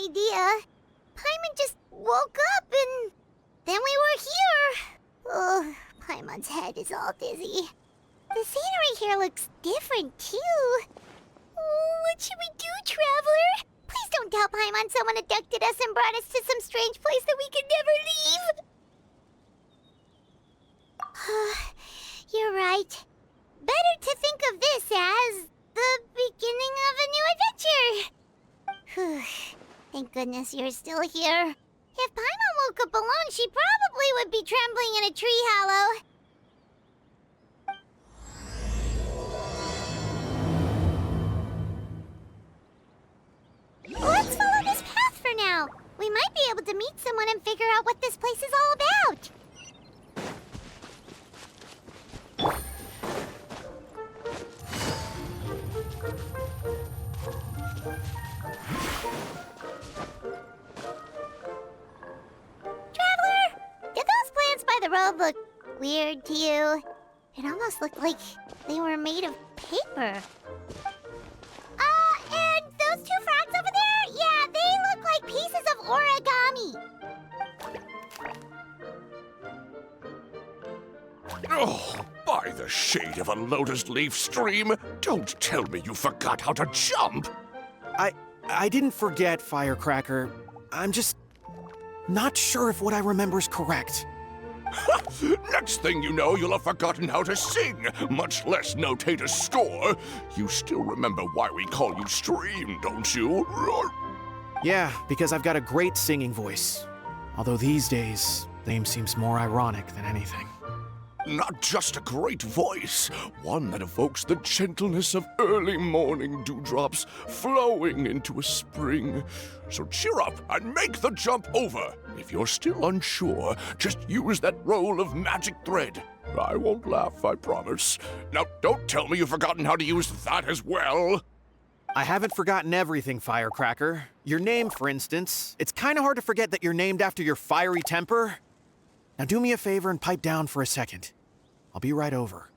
idea. Paimon just woke up and then we were here. Oh, Paimon's head is all dizzy. The scenery here looks different, too. Oh, what should we do, Traveler? Please don't tell Paimon someone abducted us and brought us to some strange place that we could never leave. You're right. Better to think of this as the beginning of a new adventure. Thank goodness you're still here. If Paimon woke up alone, she probably would be trembling in a tree hollow. Let's follow this path for now. We might be able to meet someone and figure out what this place is all about. Traveler, did those plants by the road look weird to you? It almost looked like they were made of paper. And those two frogs over there? Yeah, they look like pieces of origami. Oh, by the shade of a lotus leaf stream, don't tell me you forgot how to jump! I didn't forget, Firecracker. I'm just not sure if what I remember is correct. Next thing you know, you'll have forgotten how to sing, much less notate a score. You still remember why we call you Stream, don't you? Yeah, because I've got a great singing voice. Although these days, name seems more ironic than anything. Not just a great voice, one that evokes the gentleness of early morning dewdrops flowing into a spring. So cheer up and make the jump over. If you're still unsure, just use that roll of magic thread. I won't laugh, I promise. Now, don't tell me you've forgotten how to use that as well. I haven't forgotten everything, Firecracker. Your name, for instance. It's kind of hard to forget that you're named after your fiery temper. Now do me a favor and pipe down for a second. I'll be right over.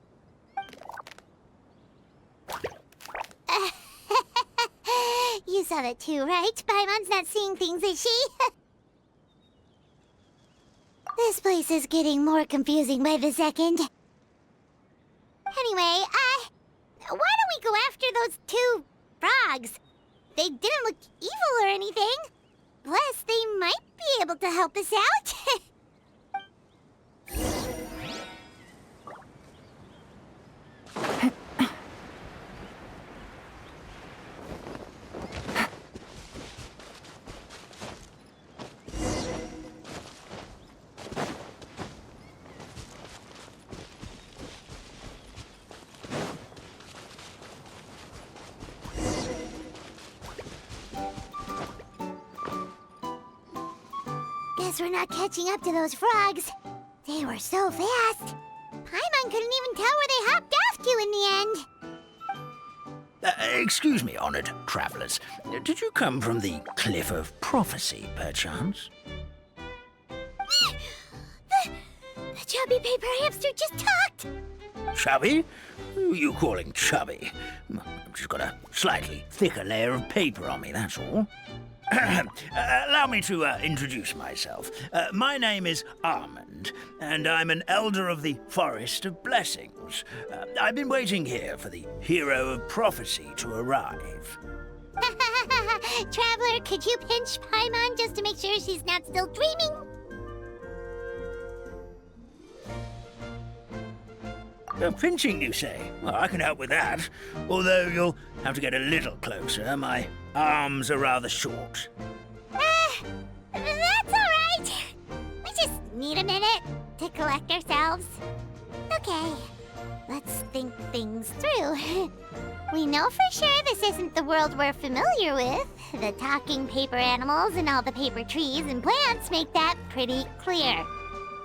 You saw that too, right? Paimon's not seeing things, is she? This place is getting more confusing by the second. Anyway, why don't we go after those two frogs? They didn't look evil or anything. Plus, they might be able to help us out. Guess we're not catching up to those frogs. They were so fast. Paimon couldn't even tell where they hopped off to in the end. Excuse me, honored travelers. Did you come from the Cliff of Prophecy, perchance? The chubby paper hamster just talked. Chubby? Who are you calling chubby? I've just got a slightly thicker layer of paper on me, that's all. Allow me to introduce myself. My name is Armand, and I'm an elder of the Forest of Blessings. I've been waiting here for the hero of prophecy to arrive. Traveler, could you pinch Paimon just to make sure she's not still dreaming? Pinching, you say? Well, I can help with that. Although you'll have to get a little closer. My arms are rather short. That's all right. We just need a minute to collect ourselves. Okay, let's think things through. We know for sure this isn't the world we're familiar with. The talking paper animals and all the paper trees and plants make that pretty clear.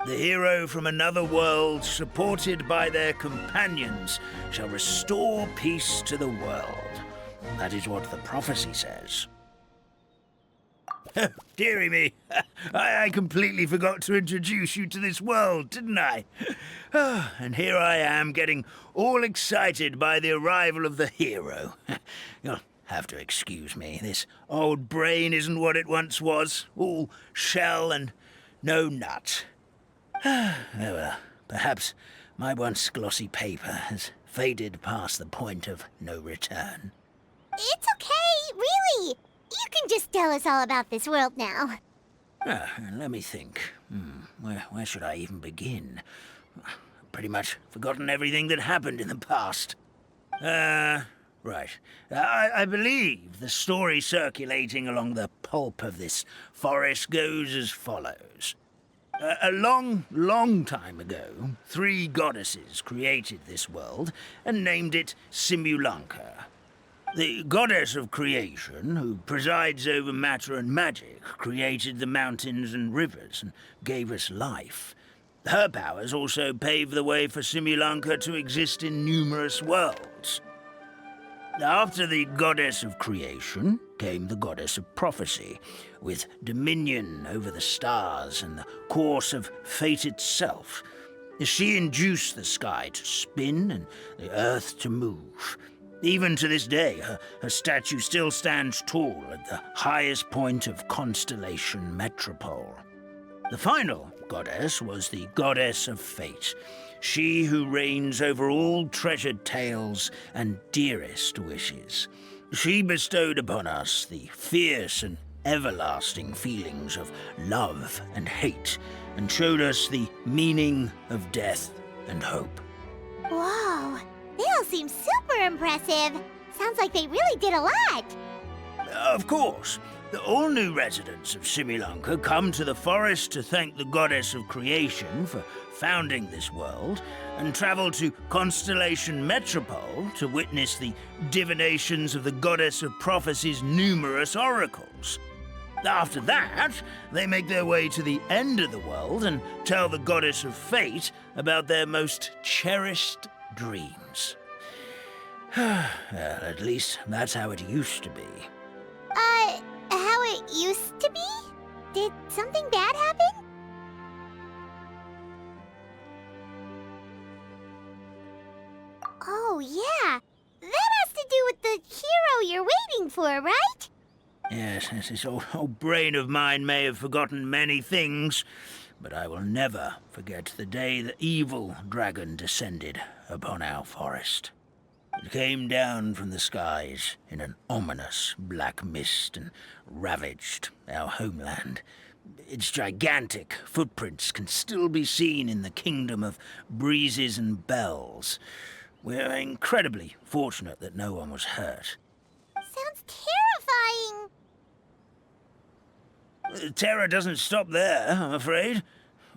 The hero from another world, supported by their companions, shall restore peace to the world. That is what the prophecy says. Dearie me, I completely forgot to introduce you to this world, didn't I? And here I am, getting all excited by the arrival of the hero. You'll have to excuse me. This old brain isn't what it once was. All shell and no nut. Oh well, perhaps my once glossy paper has faded past the point of no return. It's okay, really. You can just tell us all about this world now. Let me think. Where should I even begin? Pretty much forgotten everything that happened in the past. Right. I believe the story circulating along the pulp of this forest goes as follows. A long, long time ago, 3 goddesses created this world and named it Simulanka. The goddess of creation, who presides over matter and magic, created the mountains and rivers and gave us life. Her powers also paved the way for Simulanka to exist in numerous worlds. After the goddess of creation came the goddess of prophecy, with dominion over the stars and the course of fate itself. She induced the sky to spin and the earth to move. Even to this day, her statue still stands tall at the highest point of Constellation Metropole. The final goddess was the goddess of fate, she who reigns over all treasured tales and dearest wishes. She bestowed upon us the fierce and everlasting feelings of love and hate, and showed us the meaning of death and hope. Whoa, they all seem super impressive. Sounds like they really did a lot. Of course. All new residents of Simulanka come to the forest to thank the goddess of creation for founding this world, and travel to Constellation Metropole to witness the divinations of the goddess of prophecy's numerous oracles. After that, they make their way to the end of the world and tell the goddess of fate about their most cherished dreams. Well, at least that's how it used to be. How it used to be? Did something bad happen? Oh, yeah. That has to do with the hero you're waiting for, right? Yes, this old brain of mine may have forgotten many things, but I will never forget the day the evil dragon descended upon our forest. It came down from the skies in an ominous black mist and ravaged our homeland. Its gigantic footprints can still be seen in the kingdom of breezes and bells. We're incredibly fortunate that no one was hurt. Sounds terrifying. The terror doesn't stop there, I'm afraid.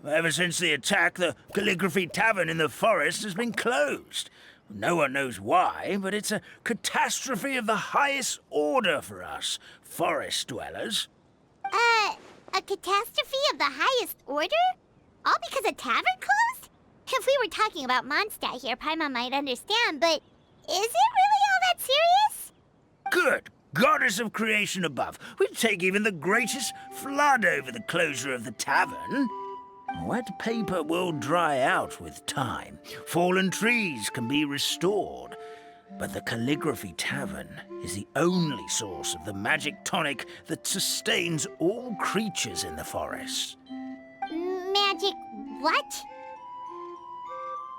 Ever since the attack, the calligraphy tavern in the forest has been closed. No one knows why, but it's a catastrophe of the highest order for us, forest dwellers. A catastrophe of the highest order? All because a tavern closed? If we were talking about Mondstadt here, Paimon might understand, but is it really all that serious? Good goddess of creation above. We'd take even the greatest flood over the closure of the tavern. Wet paper will dry out with time. Fallen trees can be restored. But the calligraphy tavern is the only source of the magic tonic that sustains all creatures in the forest. Magic what?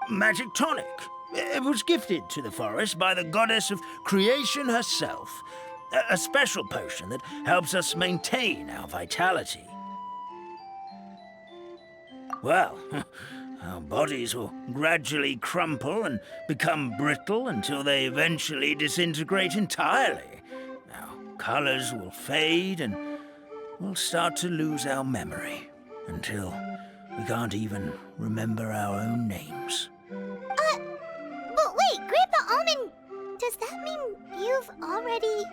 Magic tonic. It was gifted to the forest by the goddess of creation herself. A special potion that helps us maintain our vitality. Well, our bodies will gradually crumple and become brittle until they eventually disintegrate entirely. Our colors will fade and we'll start to lose our memory until we can't even remember our own names. But wait, Grandpa Almond, does that mean you've already...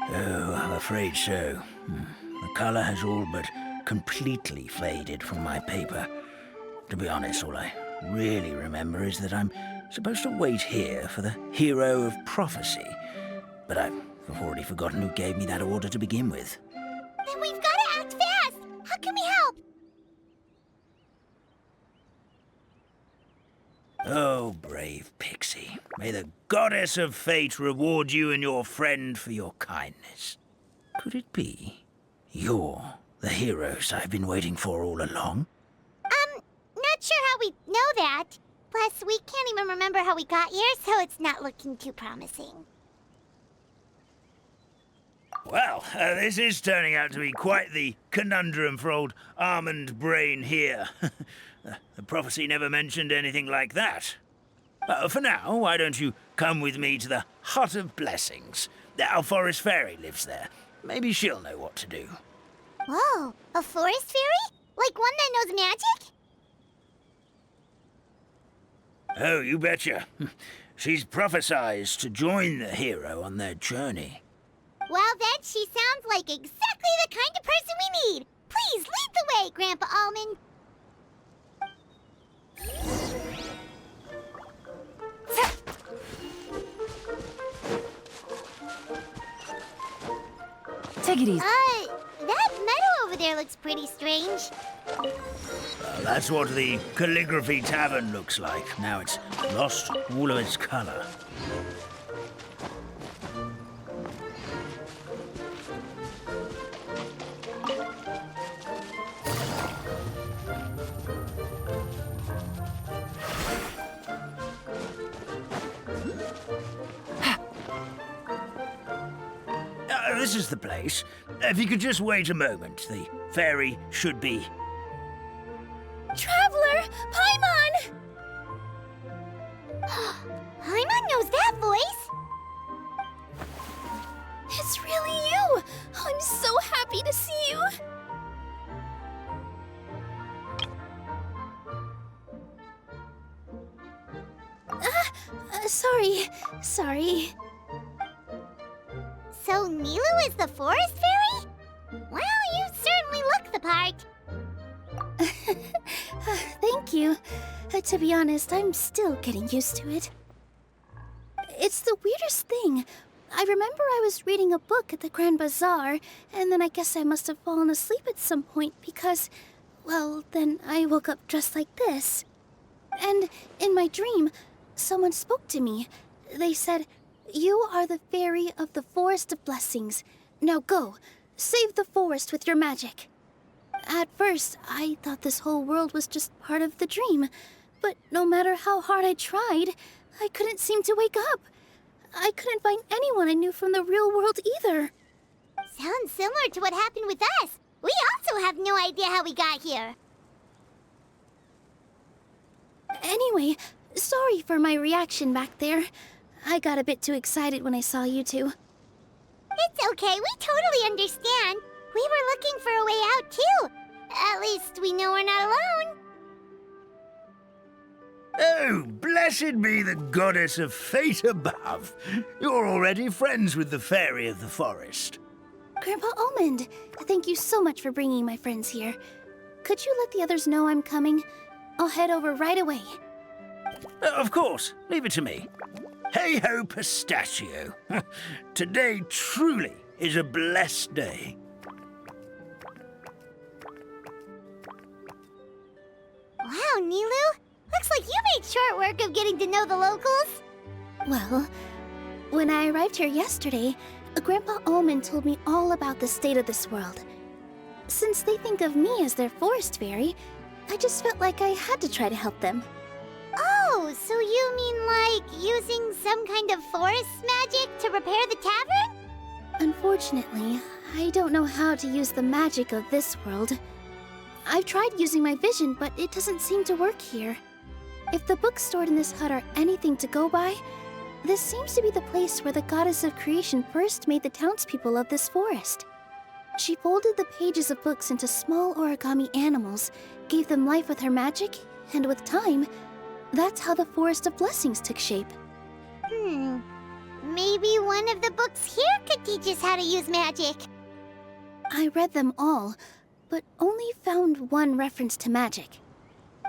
Oh, I'm afraid so. The color has all but completely faded from my paper. To be honest, all I really remember is that I'm supposed to wait here for the hero of prophecy. But I've already forgotten who gave me that order to begin with. Then we've got to act fast! How can we help? Oh, brave Pixie. May the goddess of fate reward you and your friend for your kindness. Could it be you're the heroes I've been waiting for all along? Not sure how we know that. Plus, we can't even remember how we got here, so it's not looking too promising. Well, this is turning out to be quite the conundrum for old Almond Brain here. The prophecy never mentioned anything like that. For now, why don't you come with me to the Hut of Blessings? Our forest fairy lives there. Maybe she'll know what to do. Whoa, a forest fairy? Like one that knows magic? Oh, you betcha. She's prophesized to join the hero on their journey. Well, then she sounds like exactly the kind of person we need. Please lead the way, Grandpa Almond. Take it easy. That meadow over there looks pretty strange. That's what the calligraphy tavern looks like. Now it's lost all of its color. This is the place. If you could just wait a moment, the fairy should be... Traveler! Paimon! Paimon knows that voice! It's really you! I'm so happy to see you! Sorry. So Nilu is the forest fairy? Well, you certainly look the part. Thank you. To be honest, I'm still getting used to it. It's the weirdest thing. I remember I was reading a book at the Grand Bazaar, and then I guess I must have fallen asleep at some point because, well, then I woke up dressed like this. And in my dream, someone spoke to me. They said, "You are the fairy of the Forest of Blessings. Now go, save the forest with your magic." At first, I thought this whole world was just part of the dream, but no matter how hard I tried, I couldn't seem to wake up. I couldn't find anyone I knew from the real world either. Sounds similar to what happened with us. We also have no idea how we got here. Anyway, sorry for my reaction back there. I got a bit too excited when I saw you two. It's okay, we totally understand. We were looking for a way out, too. At least we know we're not alone. Oh, blessed be the goddess of fate above. You're already friends with the fairy of the forest. Grandpa Almond, thank you so much for bringing my friends here. Could you let the others know I'm coming? I'll head over right away. Of course, leave it to me. Hey-ho, pistachio. Today truly is a blessed day. Wow, Nilu. Looks like you made short work of getting to know the locals. Well, when I arrived here yesterday, Grandpa Almond told me all about the state of this world. Since they think of me as their forest fairy, I just felt like I had to try to help them. Oh, so you mean like using some kind of forest magic to repair the tavern? Unfortunately, I don't know how to use the magic of this world. I've tried using my vision, but it doesn't seem to work here. If the books stored in this hut are anything to go by, this seems to be the place where the goddess of creation first made the townspeople of this forest. She folded the pages of books into small origami animals, gave them life with her magic, and with time, that's how the Forest of Blessings took shape. Maybe one of the books here could teach us how to use magic. I read them all, but only found one reference to magic.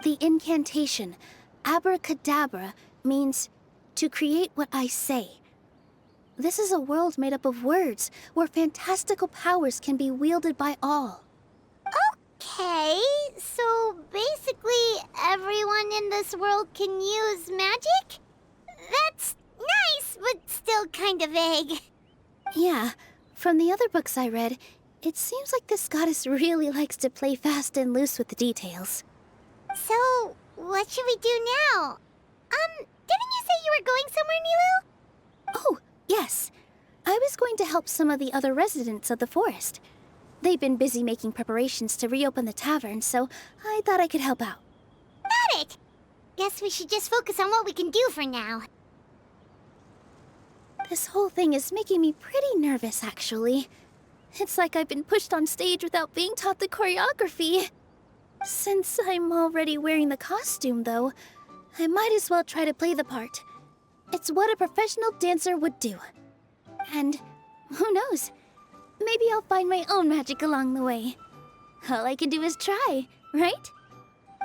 The incantation, abracadabra, means to create what I say. This is a world made up of words, where fantastical powers can be wielded by all. Okay, so basically everyone in this world can use magic? That's nice, but still kind of vague. Yeah, from the other books I read, it seems like this goddess really likes to play fast and loose with the details. So, what should we do now? Didn't you say you were going somewhere, Nilu? Oh, yes. I was going to help some of the other residents of the forest. They've been busy making preparations to reopen the tavern, so I thought I could help out. Got it! Guess we should just focus on what we can do for now. This whole thing is making me pretty nervous, actually. It's like I've been pushed on stage without being taught the choreography. Since I'm already wearing the costume, though, I might as well try to play the part. It's what a professional dancer would do. And who knows? Maybe I'll find my own magic along the way. All I can do is try, right?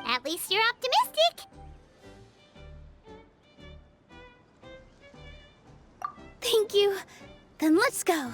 At least you're optimistic. Thank you. Then let's go.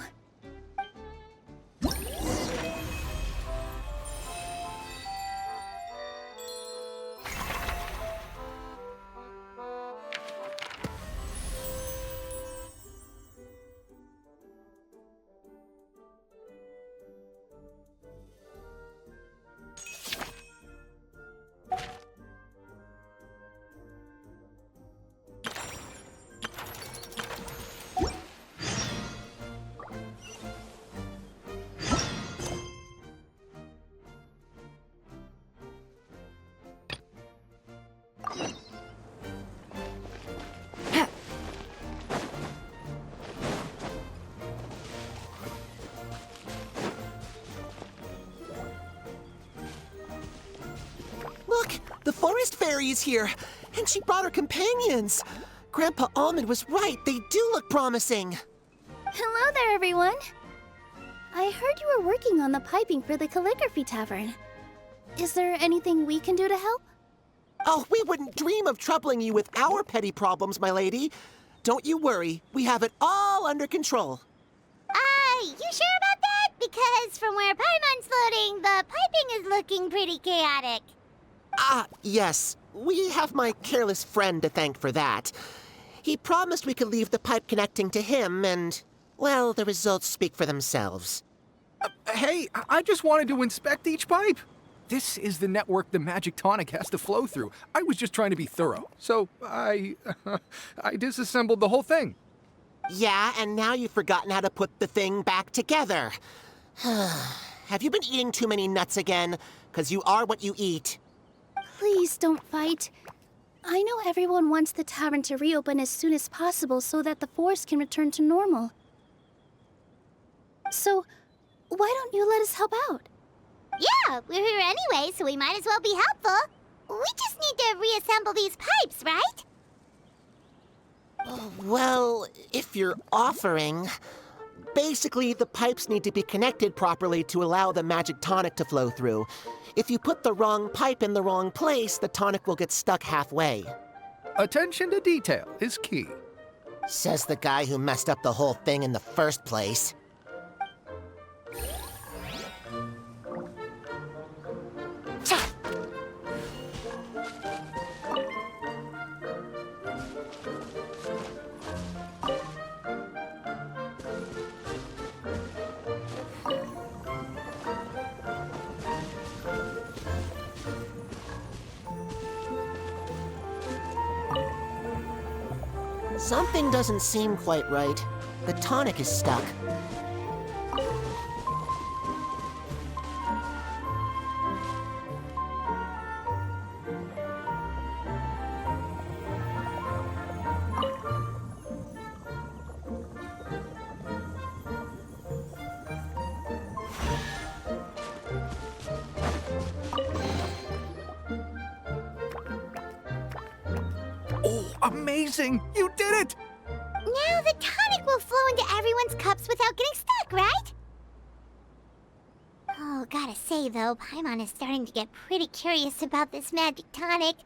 Look, the forest fairy is here, and she brought her companions. Grandpa Almond was right, they do look promising. Hello there, everyone. I heard you were working on the piping for the calligraphy tavern. Is there anything we can do to help? Oh, we wouldn't dream of troubling you with our petty problems, my lady. Don't you worry, we have it all under control. You sure about that? Because from where Paimon's floating, the piping is looking pretty chaotic. Ah, yes, we have my careless friend to thank for that. He promised we could leave the pipe connecting to him, and, well, the results speak for themselves. Hey, I just wanted to inspect each pipe. This is the network the magic tonic has to flow through. I was just trying to be thorough, so I disassembled the whole thing. Yeah, and now you've forgotten how to put the thing back together. Have you been eating too many nuts again? 'Cause you are what you eat. Please don't fight. I know everyone wants the tavern to reopen as soon as possible so that the forest can return to normal. So, why don't you let us help out? Yeah, we're here anyway, so we might as well be helpful. We just need to reassemble these pipes, right? Well, if you're offering... Basically, the pipes need to be connected properly to allow the magic tonic to flow through. If you put the wrong pipe in the wrong place, the tonic will get stuck halfway. Attention to detail is key. Says the guy who messed up the whole thing in the first place. Something doesn't seem quite right. The tonic is stuck. Oh, amazing! You did it! Now the tonic will flow into everyone's cups without getting stuck, right? Oh, gotta say though, Paimon is starting to get pretty curious about this magic tonic.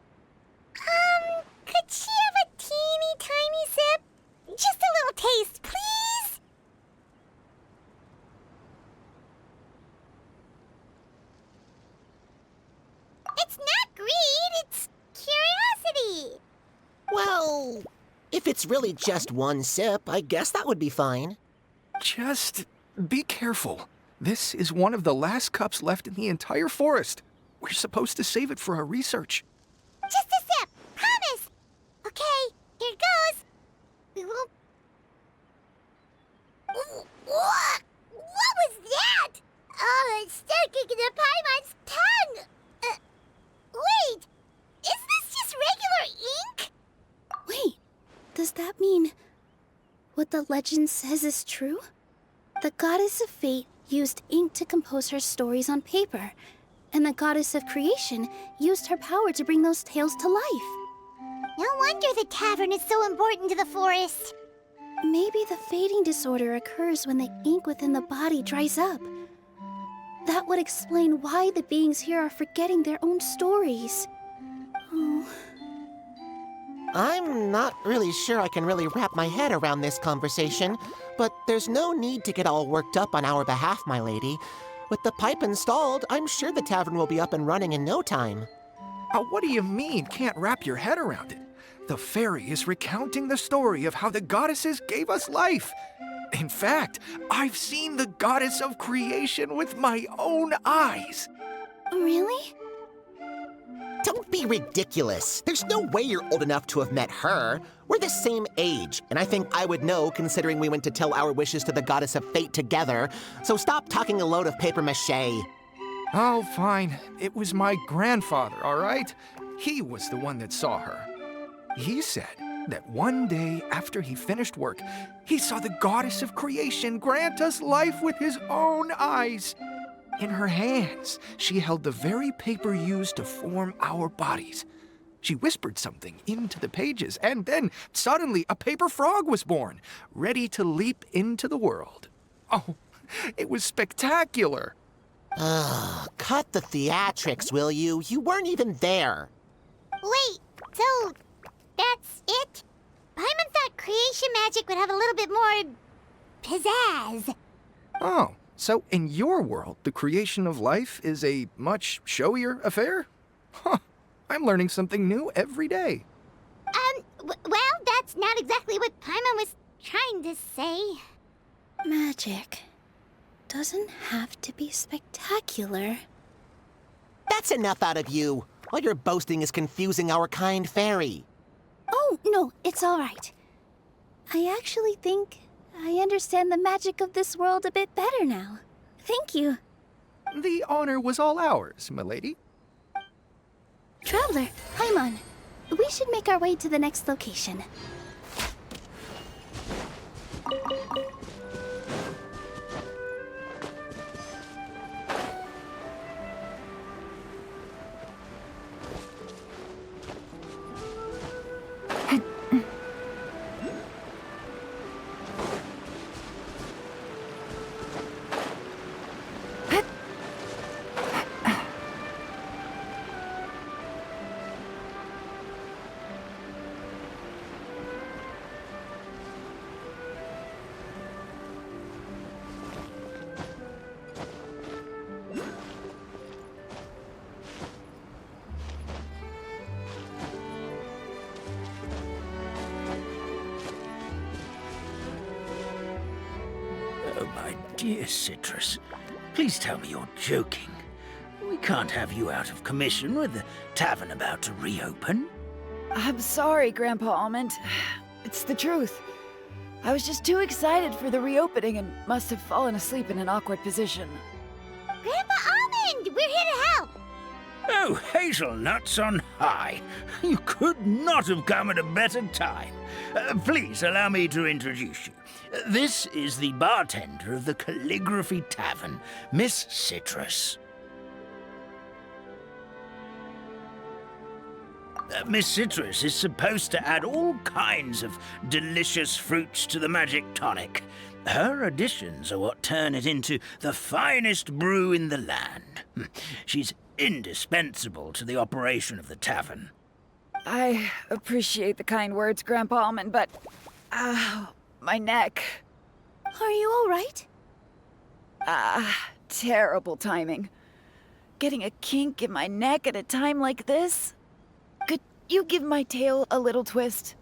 Could she have a teeny tiny sip? Just a little taste, please? It's not greed, it's curiosity. Well, if it's really just one sip, I guess that would be fine. Just be careful. This is one of the last cups left in the entire forest. We're supposed to save it for our research. Just a sip, promise. Okay, here it goes. We won't... What? What was that? Oh, it's sticking in the Paimon's tongue. Wait, is this just regular ink? Wait, does that mean what the legend says is true? The goddess of fate used ink to compose her stories on paper, and the goddess of creation used her power to bring those tales to life. No wonder the tavern is so important to the forest. Maybe the fading disorder occurs when the ink within the body dries up. That would explain why the beings here are forgetting their own stories. Oh. I'm not really sure I can really wrap my head around this conversation, but there's no need to get all worked up on our behalf, my lady. With the pipe installed, I'm sure the tavern will be up and running in no time. What do you mean, can't wrap your head around it? The fairy is recounting the story of how the goddesses gave us life. In fact, I've seen the goddess of creation with my own eyes. Really? Don't be ridiculous. There's no way you're old enough to have met her. We're the same age, and I think I would know considering we went to tell our wishes to the goddess of fate together. So stop talking a load of papier-mâché. Oh, fine. It was my grandfather, all right? He was the one that saw her. He said that one day after he finished work, he saw the goddess of creation grant us life with his own eyes. In her hands, she held the very paper used to form our bodies. She whispered something into the pages, and then suddenly a paper frog was born, ready to leap into the world. Oh, it was spectacular. Cut the theatrics, will you? You weren't even there. Wait, so that's it? Paimon thought creation magic would have a little bit more pizzazz. Oh, so in your world, the creation of life is a much showier affair? Huh, I'm learning something new every day. Well, that's not exactly what Paimon was trying to say. Magic doesn't have to be spectacular. That's enough out of you. All your boasting is confusing our kind fairy. Oh, no, it's all right. I actually think I understand the magic of this world a bit better now. Thank you. The honor was all ours, milady. Traveler, Paimon, we should make our way to the next location. Oh, my dear Citrus, please tell me you're joking. We can't have you out of commission with the tavern about to reopen. I'm sorry, Grandpa Almond. It's the truth. I was just too excited for the reopening and must have fallen asleep in an awkward position. Grandpa Almond, we're here to help. Oh, hazelnuts on high. You could not have come at a better time. Please allow me to introduce you. This is the bartender of the Calligraphy Tavern, Miss Citrus. Miss Citrus is supposed to add all kinds of delicious fruits to the magic tonic. Her additions are what turn it into the finest brew in the land. She's indispensable to the operation of the tavern. I appreciate the kind words, Grandpa Almond, but... Ow, my neck. Are you all right? Terrible timing. getting a kink in my neck at a time like this. Could you give my tail a little twist?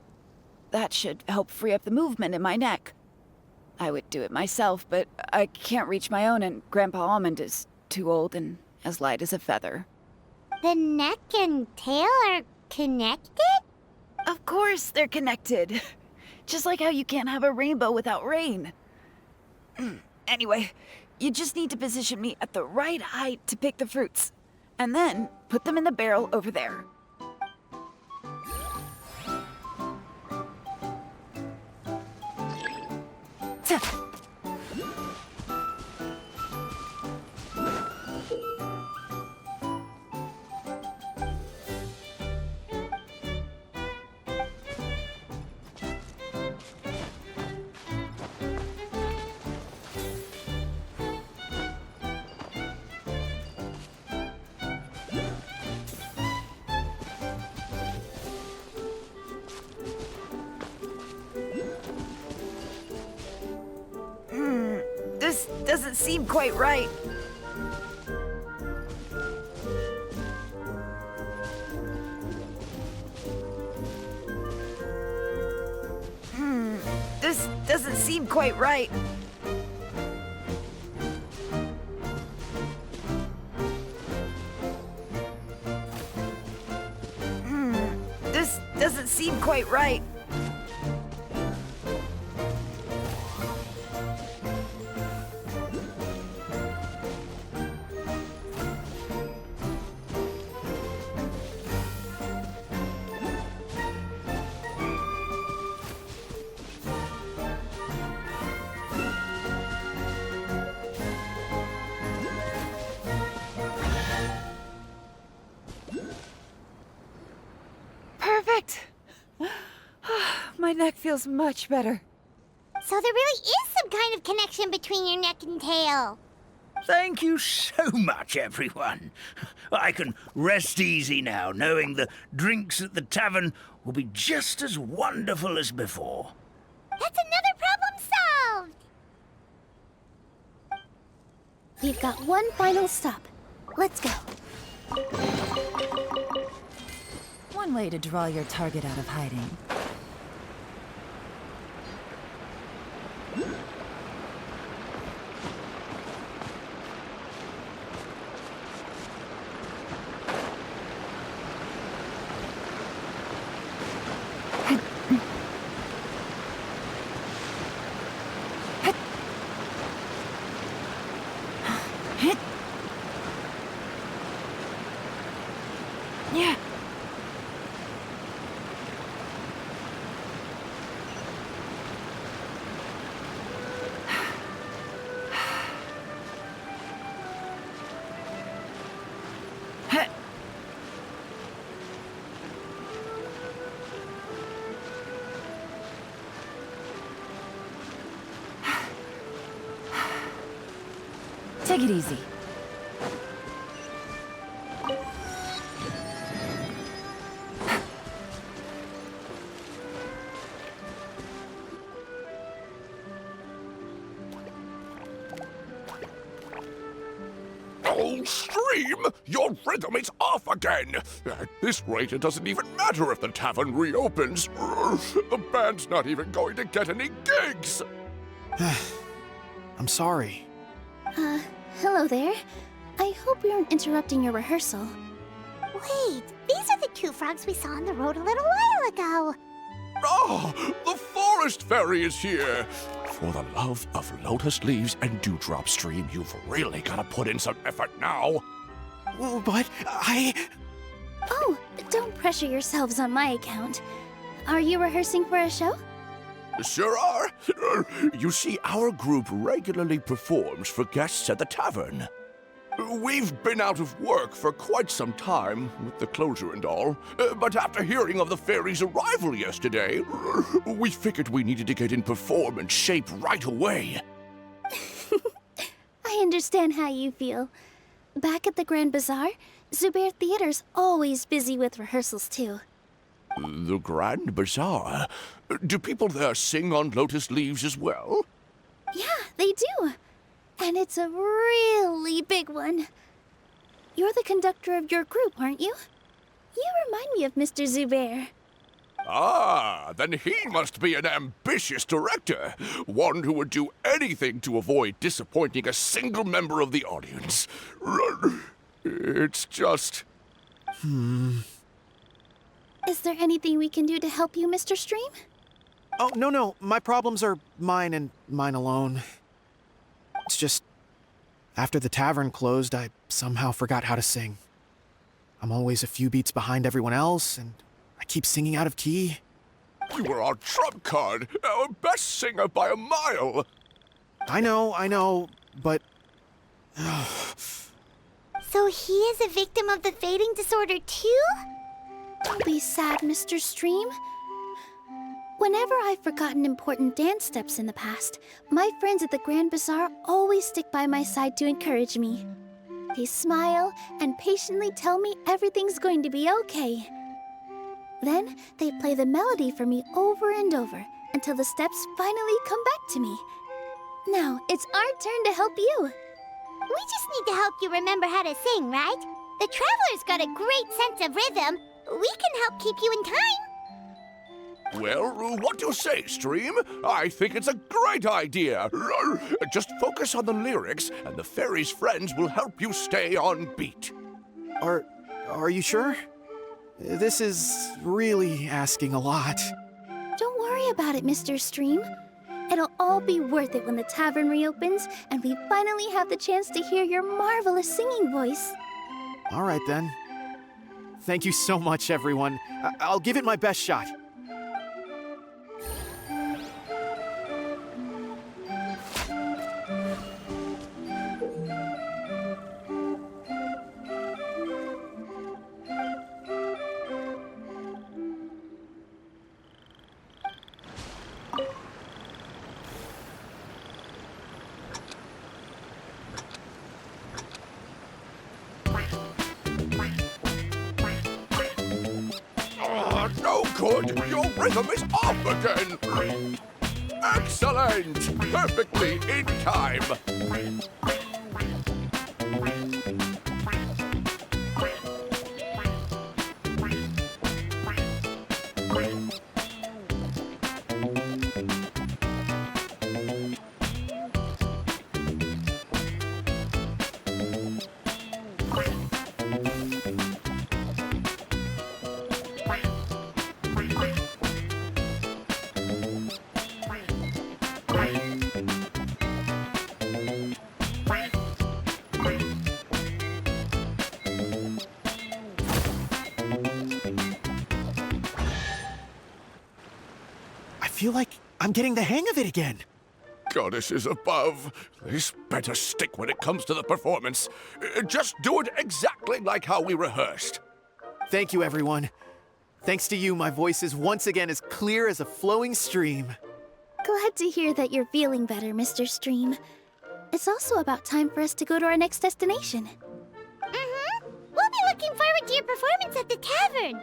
That should help free up the movement in my neck. I would do it myself, but I can't reach my own, and Grandpa Almond is too old and as light as a feather. The neck and tail are connected? Of course they're connected. Just like how you can't have a rainbow without rain. Anyway, you just need to position me at the right height to pick the fruits, and then put them in the barrel over there. This doesn't seem quite right. This doesn't seem quite right. This doesn't seem quite right. Perfect! My neck feels much better. So there really is some kind of connection between your neck and tail. Thank you so much, everyone. I can rest easy now, knowing the drinks at the tavern will be just as wonderful as before. That's another problem solved! We've got one final stop. Let's go. One way to draw your target out of hiding. Yeah. Take it easy. Oh, Stream! Your rhythm is off again! At this rate, it doesn't even matter if the tavern reopens. The band's not even going to get any gigs! I'm sorry. Hello there. I hope we aren't interrupting your rehearsal. Wait, these are the two frogs we saw on the road a little while ago. Oh, the forest fairy is here! For the love of lotus leaves and dewdrop, Stream, you've really got to put in some effort now. But Oh, don't pressure yourselves on my account. Are you rehearsing for a show? Sure are. You see, our group regularly performs for guests at the tavern. We've been out of work for quite some time, with the closure and all, but after hearing of the fairy's arrival yesterday, we figured we needed to get in performance shape right away. I understand how you feel. Back at the Grand Bazaar, Zubair Theater's always busy with rehearsals too. The Grand Bazaar? Do people there sing on lotus leaves as well? Yeah, they do. And it's a really big one. You're the conductor of your group, aren't you? You remind me of Mr. Zubair. Ah, then he must be an ambitious director. One who would do anything to avoid disappointing a single member of the audience. It's just... Is there anything we can do to help you, Mr. Stream? Oh, no. My problems are mine and mine alone. It's just... After the tavern closed, I somehow forgot how to sing. I'm always a few beats behind everyone else, and I keep singing out of key. You were our trump card, our best singer by a mile. I know, but... So he is a victim of the fading disorder too? Don't be sad, Mr. Stream. Whenever I've forgotten important dance steps in the past, my friends at the Grand Bazaar always stick by my side to encourage me. They smile and patiently tell me everything's going to be okay. Then they play the melody for me over and over until the steps finally come back to me. Now it's our turn to help you. We just need to help you remember how to sing, right? The Traveler's got a great sense of rhythm. We can help keep you in time. Well, what do you say, Stream? I think it's a great idea. Just focus on the lyrics, and the fairy's friends will help you stay on beat. Are you sure? This is really asking a lot. Don't worry about it, Mr. Stream. It'll all be worth it when the tavern reopens and we finally have the chance to hear your marvelous singing voice. All right, then. Thank you so much, everyone. I'll give it my best shot. No good! Your rhythm is off again! Excellent! Perfectly in time! I feel like I'm getting the hang of it again. Goddesses above, this better stick when it comes to the performance. Just do it exactly like how we rehearsed. Thank you, everyone. Thanks to you, my voice is once again as clear as a flowing stream. Glad to hear that you're feeling better, Mr. Stream. It's also about time for us to go to our next destination. Mm-hmm. We'll be looking forward to your performance at the tavern.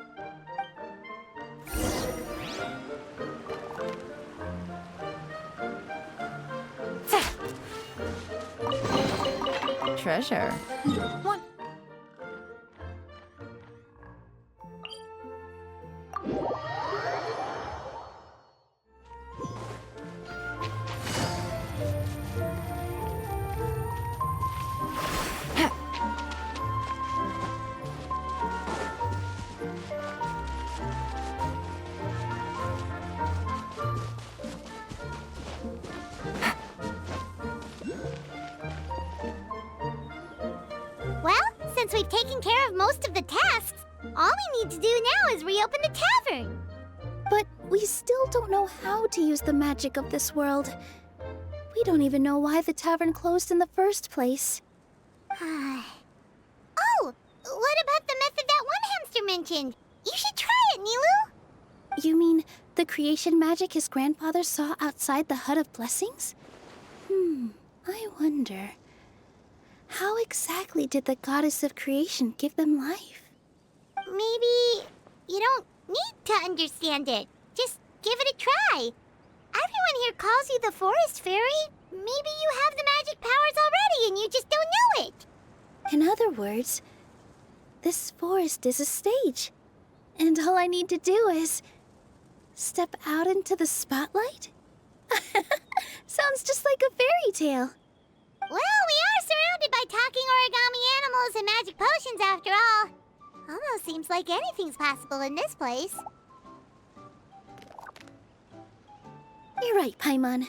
Treasure. What? Well, since we've taken care of most of the tasks, all we need to do now is reopen the tavern. But we still don't know how to use the magic of this world. We don't even know why the tavern closed in the first place. Oh, what about the method that one hamster mentioned? You should try it, Nilu. You mean the creation magic his grandfather saw outside the Hut of Blessings? I wonder. How exactly did the goddess of creation give them life? Maybe you don't need to understand it. Just give it a try. Everyone here calls you the Forest Fairy. Maybe you have the magic powers already and you just don't know it. In other words, this forest is a stage. And all I need to do is step out into the spotlight? Sounds just like a fairy tale. Well, we are surrounded by talking origami animals and magic potions after all. Almost seems like anything's possible in this place. You're right, Paimon.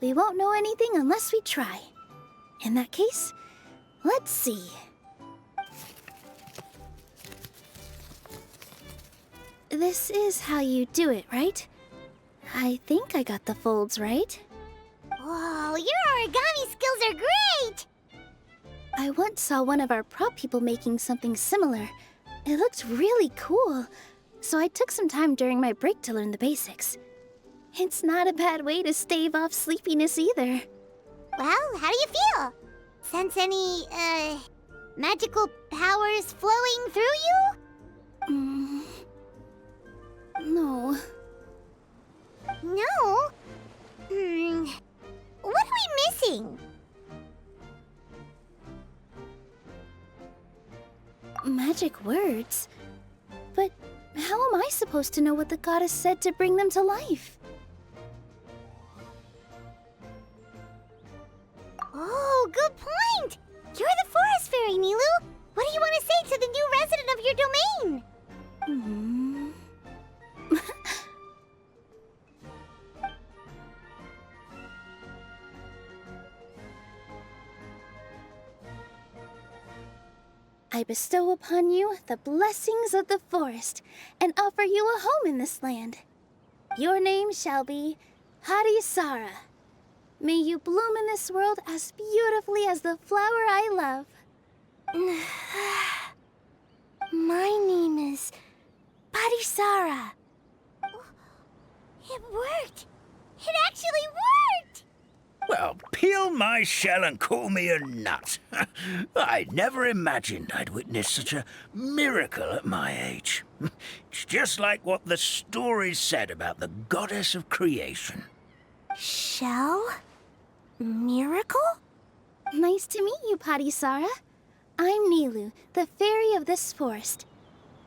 We won't know anything unless we try. In that case, let's see. This is how you do it, right? I think I got the folds right. Whoa, your origami skills are great! I once saw one of our prop people making something similar. It looked really cool, so I took some time during my break to learn the basics. It's not a bad way to stave off sleepiness either. Well, how do you feel? Sense any, magical powers flowing through you? No. No? What are we missing? Magic words? But how am I supposed to know what the goddess said to bring them to life? Oh, good point! You're the forest fairy, Nilu! What do you want to say to the new resident of your domain? I bestow upon you the blessings of the forest and offer you a home in this land. Your name shall be Harisara. May you bloom in this world as beautifully as the flower I love. My name is Parisara. It worked! It actually worked! Well, peel my shell and call me a nut. I never imagined I'd witness such a miracle at my age. It's just like what the stories said about the goddess of creation. Shell? Miracle? Nice to meet you, Parisara. I'm Nilu, the fairy of this forest.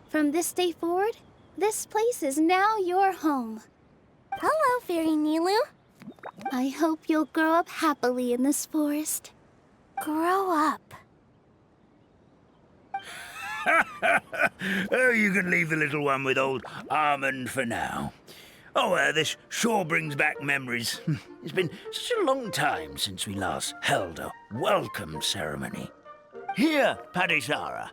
From this day forward, this place is now your home. Hello, Fairy Nilu. I hope you'll grow up happily in this forest. Grow up. Oh, you can leave the little one with old Armand for now. Oh, this sure brings back memories. It's been such a long time since we last held a welcome ceremony. Here, Parisara.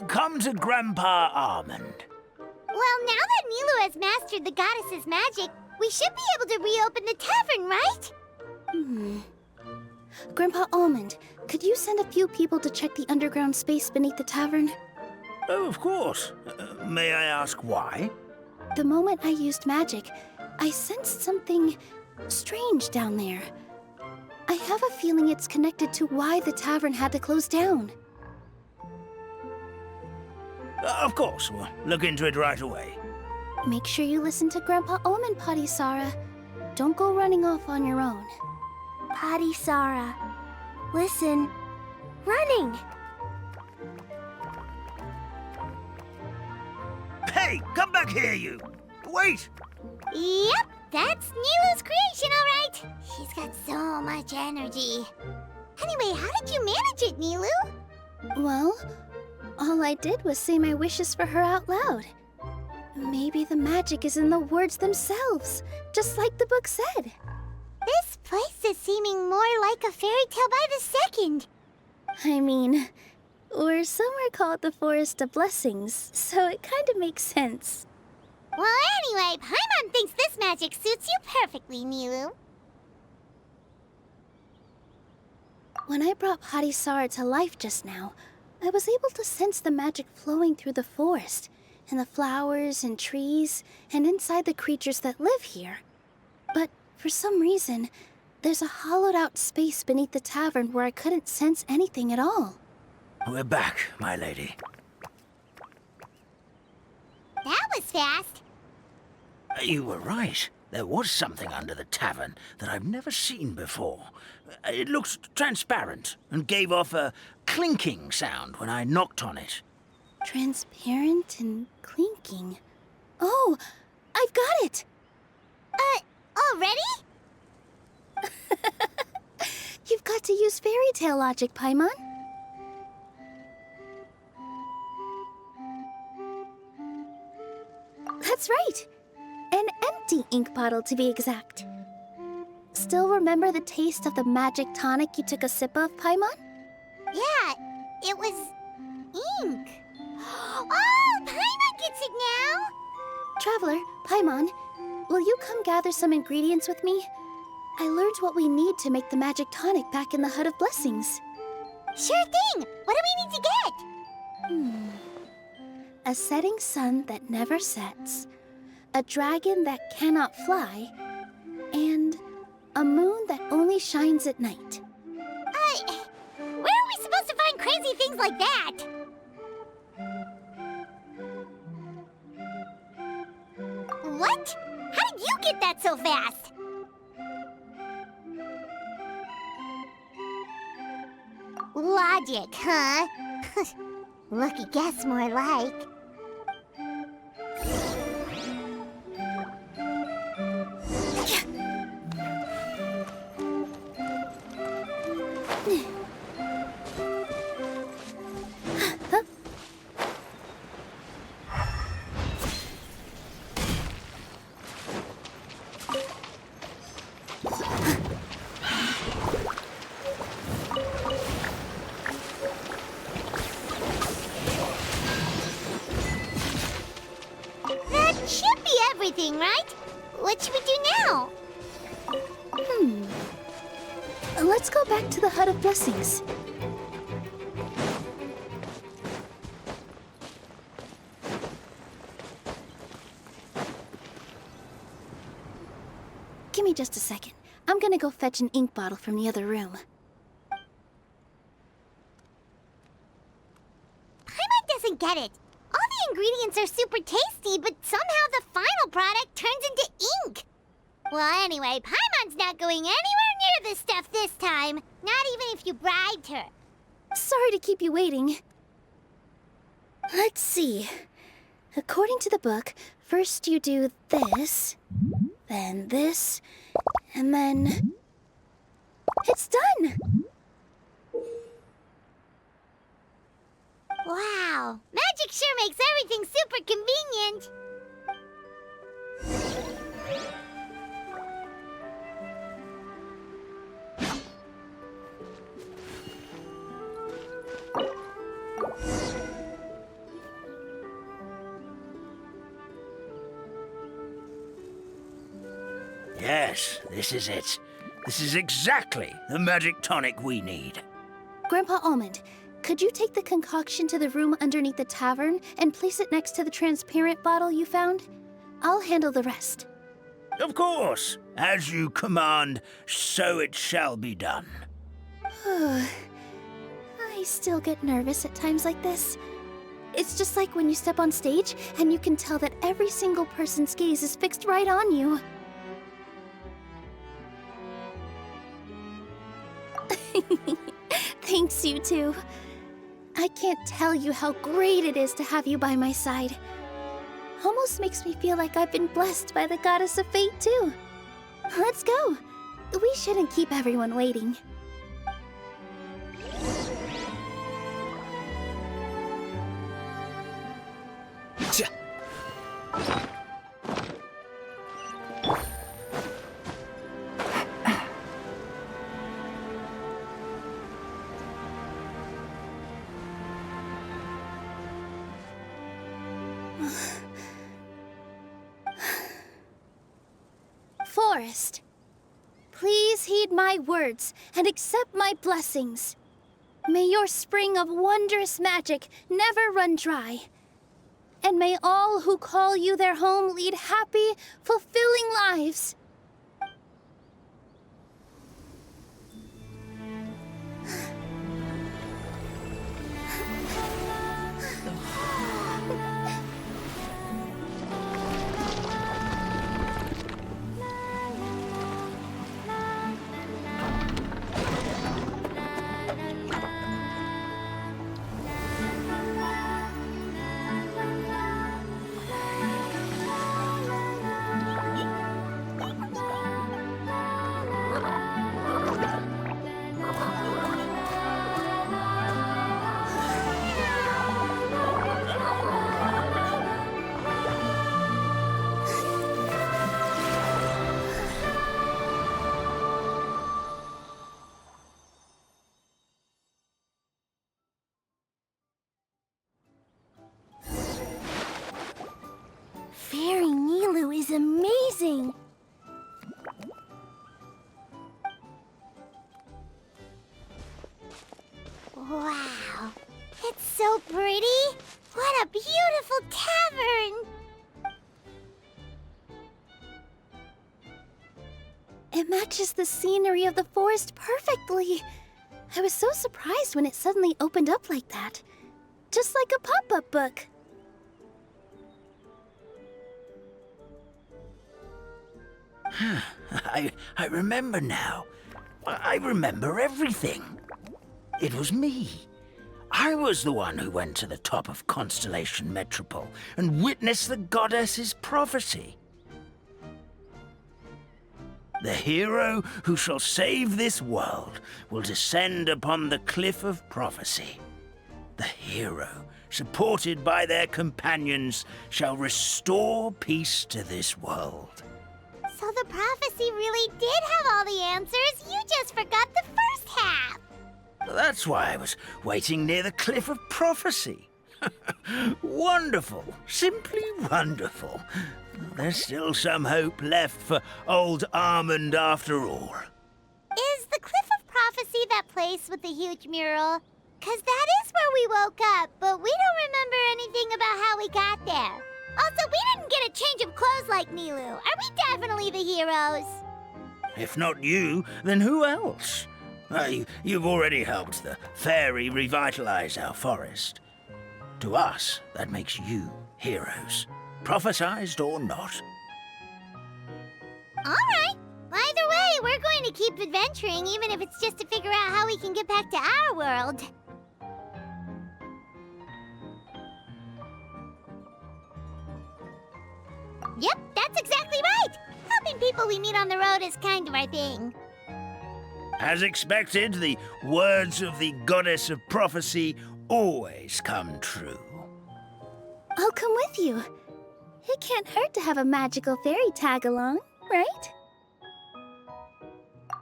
Come to Grandpa Armand. Well, now that Nilu has mastered the goddess's magic, we should be able to reopen the tavern, right? Grandpa Almond, could you send a few people to check the underground space beneath the tavern? Oh, of course. May I ask why? The moment I used magic, I sensed something strange down there. I have a feeling it's connected to why the tavern had to close down. Of course, we'll look into it right away. Make sure you listen to Grandpa Almond, Parisara. Don't go running off on your own. Parisara. Listen. Running. Hey, come back here, you! Wait! Yep, that's Nilu's creation, all right. She's got so much energy. Anyway, how did you manage it, Nilu? Well, all I did was say my wishes for her out loud. Maybe the magic is in the words themselves, just like the book said. This place is seeming more like a fairy tale by the second. I mean, or somewhere called the Forest of Blessings, so it kind of makes sense. Well, anyway, Paimon thinks this magic suits you perfectly, Nilu. When I brought Harisara to life just now, I was able to sense the magic flowing through the forest, and the flowers and trees, and inside the creatures that live here. But for some reason, there's a hollowed-out space beneath the tavern where I couldn't sense anything at all. We're back, my lady. That was fast. You were right. There was something under the tavern that I've never seen before. It looked transparent and gave off a clinking sound when I knocked on it. Transparent and clinking. Oh, I've got it! Already? You've got to use fairy tale logic, Paimon. That's right. An empty ink bottle, to be exact. Still remember the taste of the magic tonic you took a sip of, Paimon? Yeah, it was ink. Oh, Paimon gets it now! Traveler, Paimon, will you come gather some ingredients with me? I learned what we need to make the magic tonic back in the Hut of Blessings. Sure thing! What do we need to get? A setting sun that never sets, a dragon that cannot fly, and a moon that only shines at night. Where are we supposed to find crazy things like that? What? How did you get that so fast? Logic, huh? Lucky guess, more like. Right? What should we do now? Let's go back to the Hut of Blessings. Give me just a second. I'm gonna go fetch an ink bottle from the other room. Paimon doesn't get it. All the ingredients are super tasty, but somehow the final product turns into ink. Well, anyway, Paimon's not going anywhere near this stuff this time. Not even if you bribed her. Sorry to keep you waiting. Let's see. According to the book, first you do this, then this, and then... It's done! Wow, magic sure makes everything super convenient. Yes, this is it. This is exactly the magic tonic we need. Grandpa Almond, could you take the concoction to the room underneath the tavern and place it next to the transparent bottle you found? I'll handle the rest. Of course. As you command, so it shall be done. I still get nervous at times like this. It's just like when you step on stage and you can tell that every single person's gaze is fixed right on you. Thanks, you two. I can't tell you how great it is to have you by my side. Almost makes me feel like I've been blessed by the goddess of fate, too. Let's go. We shouldn't keep everyone waiting. Forest, please heed my words and accept my blessings. May your spring of wondrous magic never run dry. And may all who call you their home lead happy, fulfilling lives. It's so pretty. What a beautiful tavern. It matches the scenery of the forest perfectly. I was so surprised when it suddenly opened up like that. Just like a pop-up book. I remember now. I remember everything. It was me. I was the one who went to the top of Constellation Metropole and witnessed the goddess's prophecy. The hero who shall save this world will descend upon the cliff of prophecy. The hero, supported by their companions, shall restore peace to this world. So the prophecy really did have all the answers. You just forgot the first half. That's why I was waiting near the cliff of prophecy. Wonderful, simply wonderful. There's still some hope left for old Armand after all. Is the Cliff of Prophecy that place with the huge mural? 'Cause that is where we woke up, but we don't remember anything about how we got there. Also, we didn't get a change of clothes like Nilu. Are we definitely the heroes? If not you, then who else? You've already helped the fairy revitalize our forest. To us, that makes you heroes, prophesized or not. All right. Either way, we're going to keep adventuring, even if it's just to figure out how we can get back to our world. Yep, that's exactly right. Helping people we meet on the road is kind of our thing. As expected, the words of the goddess of prophecy always come true. I'll come with you. It can't hurt to have a magical fairy tag along, right?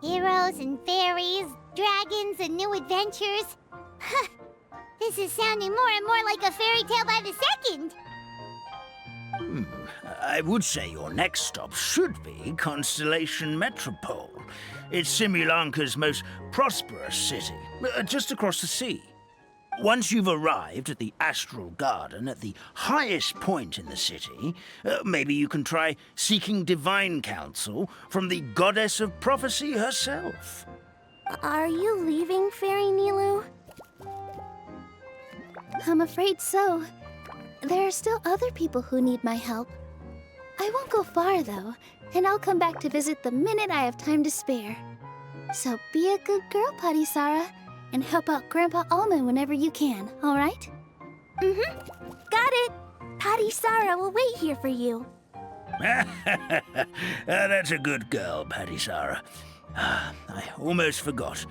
Heroes and fairies, dragons and new adventures. This is sounding more and more like a fairy tale by the second. I would say your next stop should be Constellation Metropole. It's Simulanka's most prosperous city, just across the sea. Once you've arrived at the Astral Garden at the highest point in the city, maybe you can try seeking divine counsel from the goddess of prophecy herself. Are you leaving, Fairy Nilu? I'm afraid so. There are still other people who need my help. I won't go far, though, and I'll come back to visit the minute I have time to spare. So be a good girl, Padisara, and help out Grandpa Almond whenever you can, all right? Mm-hmm. Got it. Padisara will wait here for you. That's a good girl, Padisara. I almost forgot.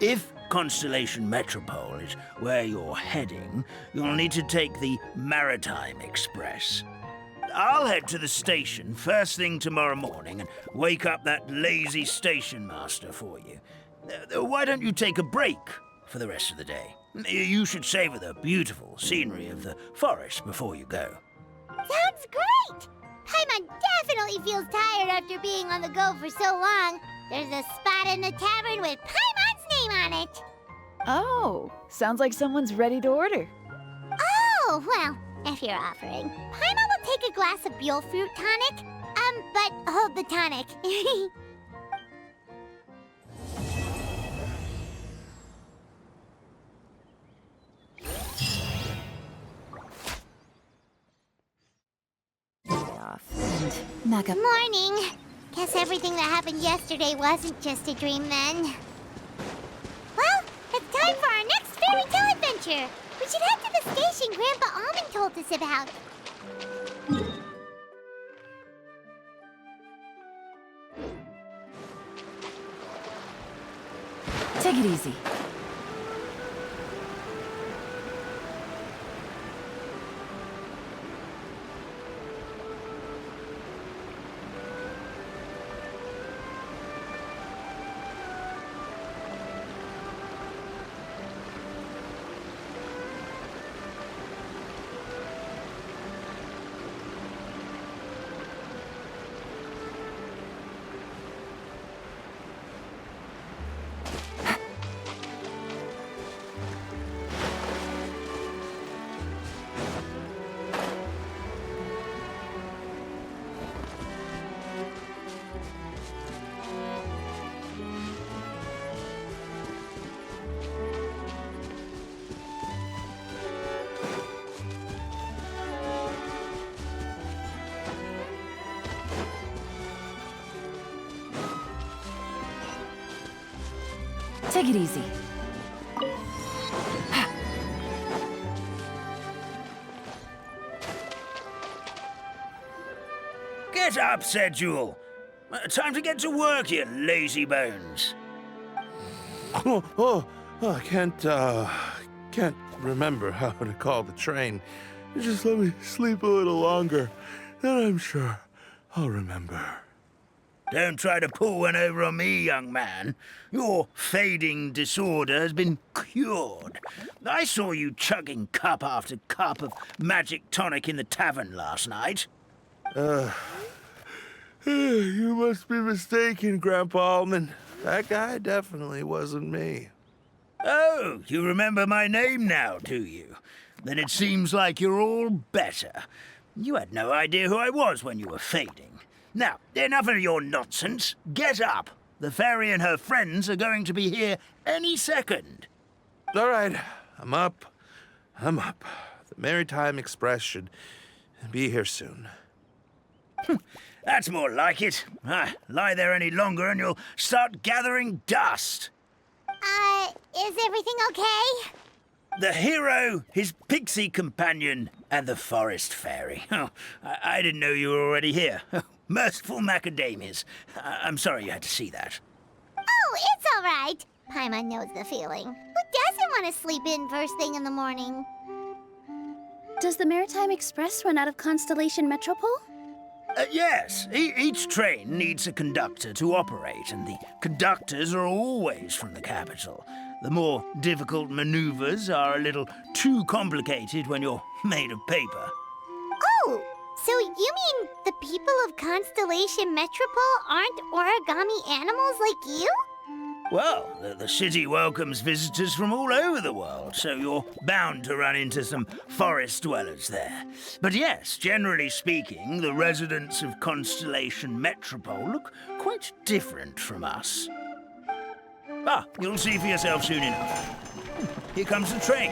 If Constellation Metropole is where you're heading, you'll need to take the Maritime Express. I'll head to the station first thing tomorrow morning and wake up that lazy station master for you. Why don't you take a break for the rest of the day? You should savor the beautiful scenery of the forest before you go. Sounds great! Paimon definitely feels tired after being on the go for so long. There's a spot in the tavern with Paimon's name on it. Oh, sounds like someone's ready to order. Oh, well, if you're offering. Paimon will take a glass of Buell fruit tonic. But hold the tonic. Naga. Morning. Guess everything that happened yesterday wasn't just a dream then. Well, it's time for our next fairy tale adventure. We should head to the station Grandpa Almond told us about. Take it easy. Take it easy. Get up, said Jewel. Time to get to work, you lazy bones. I can't remember how to call the train. Just let me sleep a little longer, then I'm sure I'll remember. Don't try to pull one over on me, young man. Your fading disorder has been cured. I saw you chugging cup after cup of magic tonic in the tavern last night. You must be mistaken, Grandpa Allman. That guy definitely wasn't me. Oh, you remember my name now, do you? Then it seems like you're all better. You had no idea who I was when you were fading. Now, enough of your nonsense. Get up. The fairy and her friends are going to be here any second. All right, I'm up. The Maritime Express should be here soon. That's more like it. Lie there any longer and you'll start gathering dust. Is everything okay? The hero, his pixie companion, and the forest fairy. Oh, I didn't know you were already here. Merciful macadamias. I'm sorry you had to see that. Oh, it's all right. Paimon knows the feeling. Who doesn't want to sleep in first thing in the morning? Does the Maritime Express run out of Constellation Metropole? Yes, each train needs a conductor to operate, and the conductors are always from the capital. The more difficult maneuvers are a little too complicated when you're made of paper. Oh, so you mean the people of Constellation Metropole aren't origami animals like you? Well, the city welcomes visitors from all over the world, so you're bound to run into some forest dwellers there. But yes, generally speaking, the residents of Constellation Metropole look quite different from us. You'll see for yourself soon enough. Here comes the train.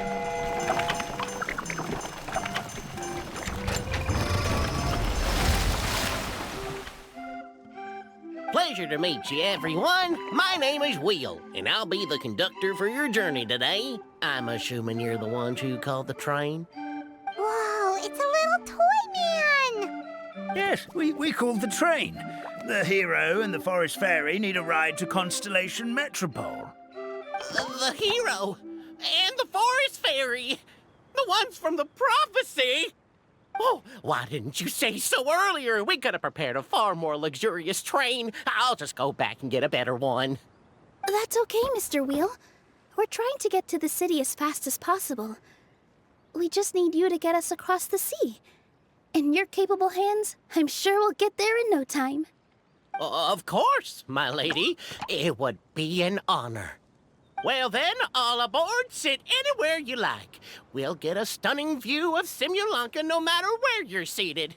Pleasure to meet you, everyone. My name is Will, and I'll be the conductor for your journey today. I'm assuming you're the ones who called the train. Whoa, it's a little toy man! Yes, we called the train. The hero and the forest fairy need a ride to Constellation Metropole. The hero and the forest fairy, the ones from the prophecy. Oh, why didn't you say so earlier? We could have prepared a far more luxurious train. I'll just go back and get a better one. That's okay, Mr. Wheel. We're trying to get to the city as fast as possible. We just need you to get us across the sea. In your capable hands, I'm sure we'll get there in no time. Of course, my lady. It would be an honor. Well then, all aboard, sit anywhere you like. We'll get a stunning view of Simulan no matter where you're seated.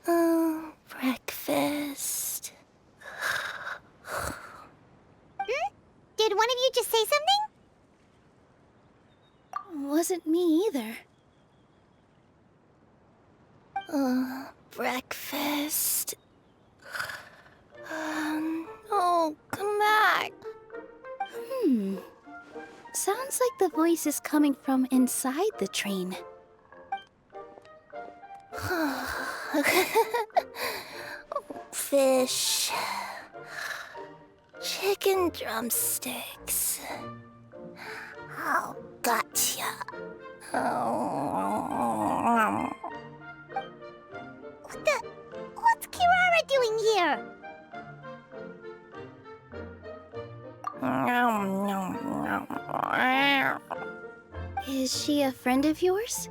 Oh, breakfast. Did one of you just say something? Wasn't me either. Breakfast. Oh, come back. Sounds like the voice is coming from inside the train. Fish. Chicken drumsticks. Oh, gotcha. Oh. What's Kirara doing here? Is she a friend of yours?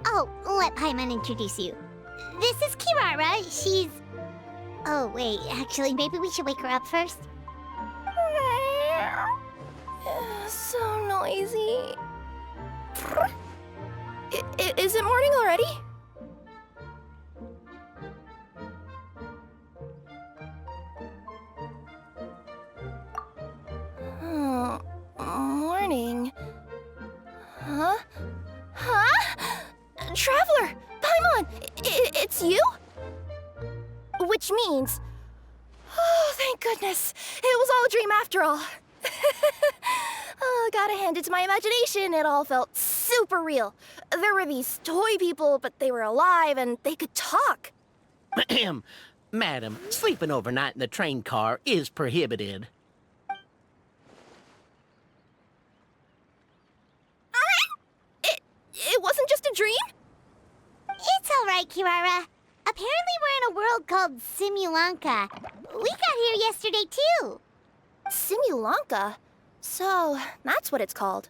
Oh, let Paimon introduce you. This is Kirara. She's... Oh, wait. Actually, maybe we should wake her up first. So noisy. Is it morning already? Oh, morning. Huh? Huh? Traveler! Paimon! It's you? Which means... Oh, thank goodness. It was all a dream after all. Oh, gotta hand it to my imagination. It all felt super real. There were these toy people, but they were alive and they could talk. Madam, sleeping overnight in the train car is prohibited. It wasn't just a dream? It's all right, Kirara. Apparently we're in a world called Simulanka. We got here yesterday, too. Simulanka? So, that's what it's called.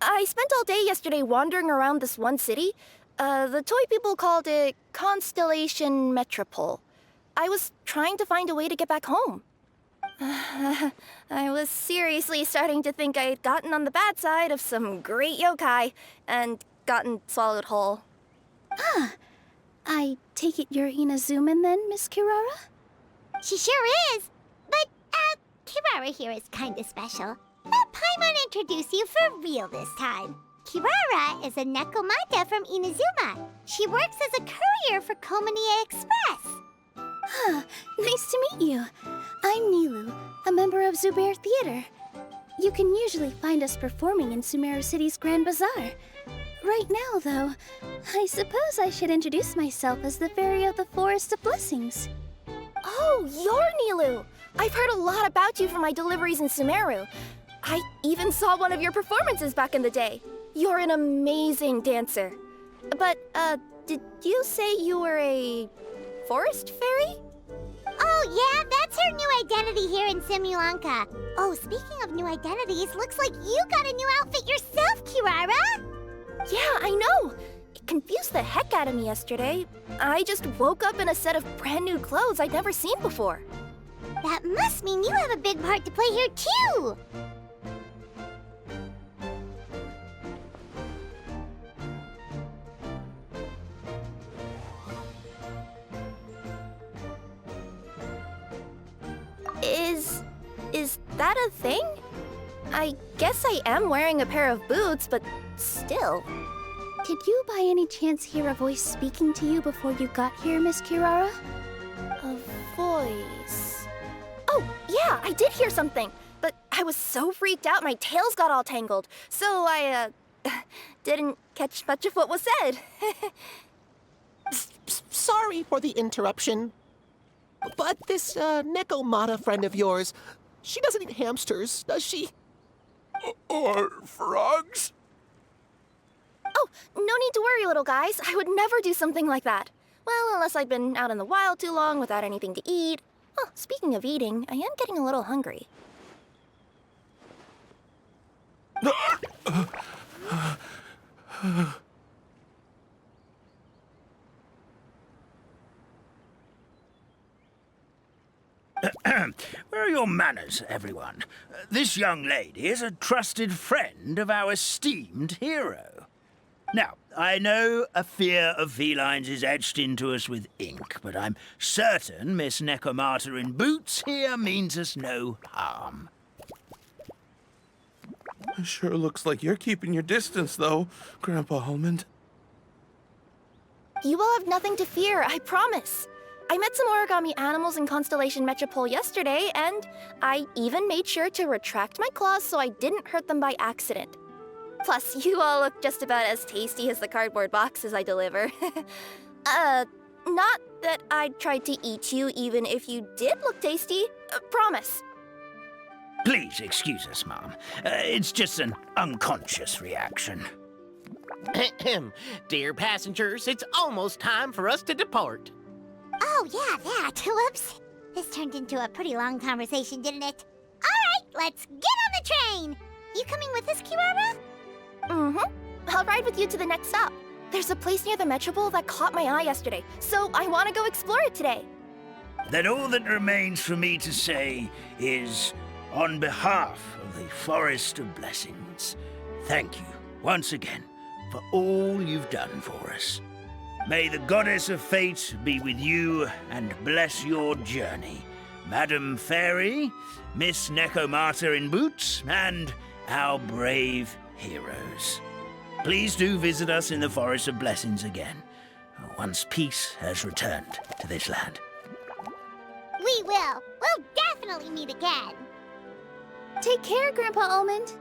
I spent all day yesterday wandering around this one city. The toy people called it Constellation Metropole. I was trying to find a way to get back home. I was seriously starting to think I had gotten on the bad side of some great yokai and gotten swallowed whole. Ah, I take it you're Inazuman then, Miss Kirara? She sure is. But, Kirara here is kinda special. Let Paimon introduce you for real this time. Kirara is a Nekomata from Inazuma. She works as a courier for Maritime Express. Huh, nice to meet you. I'm Nilu, a member of Zubair Theater. You can usually find us performing in Sumeru City's Grand Bazaar. Right now, though, I suppose I should introduce myself as the Fairy of the Forest of Blessings. Oh, you're Nilu! I've heard a lot about you from my deliveries in Sumeru. I even saw one of your performances back in the day. You're an amazing dancer. But, did you say you were a forest fairy? Oh, yeah, that's her new identity here in Simulanka. Oh, speaking of new identities, looks like you got a new outfit yourself, Kirara! Yeah, I know! It confused the heck out of me yesterday. I just woke up in a set of brand new clothes I'd never seen before. That must mean you have a big part to play here, too! Is that a thing? I guess I am wearing a pair of boots, but still. Did you by any chance hear a voice speaking to you before you got here, Miss Kirara? A voice... Oh, yeah, I did hear something. But I was so freaked out my tails got all tangled. So I, didn't catch much of what was said. Sorry for the interruption. But this, Nekomata friend of yours, she doesn't eat hamsters, does she? Or frogs? Oh, no need to worry, little guys. I would never do something like that. Well, unless I've been out in the wild too long without anything to eat. Oh, speaking of eating, I am getting a little hungry. Where are your manners, everyone? This young lady is a trusted friend of our esteemed hero. Now, I know a fear of felines is etched into us with ink, but I'm certain Miss Nekomata in boots here means us no harm. It sure looks like you're keeping your distance, though, Grandpa Almond. You will have nothing to fear, I promise. I met some origami animals in Constellation Metropole yesterday, and I even made sure to retract my claws so I didn't hurt them by accident. Plus, you all look just about as tasty as the cardboard boxes I deliver. Not that I'd try to eat you even if you did look tasty. Promise. Please excuse us, Mom. It's just an unconscious reaction. Dear passengers, it's almost time for us to depart. Oh, yeah, that. Whoops. This turned into a pretty long conversation, didn't it? All right, let's get on the train. You coming with us, Kirara? Mm-hmm. I'll ride with you to the next stop. There's a place near the Metropole that caught my eye yesterday, so I want to go explore it today. Then all that remains for me to say is, on behalf of the Forest of Blessings, thank you once again for all you've done for us. May the Goddess of Fate be with you and bless your journey, Madam Fairy, Miss Nekomata in boots, and our brave heroes. Please do visit us in the Forest of Blessings again, once peace has returned to this land. We will. We'll definitely meet again. Take care, Grandpa Almond.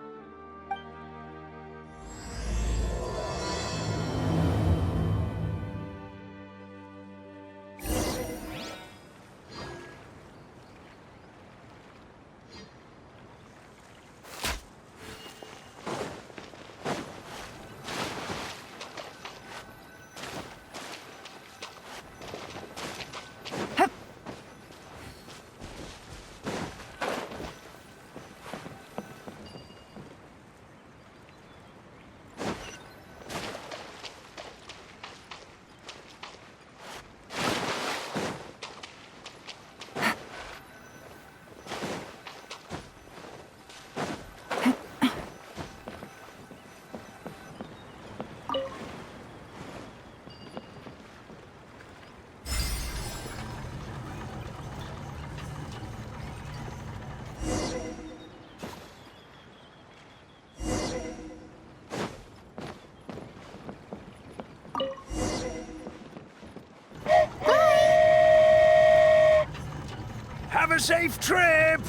Have a safe trip!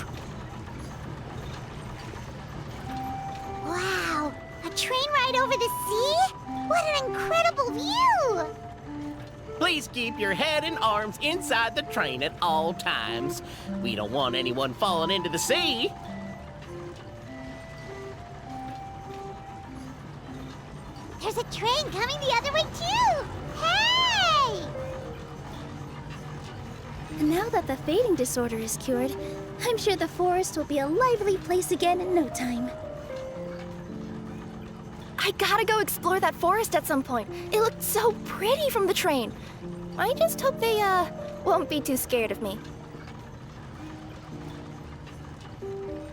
Wow, a train ride over the sea? What an incredible view! Please keep your head and arms inside the train at all times. We don't want anyone falling into the sea. There's a train coming the other way too! Hey! And now that the fading disorder is cured, I'm sure the forest will be a lively place again in no time. I gotta go explore that forest at some point. It looked so pretty from the train. I just hope they, won't be too scared of me.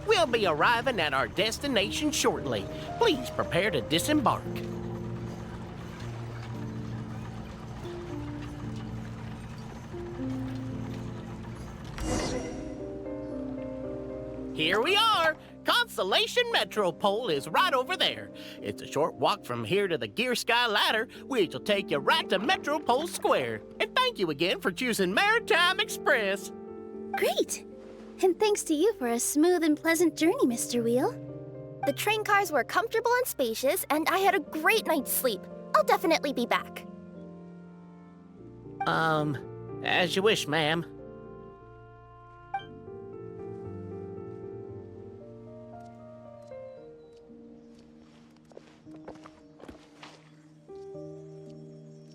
We'll be arriving at our destination shortly. Please prepare to disembark. Here we are! Constellation Metropole is right over there. It's a short walk from here to the Gear Sky Ladder, which will take you right to Metropole Square. And thank you again for choosing Maritime Express. Great! And thanks to you for a smooth and pleasant journey, Mr. Wheel. The train cars were comfortable and spacious, and I had a great night's sleep. I'll definitely be back. As you wish, ma'am.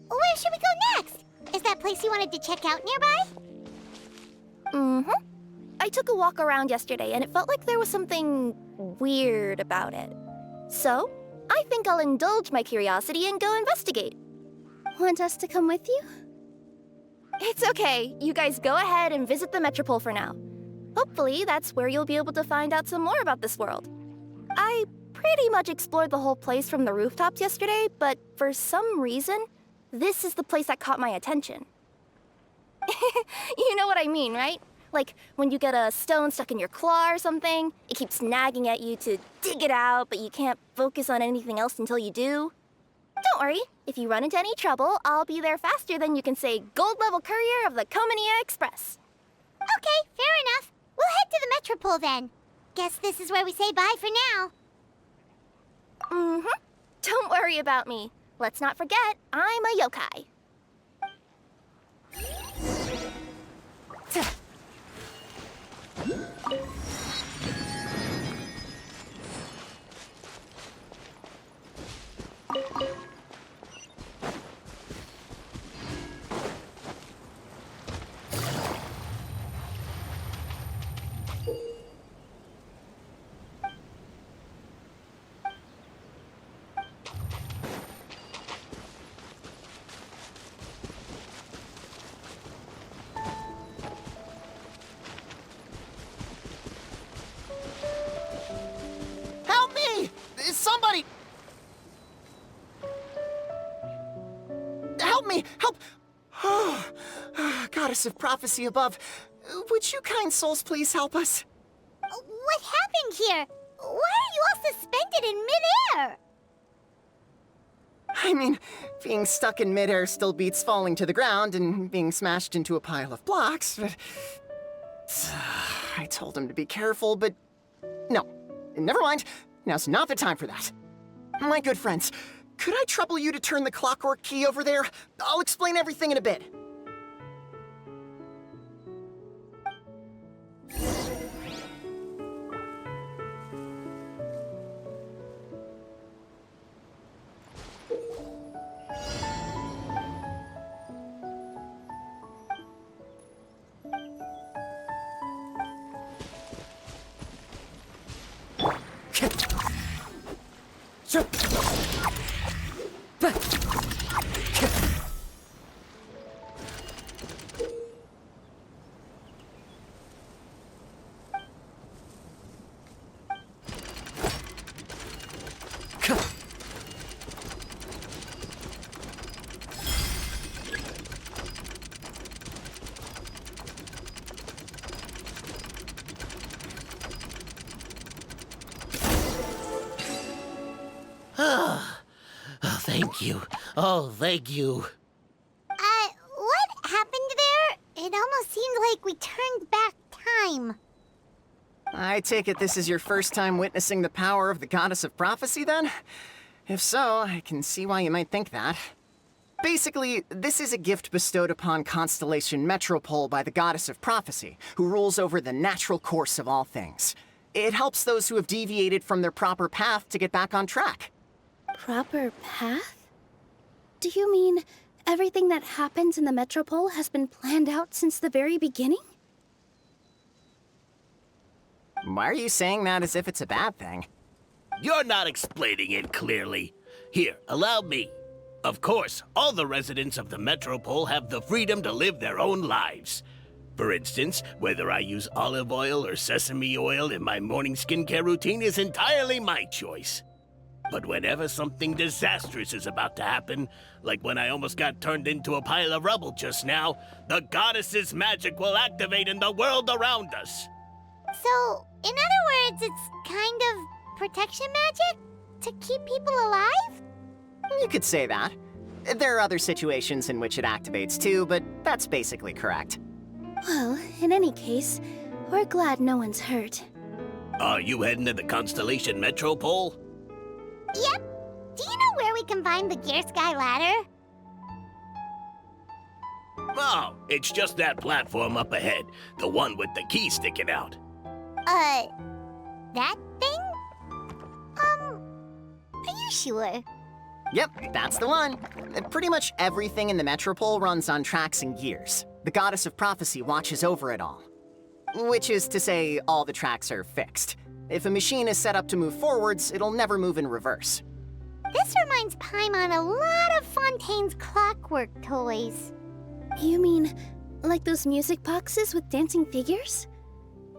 Where should we go next? Is that place you wanted to check out nearby? Mm-hmm. I took a walk around yesterday, and it felt like there was something weird about it. So, I think I'll indulge my curiosity and go investigate. Want us to come with you? It's okay. You guys go ahead and visit the Metropole for now. Hopefully, that's where you'll be able to find out some more about this world. I pretty much explored the whole place from the rooftops yesterday, but for some reason, this is the place that caught my attention. You know what I mean, right? Like, when you get a stone stuck in your claw or something, it keeps nagging at you to dig it out, but you can't focus on anything else until you do. Don't worry, if you run into any trouble, I'll be there faster than you can say gold-level courier of the Constellation Express. Okay, fair enough. We'll head to the Metropole then. Guess this is where we say bye for now. Mm-hmm. Don't worry about me. Let's not forget, I'm a yokai. Help me! Somebody! Help me! Help! Goddess of prophecy above, would you kind souls please help us? What happened here? Why are you all suspended in midair? I mean, being stuck in midair still beats falling to the ground and being smashed into a pile of blocks, but... I told him to be careful, but... No, never mind. Now's not the time for that. My good friends, could I trouble you to turn the clockwork key over there? I'll explain everything in a bit. Thank you. Oh, thank you. What happened there? It almost seemed like we turned back time. I take it this is your first time witnessing the power of the Goddess of Prophecy, then? If so, I can see why you might think that. Basically, this is a gift bestowed upon Constellation Metropole by the Goddess of Prophecy, who rules over the natural course of all things. It helps those who have deviated from their proper path to get back on track. Proper path? Do you mean everything that happens in the Metropole has been planned out since the very beginning? Why are you saying that as if it's a bad thing? You're not explaining it clearly. Here, allow me. Of course, all the residents of the Metropole have the freedom to live their own lives. For instance, whether I use olive oil or sesame oil in my morning skincare routine is entirely my choice. But whenever something disastrous is about to happen, like when I almost got turned into a pile of rubble just now, the goddess's magic will activate in the world around us. So, in other words, it's kind of protection magic? To keep people alive? You could say that. There are other situations in which it activates too, but that's basically correct. Well, in any case, we're glad no one's hurt. Are you heading to the Constellation Metropole? Yep. Do you know where we can find the Gear Sky ladder? Oh, it's just that platform up ahead. The one with the key sticking out. That thing? Are you sure? Yep, that's the one. Pretty much everything in the Metropole runs on tracks and gears. The Goddess of Prophecy watches over it all. Which is to say, all the tracks are fixed. If a machine is set up to move forwards, it'll never move in reverse. This reminds Paimon a lot of Fontaine's clockwork toys. You mean, like those music boxes with dancing figures?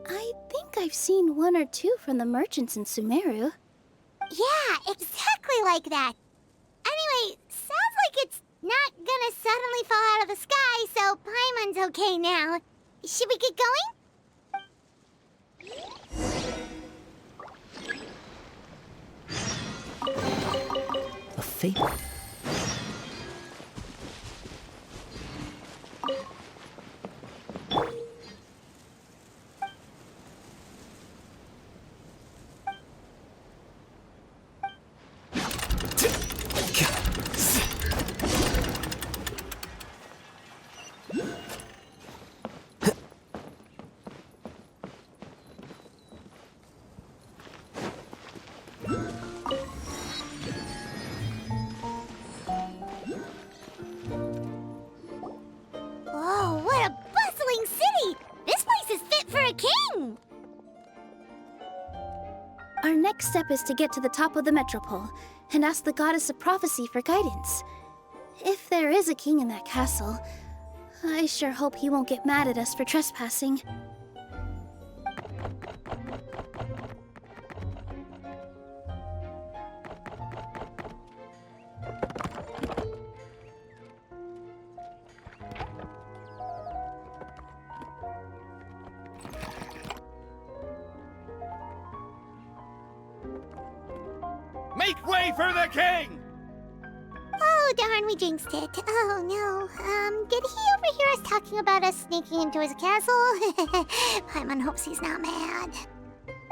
I think I've seen one or two from the merchants in Sumeru. Yeah, exactly like that. Anyway, sounds like it's not gonna suddenly fall out of the sky, so Paimon's okay now. Should we get going? A favor. Whoa, what a bustling city! This place is fit for a king! Our next step is to get to the top of the Metropole and ask the Goddess of Prophecy for guidance. If there is a king in that castle, I sure hope he won't get mad at us for trespassing. Make way for the king! Oh, darn, we jinxed it. Oh, no. Did he overhear us talking about us sneaking into his castle? Paimon hopes he's not mad.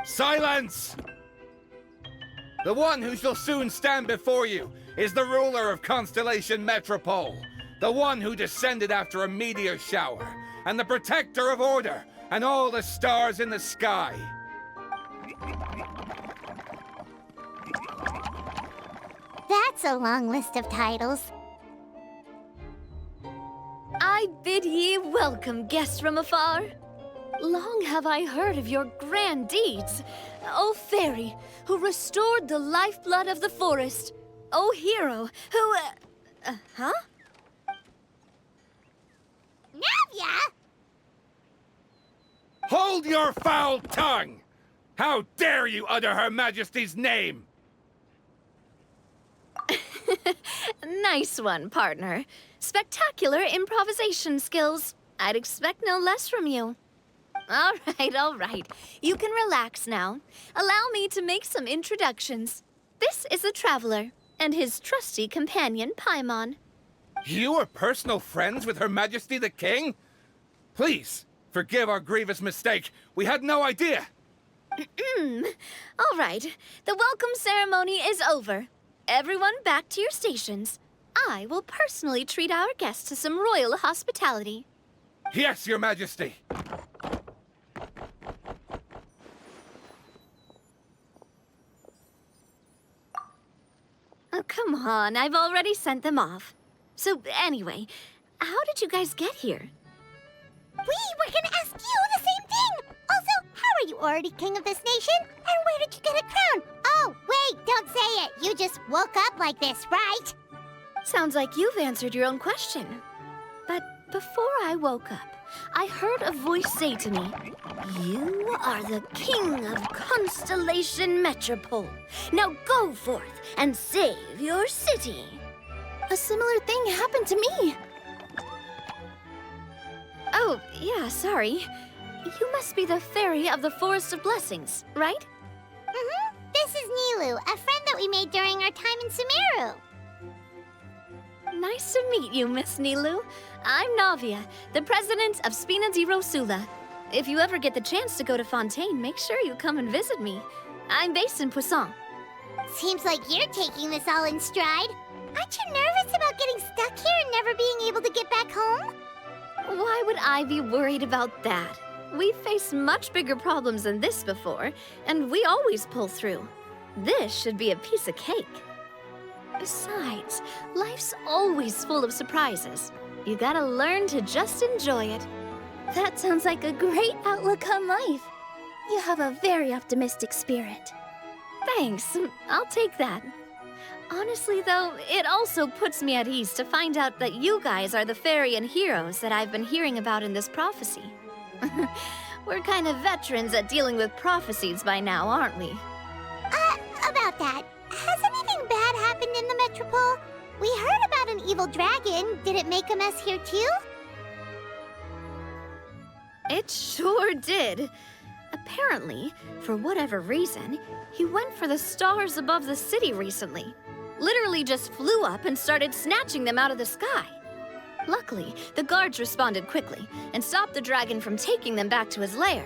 Silence! The one who shall soon stand before you is the ruler of Constellation Metropole, the one who descended after a meteor shower, and the protector of order and all the stars in the sky. That's a long list of titles. I bid ye welcome, guests from afar. Long have I heard of your grand deeds. O fairy, who restored the lifeblood of the forest. O hero, who... huh? Navia! Hold your foul tongue! How dare you utter Her Majesty's name? Nice one, partner. Spectacular improvisation skills. I'd expect no less from you. All right. You can relax now. Allow me to make some introductions. This is the Traveler, and his trusty companion, Paimon. You are personal friends with Her Majesty the King? Please, forgive our grievous mistake. We had no idea. All right. The welcome ceremony is over. Everyone back to your stations. I will personally treat our guests to some royal hospitality. Yes, Your Majesty. Oh, come on. I've already sent them off. So, anyway, how did you guys get here? We were gonna ask you the same thing! Also, how are you already king of this nation? And where did you get a crown? Oh, wait, don't say it! You just woke up like this, right? Sounds like you've answered your own question. But before I woke up, I heard a voice say to me, "You are the king of Constellation Metropole. Now go forth and save your city." A similar thing happened to me. Oh, yeah, sorry. You must be the fairy of the Forest of Blessings, right? Mm-hmm. This is Nilu, a friend that we made during our time in Sumeru. Nice to meet you, Miss Nilu. I'm Navia, the president of Spina di Rosula. If you ever get the chance to go to Fontaine, make sure you come and visit me. I'm based in Poisson. Seems like you're taking this all in stride. Aren't you nervous about getting stuck here and never being able to get back home? Why would I be worried about that? We've faced much bigger problems than this before, and we always pull through. This should be a piece of cake. Besides, life's always full of surprises. You gotta learn to just enjoy it. That sounds like a great outlook on life. You have a very optimistic spirit. Thanks, I'll take that. Honestly, though, it also puts me at ease to find out that you guys are the fairy and heroes that I've been hearing about in this prophecy. We're kind of veterans at dealing with prophecies by now, aren't we? About that, has anything bad happened in the Metropole? We heard about an evil dragon. Did it make a mess here too? It sure did. Apparently, for whatever reason, he went for the stars above the city recently. Literally just flew up and started snatching them out of the sky. Luckily, the guards responded quickly and stopped the dragon from taking them back to his lair.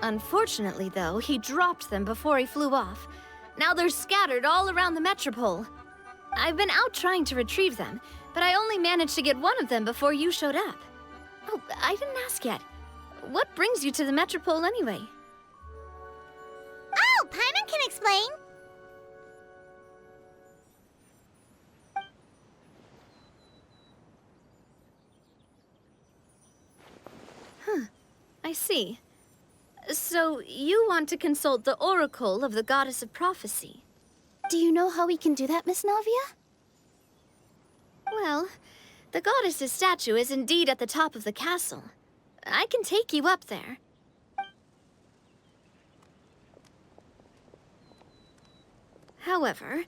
Unfortunately, though, he dropped them before he flew off. Now they're scattered all around the Metropole. I've been out trying to retrieve them, but I only managed to get one of them before you showed up. Oh, I didn't ask yet. What brings you to the Metropole anyway? Oh, Paimon can explain. I see. So, you want to consult the oracle of the Goddess of Prophecy. Do you know how we can do that, Miss Navia? Well, the goddess's statue is indeed at the top of the castle. I can take you up there. However,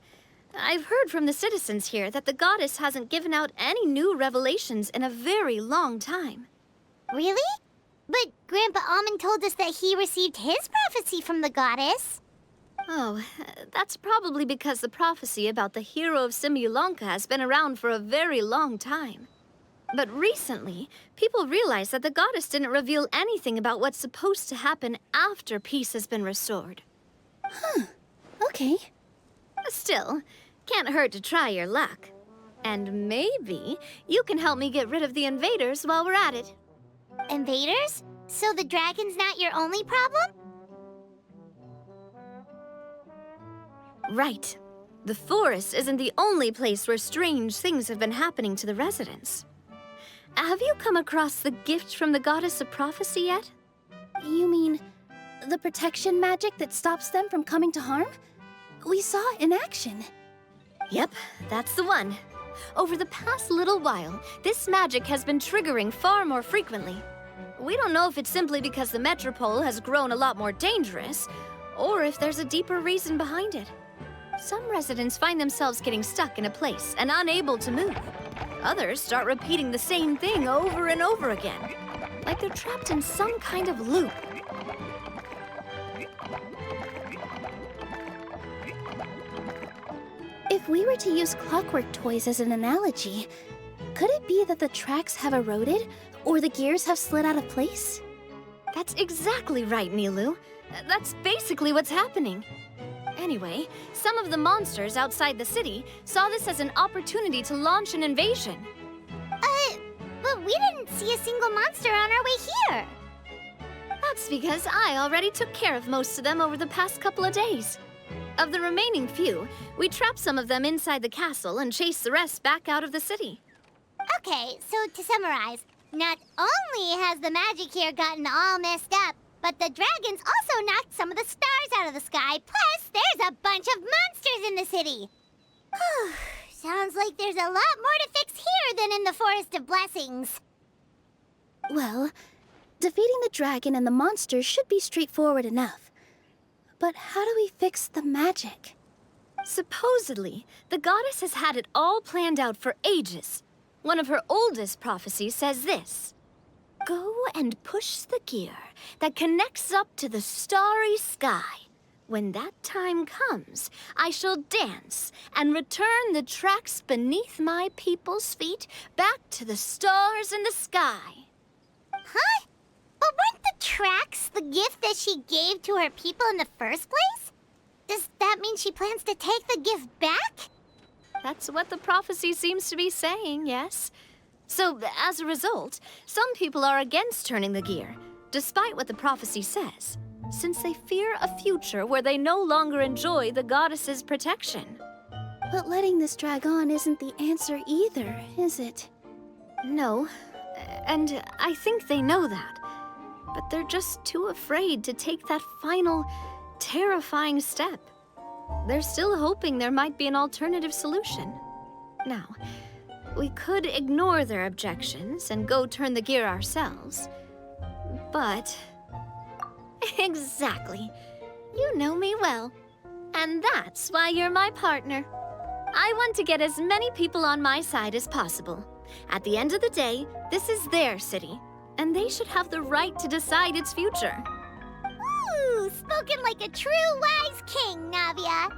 I've heard from the citizens here that the goddess hasn't given out any new revelations in a very long time. Really? But Grandpa Almond told us that he received his prophecy from the goddess. Oh, that's probably because the prophecy about the hero of Simulanka has been around for a very long time. But recently, people realized that the goddess didn't reveal anything about what's supposed to happen after peace has been restored. Huh. Okay. Still, can't hurt to try your luck. And maybe you can help me get rid of the invaders while we're at it. Invaders? So the dragon's not your only problem? Right. The forest isn't the only place where strange things have been happening to the residents. Have you come across the gift from the goddess of prophecy yet? You mean the protection magic that stops them from coming to harm? We saw it in action. Yep, that's the one. Over the past little while, this magic has been triggering far more frequently. We don't know if it's simply because the Metropole has grown a lot more dangerous, or if there's a deeper reason behind it. Some residents find themselves getting stuck in a place and unable to move. Others start repeating the same thing over and over again, like they're trapped in some kind of loop. If we were to use clockwork toys as an analogy, could it be that the tracks have eroded, or the gears have slid out of place? That's exactly right, Nilu. That's basically what's happening. Anyway, some of the monsters outside the city saw this as an opportunity to launch an invasion. But we didn't see a single monster on our way here. That's because I already took care of most of them over the past couple of days. Of the remaining few, we trapped some of them inside the castle and chased the rest back out of the city. Okay, so to summarize, not only has the magic here gotten all messed up, but the dragons also knocked some of the stars out of the sky, plus there's a bunch of monsters in the city. Sounds like there's a lot more to fix here than in the Forest of Blessings. Well, defeating the dragon and the monsters should be straightforward enough. But how do we fix the magic? Supposedly, the goddess has had it all planned out for ages. One of her oldest prophecies says this: "Go and push the gear that connects up to the starry sky. When that time comes, I shall dance and return the tracks beneath my people's feet back to the stars in the sky." Huh? But weren't the tracks the gift that she gave to her people in the first place? Does that mean she plans to take the gift back? That's what the prophecy seems to be saying, yes. So, as a result, some people are against turning the gear, despite what the prophecy says, since they fear a future where they no longer enjoy the goddess's protection. But letting this drag on isn't the answer either, is it? No, and I think they know that. But they're just too afraid to take that final, terrifying step. They're still hoping there might be an alternative solution. Now, we could ignore their objections and go turn the gear ourselves. But... Exactly. You know me well. And that's why you're my partner. I want to get as many people on my side as possible. At the end of the day, this is their city, and they should have the right to decide its future. Ooh, spoken like a true wise king, Navia.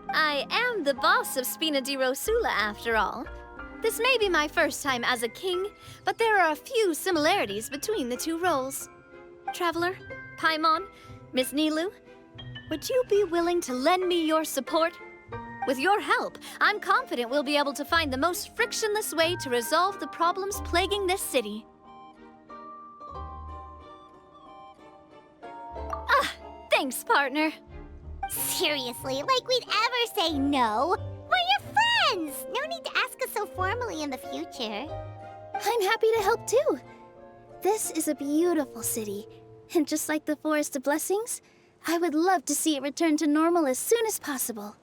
I am the boss of Spina di Rosula, after all. This may be my first time as a king, but there are a few similarities between the two roles. Traveler, Paimon, Miss Nilu, would you be willing to lend me your support? With your help, I'm confident we'll be able to find the most frictionless way to resolve the problems plaguing this city. Thanks, partner. Seriously, like we'd ever say no. We're your friends! No need to ask us so formally in the future. I'm happy to help too. This is a beautiful city, and just like the Forest of Blessings, I would love to see it return to normal as soon as possible.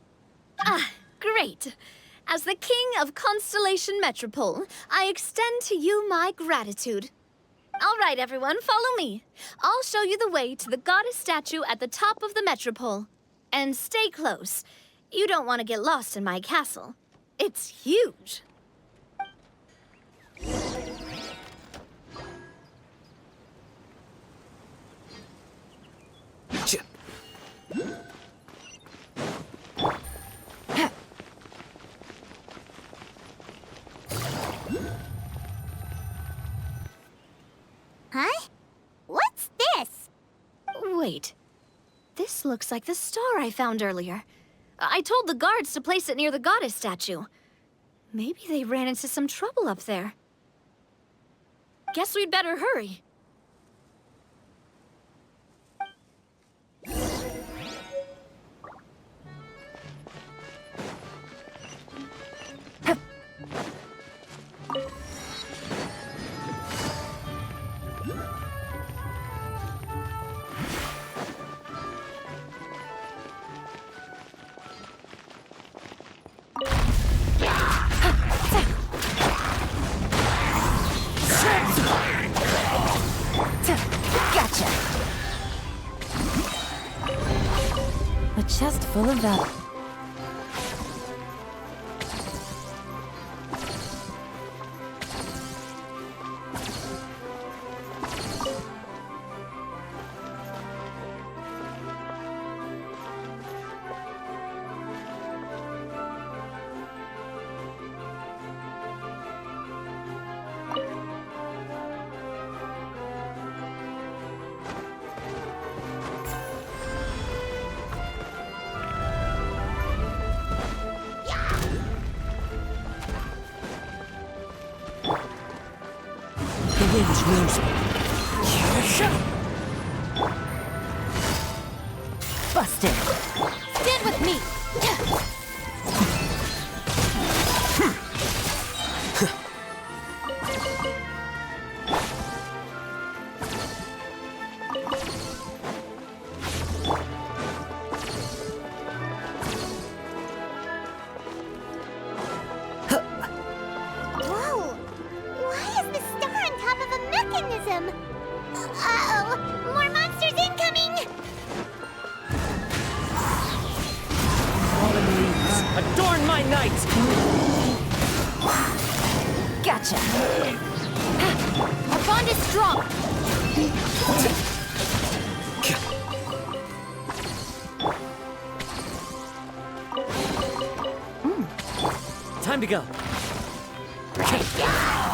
Great. As the king of Constellation Metropole, I extend to you my gratitude. All right, everyone, follow me. I'll show you the way to the goddess statue at the top of the Metropole. And stay close. You don't want to get lost in my castle. It's huge. Huh? What's this? Wait. This looks like the star I found earlier. I told the guards to place it near the goddess statue. Maybe they ran into some trouble up there. Guess we'd better hurry. Gotcha! A chest full of that. The wind knows me. Busted! Stand with me! Whoa! Why is the star on top of a mechanism? Uh-oh! More monsters incoming! Adorn my night! Gotcha! Our bond is strong! Time to go.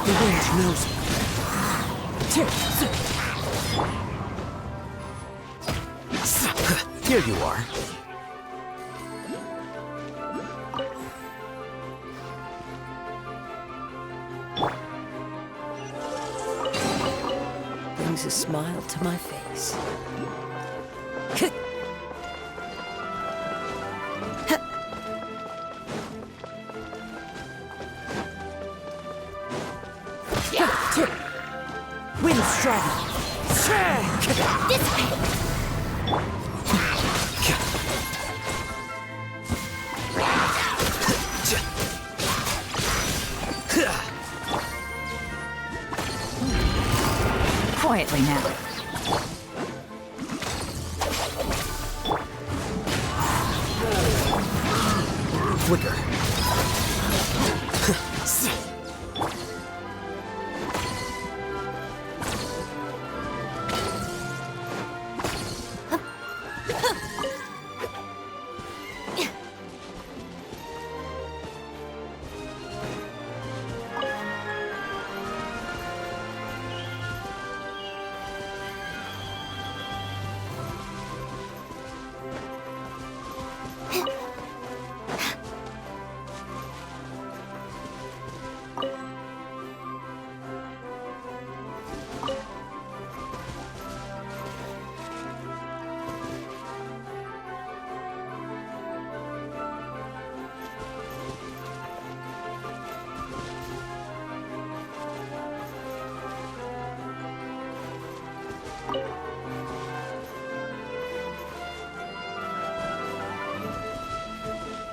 The wind knows me. Here you are. Brings a smile to my face. Wind strike. This way! Quietly now. Quicker.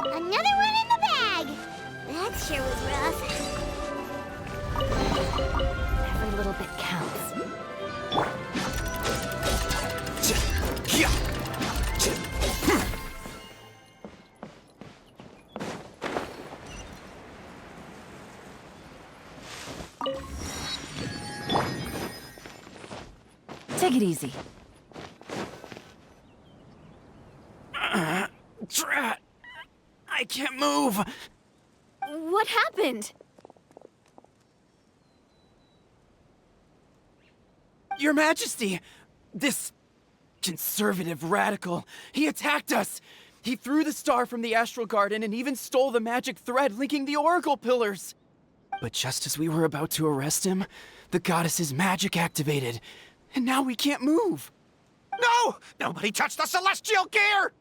Another one in the bag! That sure was rough. Every little bit counts. Take it easy. can't move. What happened? Your Majesty! This conservative radical, he attacked us! He threw the star from the Astral Garden and even stole the magic thread linking the Oracle Pillars! But just as we were about to arrest him, the goddess's magic activated, and now we can't move! No! Nobody touched the celestial gear!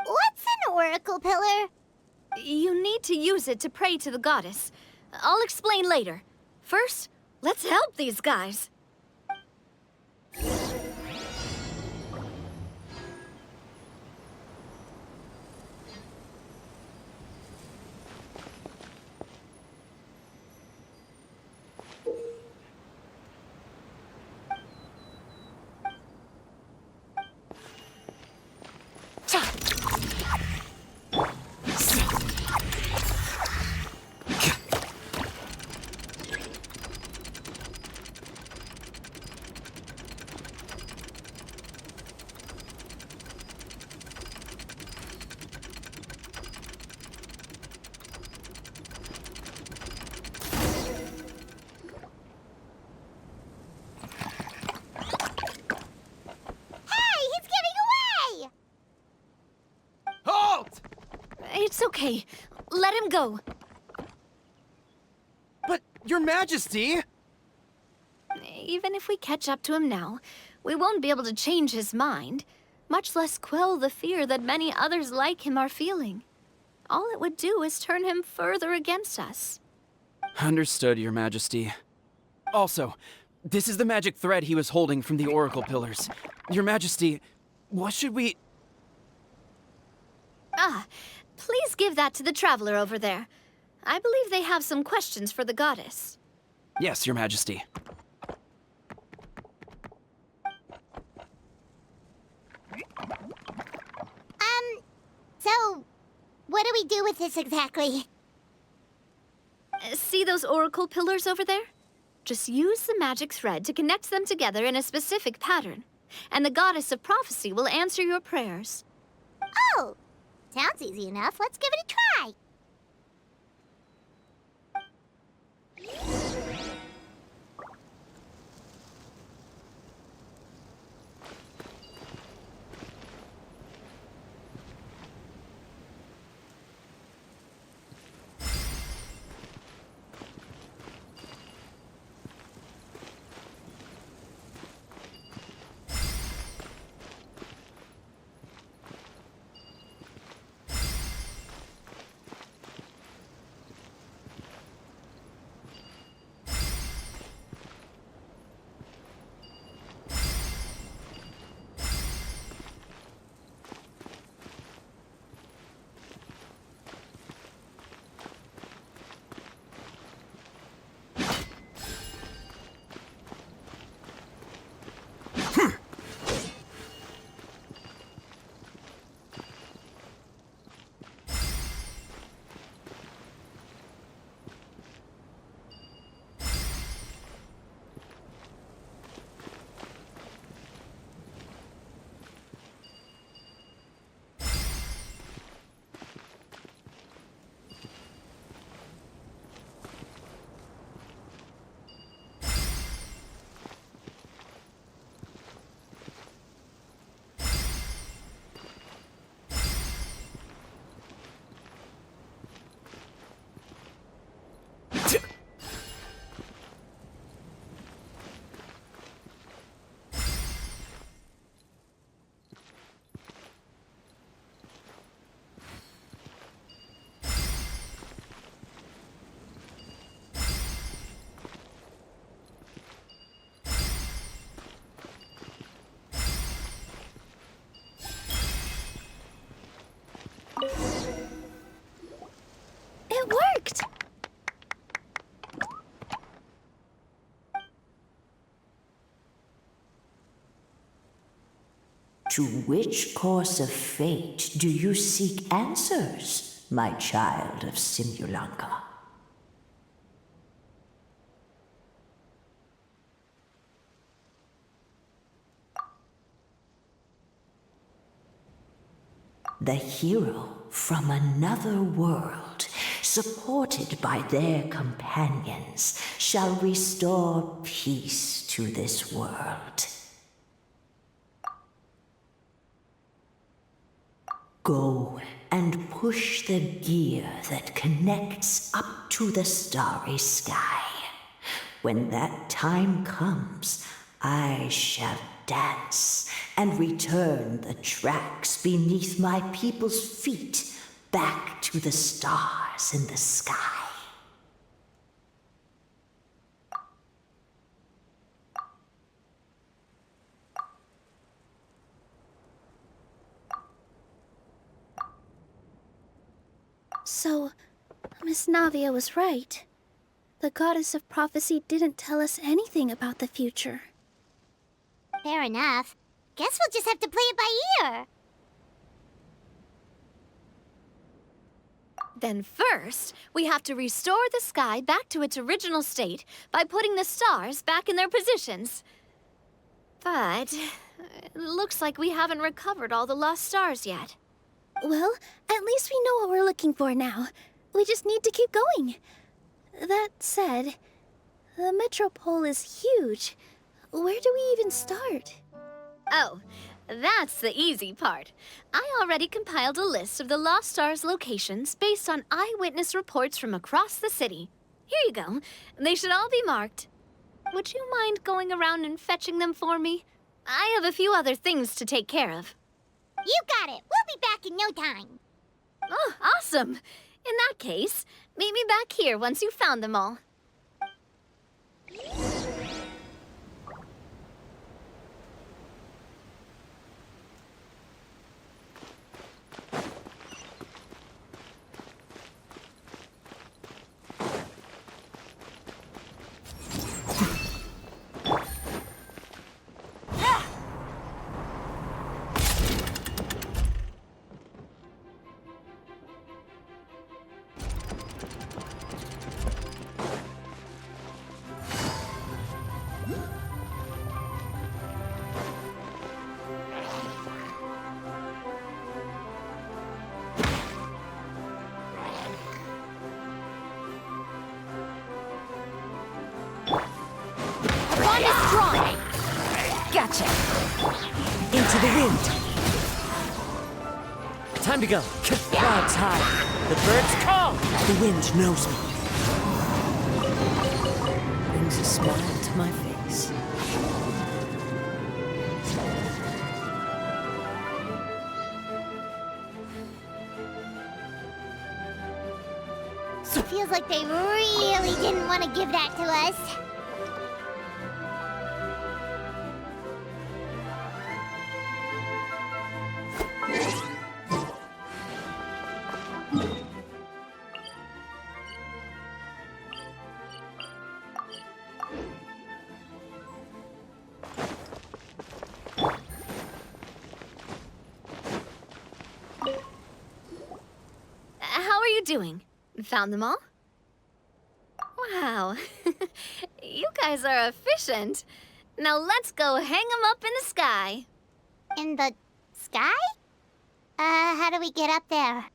What's an oracle pillar? You need to use it to pray to the goddess. I'll explain later. First, let's help these guys. It's okay. Let him go. But, Your Majesty! Even if we catch up to him now, we won't be able to change his mind, much less quell the fear that many others like him are feeling. All it would do is turn him further against us. Understood, Your Majesty. Also, this is the magic thread he was holding from the Oracle Pillars. Your Majesty, what should we... Ah, please give that to the traveler over there. I believe they have some questions for the goddess. Yes, Your Majesty. So, what do we do with this exactly? See those oracle pillars over there? Just use the magic thread to connect them together in a specific pattern, and the goddess of prophecy will answer your prayers. Oh, sounds easy enough. Let's give it a try. It worked! To which course of fate do you seek answers, my child of Simulanka? The hero from another world, supported by their companions, shall restore peace to this world. Go and push the gear that connects up to the starry sky. When that time comes, I shall dance and return the tracks beneath my people's feet back to the stars in the sky. So, Miss Navia was right. The goddess of prophecy didn't tell us anything about the future. Fair enough. Guess we'll just have to play it by ear. Then first, we have to restore the sky back to its original state by putting the stars back in their positions. But it looks like we haven't recovered all the lost stars yet. Well, at least we know what we're looking for now. We just need to keep going. That said, the Metropole is huge. Where do we even start? Oh, that's the easy part. I already compiled a list of the Lost Stars locations based on eyewitness reports from across the city. Here you go. They should all be marked. Would you mind going around and fetching them for me? I have a few other things to take care of. You got it. We'll be back in no time. Oh, awesome. In that case, meet me back here once you've found them all. Gotcha! Into the wind! Time to go! Clouds high! The birds call! The wind knows me! Brings a smile to my face. It feels like they really didn't want to give that to us. Doing? Found them all? Wow. You guys are efficient. Now let's go hang them up in the sky. In the sky? How do we get up there?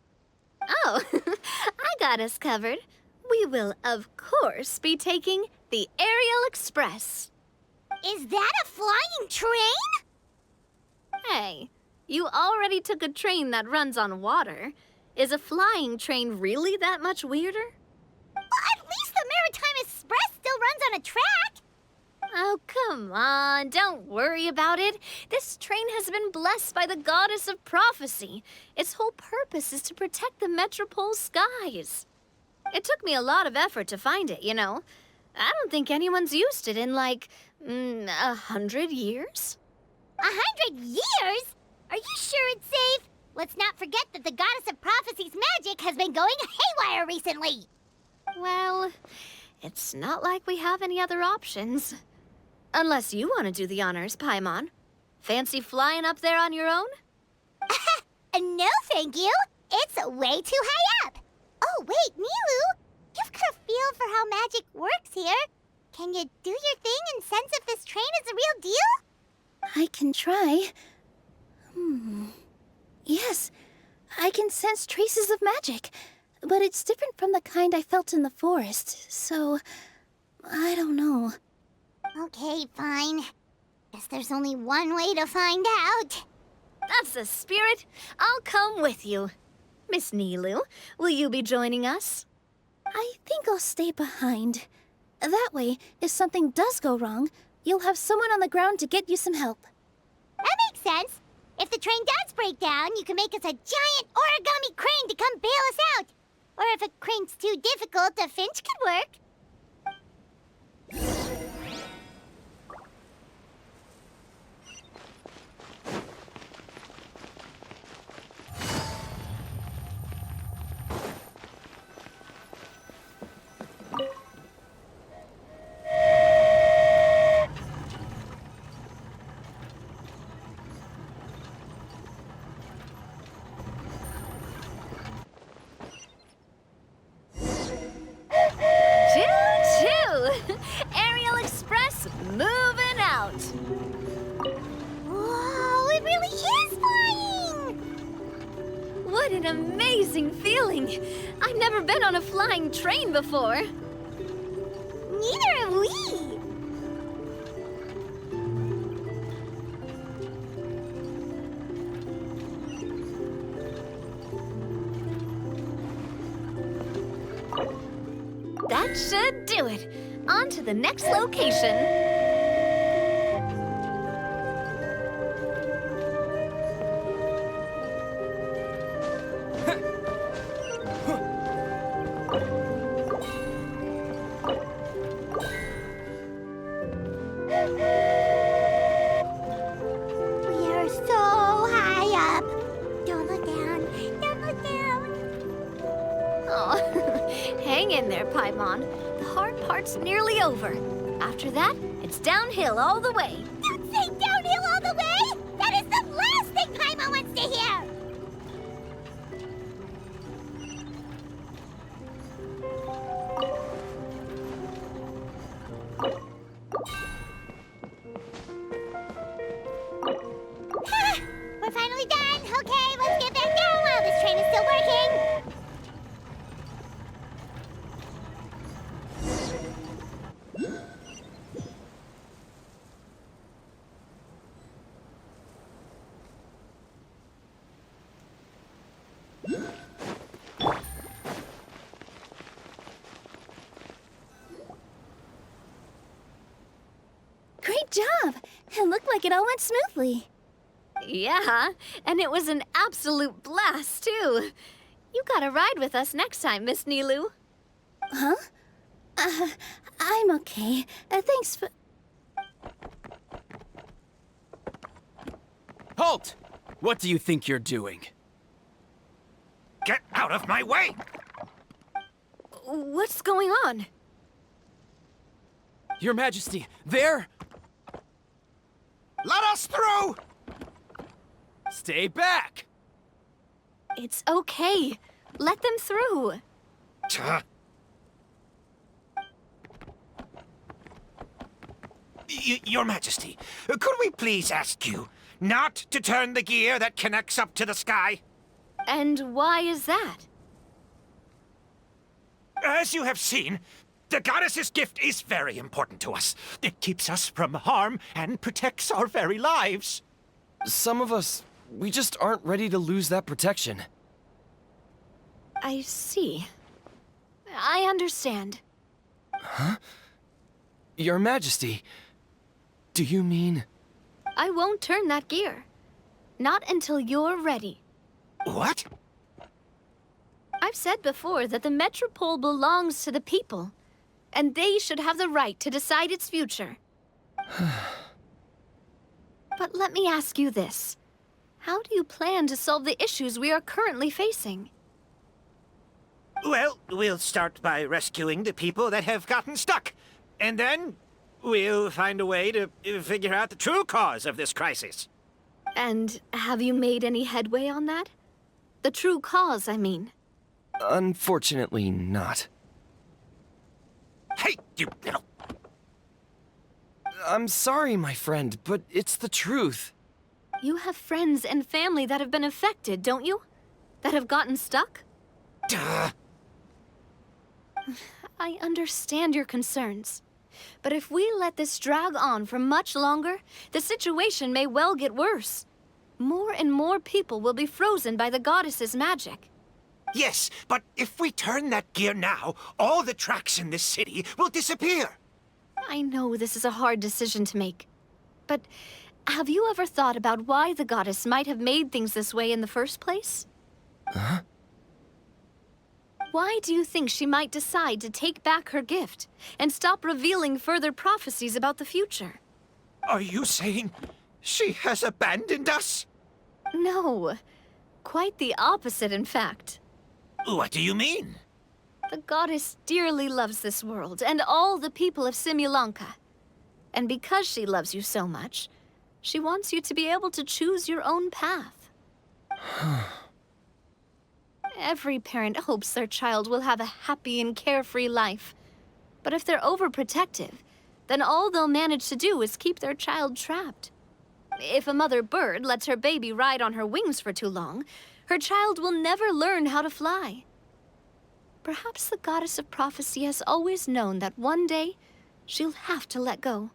Oh, I got us covered. We will, of course, be taking the Aerial Express. Is that a flying train? Hey, you already took a train that runs on water. Is a flying train really that much weirder? Well, at least the Maritime Express still runs on a track. Oh, come on. Don't worry about it. This train has been blessed by the goddess of prophecy. Its whole purpose is to protect the Metropole's skies. It took me a lot of effort to find it, you know. I don't think anyone's used it in, like, 100 years. 100 years? Are you sure it's safe? Let's not forget that the goddess of prophecy's magic has been going haywire recently. Well, it's not like we have any other options. Unless you want to do the honors, Paimon. Fancy flying up there on your own? No, thank you. It's way too high up. Oh, wait, Nilu. You've got a feel for how magic works here. Can you do your thing and sense if this train is the real deal? I can try. Yes, I can sense traces of magic, but it's different from the kind I felt in the forest, so I don't know. Okay, fine. Guess there's only one way to find out. That's the spirit. I'll come with you. Miss Nilu, will you be joining us? I think I'll stay behind. That way, if something does go wrong, you'll have someone on the ground to get you some help. That makes sense. If the train does break down, you can make us a giant origami crane to come bail us out. Or if a crane's too difficult, a finch could work. Choo-choo! Aerial Express moving out. Whoa, it really is flying! What an amazing feeling! I've never been on a flying train before. Neither have we. That should do it. On to the next location. We are so high up. Don't look down. Don't look down. Oh, hang in there, Paimon. The hard part's nearly over. After that, it's downhill all the way. Don't say downhill all the way! That is the last thing Paimon wants to hear! Ha! We're finally done! Okay, let's get back down while this train is still working! Great job! It looked like it all went smoothly. Yeah, and it was an absolute blast, too. You gotta ride with us next time, Miss Nilu. Huh? I'm okay. Thanks for... Halt! What do you think you're doing? Get out of my way! What's going on? Your Majesty, there! Let us through! Stay back! It's okay. Let them through. Your Majesty, could we please ask you not to turn the gear that connects up to the sky? And why is that? As you have seen, the goddess's gift is very important to us. It keeps us from harm and protects our very lives. Some of us, we just aren't ready to lose that protection. I see. I understand. Huh? Your Majesty, do you mean... I won't turn that gear. Not until you're ready. What? I've said before that the Metropole belongs to the people, and they should have the right to decide its future. But let me ask you this. How do you plan to solve the issues we are currently facing? Well, we'll start by rescuing the people that have gotten stuck. And then we'll find a way to figure out the true cause of this crisis. And have you made any headway on that? The true cause, I mean. Unfortunately not. Hey, you little... I'm sorry, my friend, but it's the truth. You have friends and family that have been affected, don't you? that have gotten stuck? Duh. I understand your concerns. But if we let this drag on for much longer, the situation may well get worse. More and more people will be frozen by the goddess's magic. Yes, but if we turn that gear now, all the tracks in this city will disappear. I know this is a hard decision to make. But have you ever thought about why the goddess might have made things this way in the first place? Huh? Why do you think she might decide to take back her gift and stop revealing further prophecies about the future? Are you saying she has abandoned us? No. Quite the opposite, in fact. What do you mean? The goddess dearly loves this world and all the people of Simulanka. And because she loves you so much, she wants you to be able to choose your own path. Every parent hopes their child will have a happy and carefree life. But if they're overprotective, then all they'll manage to do is keep their child trapped. If a mother bird lets her baby ride on her wings for too long, her child will never learn how to fly. Perhaps the goddess of prophecy has always known that one day she'll have to let go.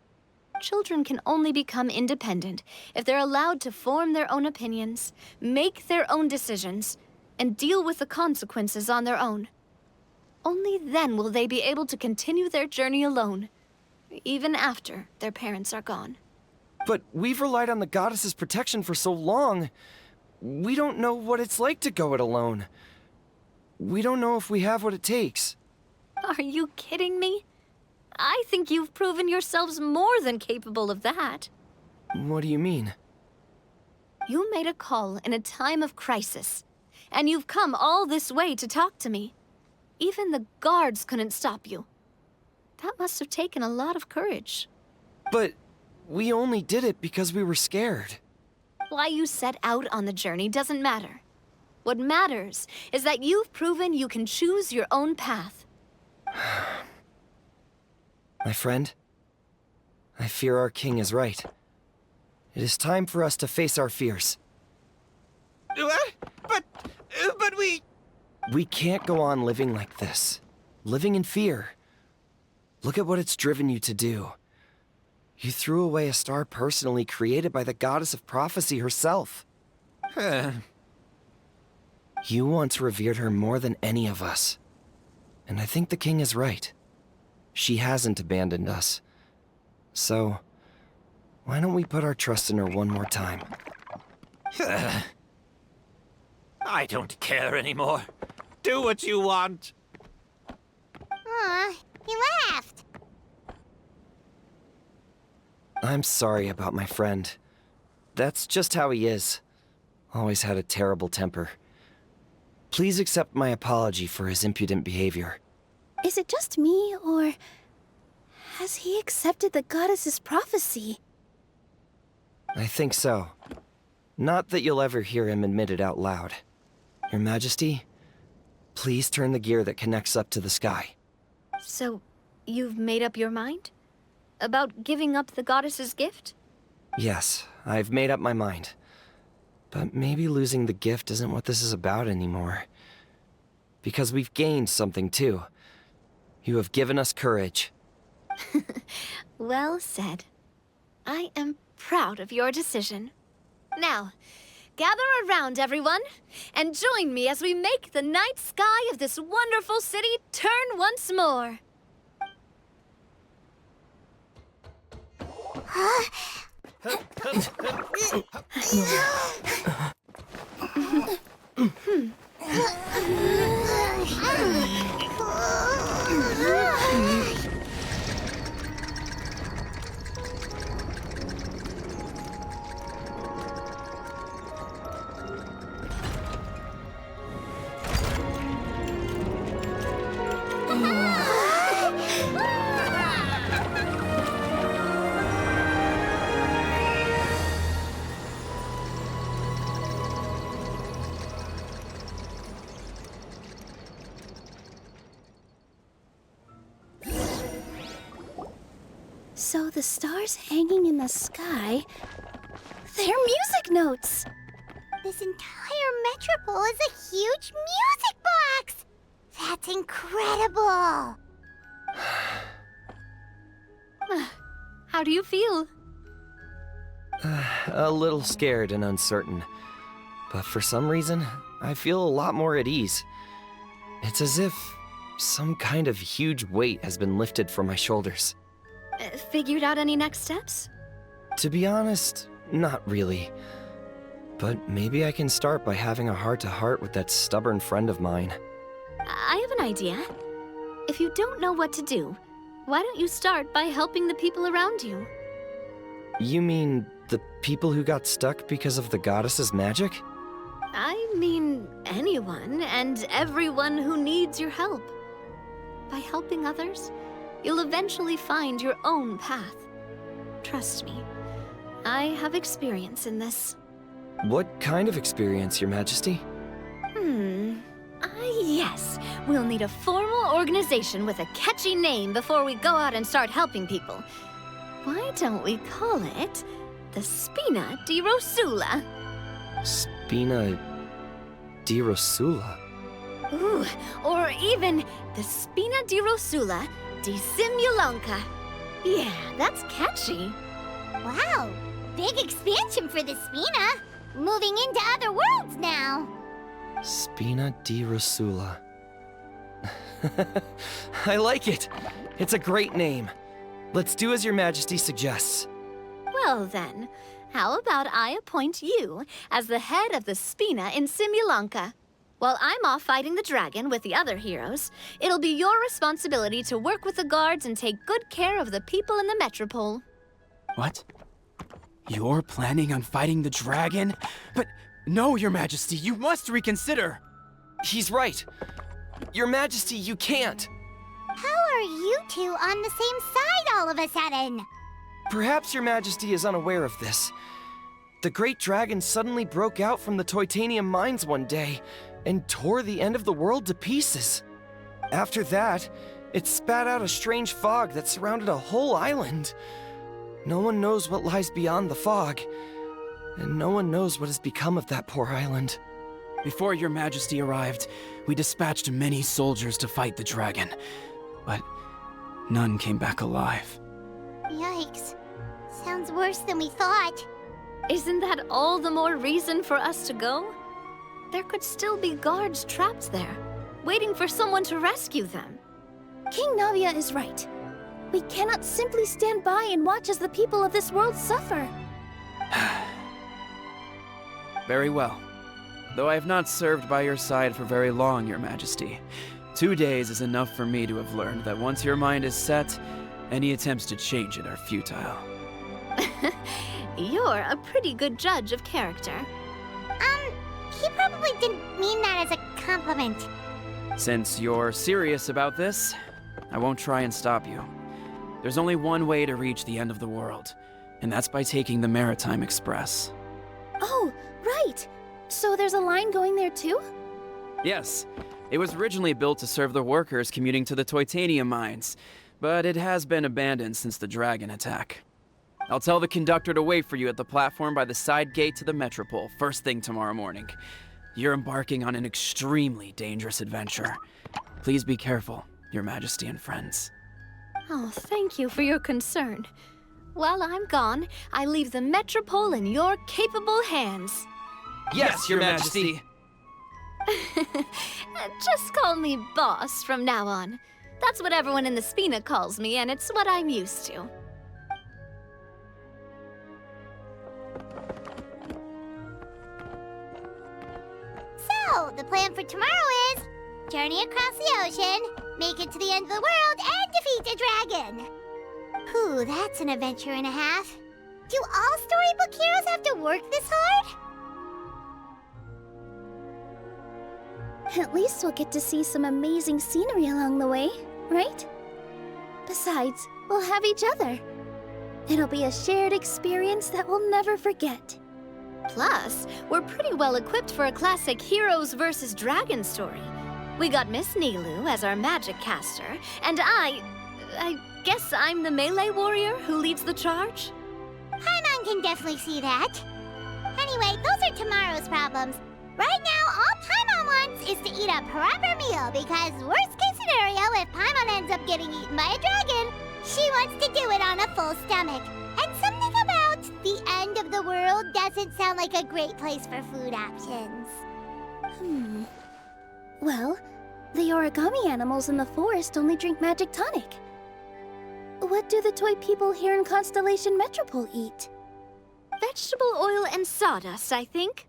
Children can only become independent if they're allowed to form their own opinions, make their own decisions, and deal with the consequences on their own. Only then will they be able to continue their journey alone, even after their parents are gone. But we've relied on the goddess's protection for so long. We don't know what it's like to go it alone. We don't know if we have what it takes. Are you kidding me? I think you've proven yourselves more than capable of that. What do you mean? You made a call in a time of crisis, and you've come all this way to talk to me. Even the guards couldn't stop you. That must have taken a lot of courage. But we only did it because we were scared. Why you set out on the journey doesn't matter. What matters is that you've proven you can choose your own path. My friend, I fear our king is right. It is time for us to face our fears. What? But we... We can't go on living like this. Living in fear. Look at what it's driven you to do. You threw away a star personally created by the goddess of prophecy herself. You once revered her more than any of us. And I think the king is right. She hasn't abandoned us. So, why don't we put our trust in her one more time? I don't care anymore. Do what you want. Aw, he laughed. I'm sorry about my friend. That's just how he is. Always had a terrible temper. Please accept my apology for his impudent behavior. Is it just me, or has he accepted the goddess's prophecy? I think so. Not that you'll ever hear him admit it out loud. Your Majesty, please turn the gear that connects up to the sky. So, you've made up your mind? About giving up the goddess's gift? Yes, I've made up my mind. But maybe losing the gift isn't what this is about anymore. Because we've gained something too. You have given us courage. Well said. I am proud of your decision. Now, gather around, everyone, and join me as we make the night sky of this wonderful city turn once more. So the stars hanging in the sky, they're music notes! This entire metropole is a huge music box! That's incredible! How do you feel? A little scared and uncertain. But for some reason, I feel a lot more at ease. It's as if some kind of huge weight has been lifted from my shoulders. Figured out any next steps? To be honest, not really. But maybe I can start by having a heart-to-heart with that stubborn friend of mine. I have an idea. If you don't know what to do, why don't you start by helping the people around you? You mean the people who got stuck because of the goddess's magic? I mean anyone and everyone who needs your help. By helping others, you'll eventually find your own path. Trust me, I have experience in this. What kind of experience, Your Majesty? Yes. We'll need a formal organization with a catchy name before we go out and start helping people. Why don't we call it the Spina di Rosula? Spina di Rosula? Ooh, or even the Spina di Rosula di Simulanka. Yeah, that's catchy. Wow, big expansion for the Spina. Moving into other worlds now. Spina di Rosula. I like it. It's a great name. Let's do as Your Majesty suggests. Well then, how about I appoint you as the head of the Spina in Simulanka? While I'm off fighting the dragon with the other heroes, it'll be your responsibility to work with the guards and take good care of the people in the metropole. What? You're planning on fighting the dragon? But no, Your Majesty, you must reconsider! He's right. Your Majesty, you can't. How are you two on the same side all of a sudden? Perhaps Your Majesty is unaware of this. The great dragon suddenly broke out from the Titanium mines one day and tore the end of the world to pieces. After that, it spat out a strange fog that surrounded a whole island. No one knows what lies beyond the fog, and no one knows what has become of that poor island. Before Your Majesty arrived, we dispatched many soldiers to fight the dragon, but none came back alive. Yikes. Sounds worse than we thought. Isn't that all the more reason for us to go? There could still be guards trapped there, waiting for someone to rescue them. King Navia is right. We cannot simply stand by and watch as the people of this world suffer. Very well. Though I have not served by your side for very long, Your Majesty. 2 days is enough for me to have learned that once your mind is set, any attempts to change it are futile. You're a pretty good judge of character. He probably didn't mean that as a compliment. Since you're serious about this, I won't try and stop you. There's only one way to reach the end of the world, and that's by taking the Maritime Express. Oh, right! So there's a line going there too? Yes, it was originally built to serve the workers commuting to the Titanium mines, but it has been abandoned since the dragon attack. I'll tell the conductor to wait for you at the platform by the side gate to the Metropole first thing tomorrow morning. You're embarking on an extremely dangerous adventure. Please be careful, Your Majesty and friends. Oh, thank you for your concern. While I'm gone, I leave the Metropole in your capable hands. Yes, Your Majesty! Just call me boss from now on. That's what everyone in the Spina calls me, and it's what I'm used to. So, the plan for tomorrow is journey across the ocean, make it to the end of the world, and defeat a dragon. Whew, that's an adventure and a half. Do all storybook heroes have to work this hard? At least we'll get to see some amazing scenery along the way, right? Besides, we'll have each other. It'll be a shared experience that we'll never forget. Plus, we're pretty well equipped for a classic heroes versus dragons story. We got Miss Nilu as our magic caster, and I guess I'm the melee warrior who leads the charge? Paimon can definitely see that. Anyway, those are tomorrow's problems. Right now, all Paimon wants is to eat a proper meal because worst case scenario, if Paimon ends up getting eaten by a dragon, she wants to do it on a full stomach. And something about the end of the world doesn't sound like a great place for food options. Well, the origami animals in the forest only drink magic tonic. What do the toy people here in Constellation Metropole eat? Vegetable oil and sawdust, I think.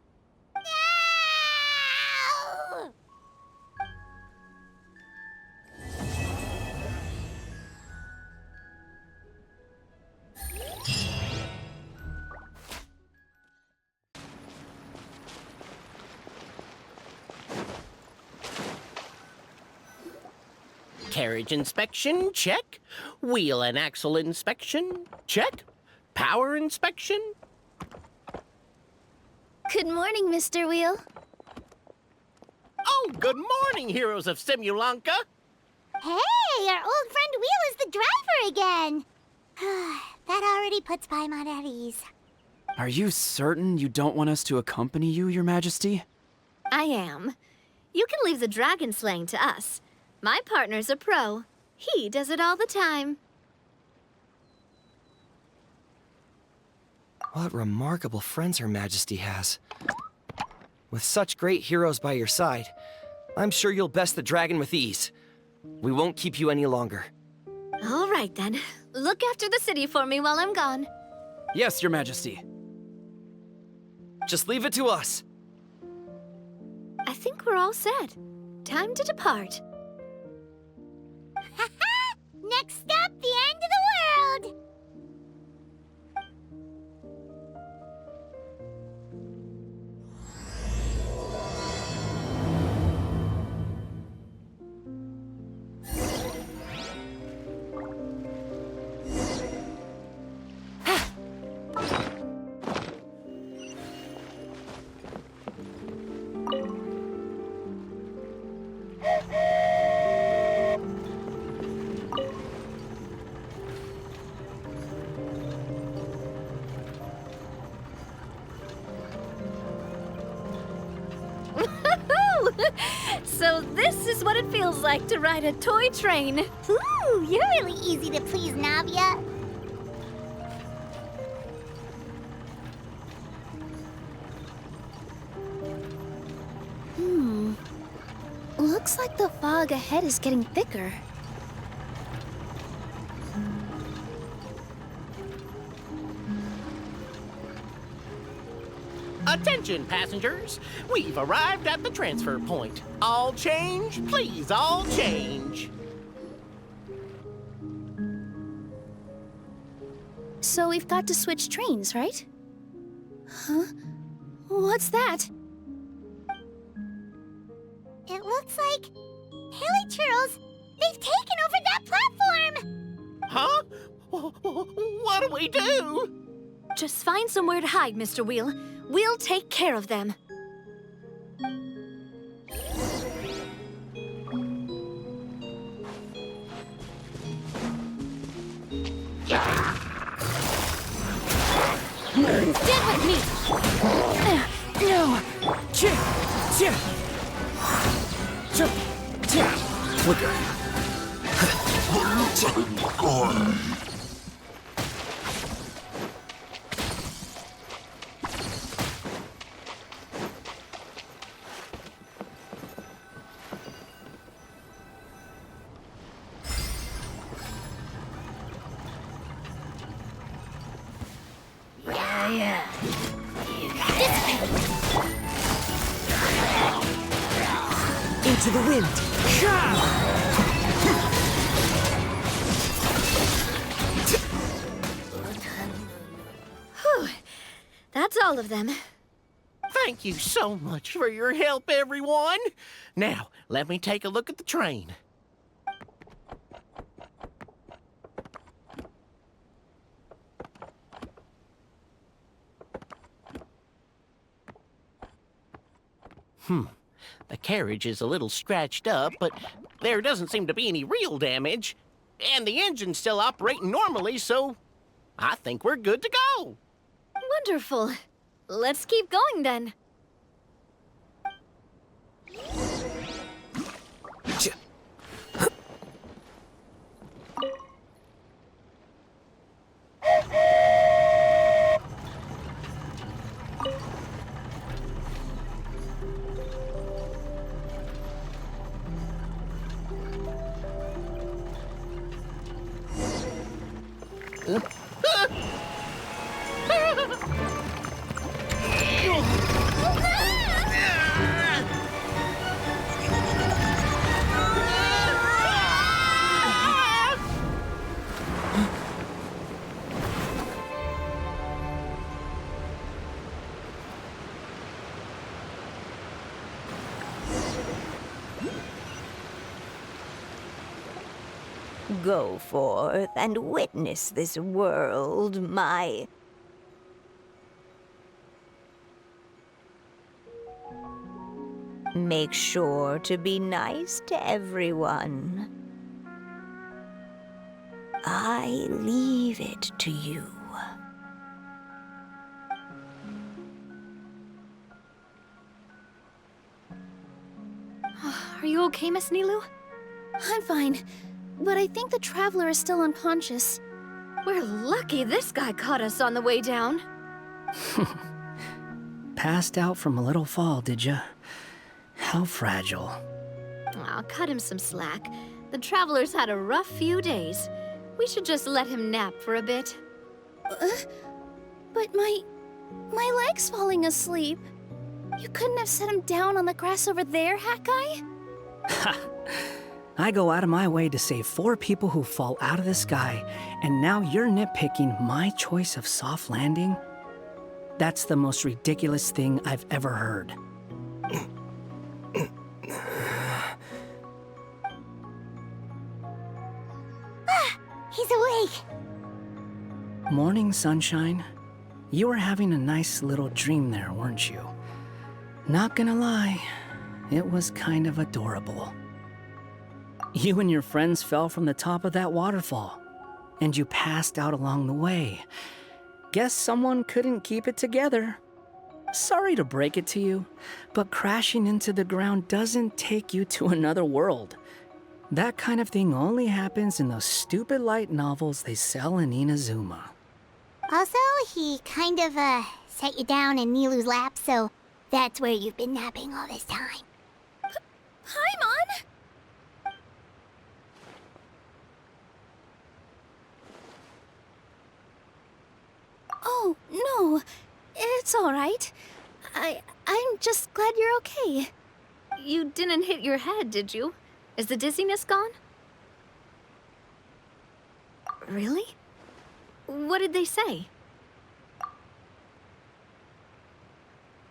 Carriage inspection, check. Wheel and axle inspection, check. Power inspection. Good morning, Mr. Wheel. Oh, good morning, heroes of Simulanka. Hey, our old friend Wheel is the driver again. That already puts Paimon at ease. Are you certain you don't want us to accompany you, Your Majesty? I am. You can leave the dragon slaying to us. My partner's a pro. He does it all the time. What remarkable friends Her Majesty has. With such great heroes by your side, I'm sure you'll best the dragon with ease. We won't keep you any longer. All right, then. Look after the city for me while I'm gone. Yes, Your Majesty. Just leave it to us. I think we're all set. Time to depart. Next stop, the end of the world! So this is what it feels like to ride a toy train. Ooh, you're really easy to please, Navia. Looks like the fog ahead is getting thicker. Attention, passengers. We've arrived at the transfer point. All change, please, all change. So we've got to switch trains, right? Huh? What's that? It looks like... Hilly Churls, they've taken over that platform! Huh? What do we do? Just find somewhere to hide, Mr. Wheel. We'll take care of them. Stand with me! No! Flicker. Yeah. Into the wind. Whew. That's all of them. Thank you so much for your help, everyone. Now, let me take a look at the train. The carriage is a little scratched up, but there doesn't seem to be any real damage. And the engine's still operating normally, so I think we're good to go. Wonderful. Let's keep going then. Go forth and witness this world, my... Make sure to be nice to everyone. I leave it to you. Are you okay, Miss Nilu? I'm fine, but I think the traveler is still unconscious. We're lucky this guy caught us on the way down. Passed out from a little fall, did ya? How fragile. Aw, cut him some slack. The traveler's had a rough few days. We should just let him nap for a bit. But my leg's falling asleep. You couldn't have set him down on the grass over there, Hat Guy? Ha! I go out of my way to save 4 people who fall out of the sky, and now you're nitpicking my choice of soft landing? That's the most ridiculous thing I've ever heard. He's awake! Morning, sunshine. You were having a nice little dream there, weren't you? Not gonna lie, it was kind of adorable. You and your friends fell from the top of that waterfall, and you passed out along the way. Guess someone couldn't keep it together. Sorry to break it to you, but crashing into the ground doesn't take you to another world. That kind of thing only happens in those stupid light novels they sell in Inazuma. Also, he kind of, set you down in Nilu's lap, so that's where you've been napping all this time. Paimon? Oh, no. It's all right. I'm just glad you're okay. You didn't hit your head, did you? Is the dizziness gone? Really? What did they say?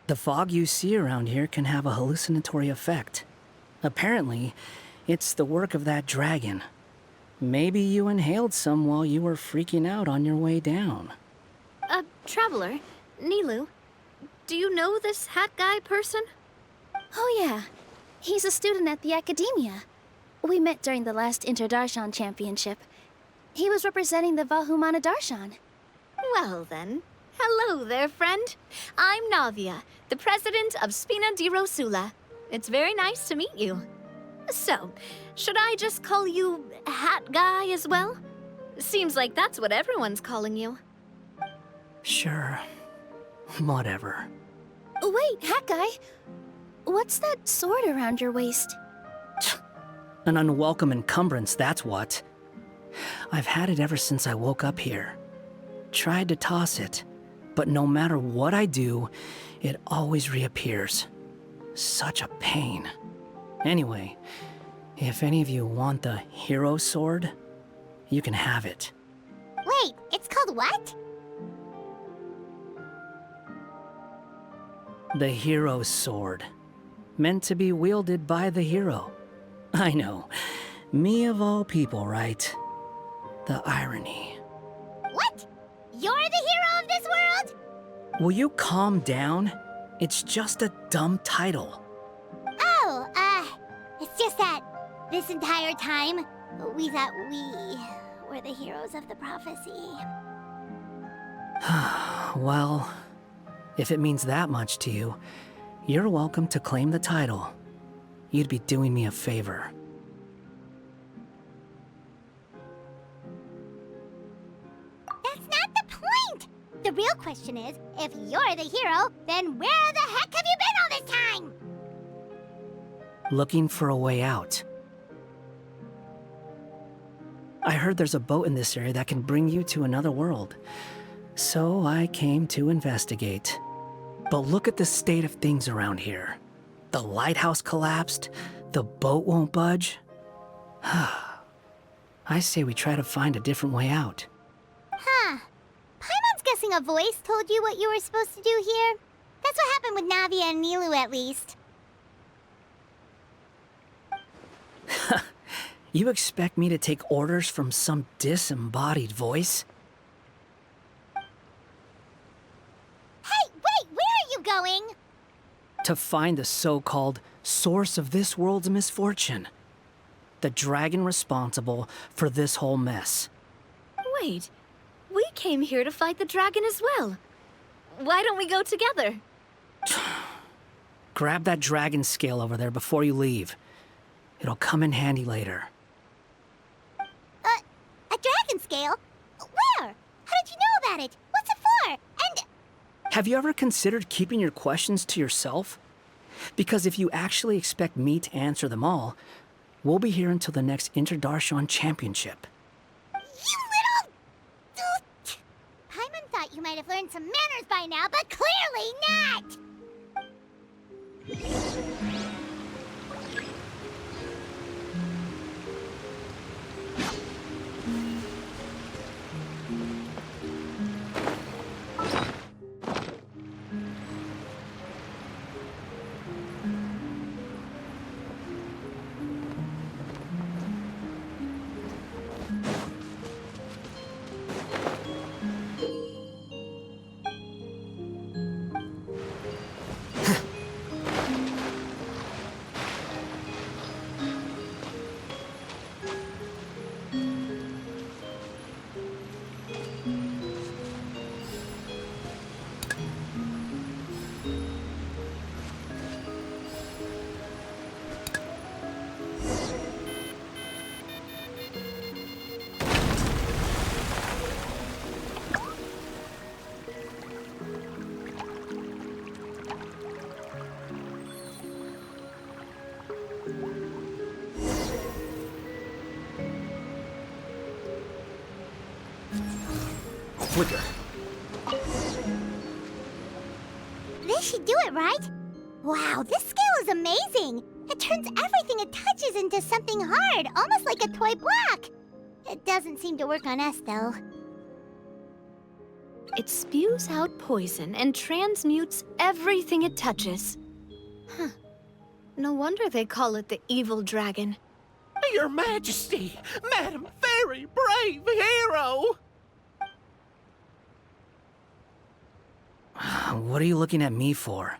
The fog you see around here can have a hallucinatory effect. Apparently, it's the work of that dragon. Maybe you inhaled some while you were freaking out on your way down. Traveler, Nilu, do you know this hat guy person? Oh yeah, he's a student at the academia. We met during the last Inter-Darshan Championship. He was representing the Vahumana Darshan. Well then, hello there, friend. I'm Navia, the president of Spina di Rosula. It's very nice to meet you. So, should I just call you Hat Guy as well? Seems like that's what everyone's calling you. Sure. Whatever. Wait, Hat Guy. What's that sword around your waist? An unwelcome encumbrance, that's what. I've had it ever since I woke up here. Tried to toss it, but no matter what I do, it always reappears. Such a pain. Anyway, if any of you want the hero sword, you can have it. Wait, it's called what? The hero's sword. Meant to be wielded by the hero. I know. Me of all people, right? The irony. What? You're the hero of this world? Will you calm down? It's just a dumb title. Oh, it's just that this entire time, we thought we were the heroes of the prophecy. Well, If it means that much to you, you're welcome to claim the title. You'd be doing me a favor. That's not the point! The real question is, if you're the hero, then where the heck have you been all this time? Looking for a way out. I heard there's a boat in this area that can bring you to another world. So I came to investigate. But look at the state of things around here. The lighthouse collapsed, the boat won't budge. I say we try to find a different way out. Huh. Paimon's guessing a voice told you what you were supposed to do here. That's what happened with Navia and Nilu, at least. You expect me to take orders from some disembodied voice? Hey, wait! Where are you going? To find the so-called source of this world's misfortune. The dragon responsible for this whole mess. Wait, we came here to fight the dragon as well. Why don't we go together? Grab that dragon scale over there before you leave. It'll come in handy later. A dragon scale? Where? How did you know about it? What's it for? And... Have you ever considered keeping your questions to yourself? Because if you actually expect me to answer them all, we'll be here until the next Interdarshan Championship. You little... Paimon thought you might have learned some manners by now, but clearly not! Flicker. This should do it, right? Wow, this scale is amazing! It turns everything it touches into something hard, almost like a toy block. It doesn't seem to work on us, though. It spews out poison and transmutes everything it touches. Huh. No wonder they call it the evil dragon. Your Majesty, Madam Very Brave Hero! What are you looking at me for?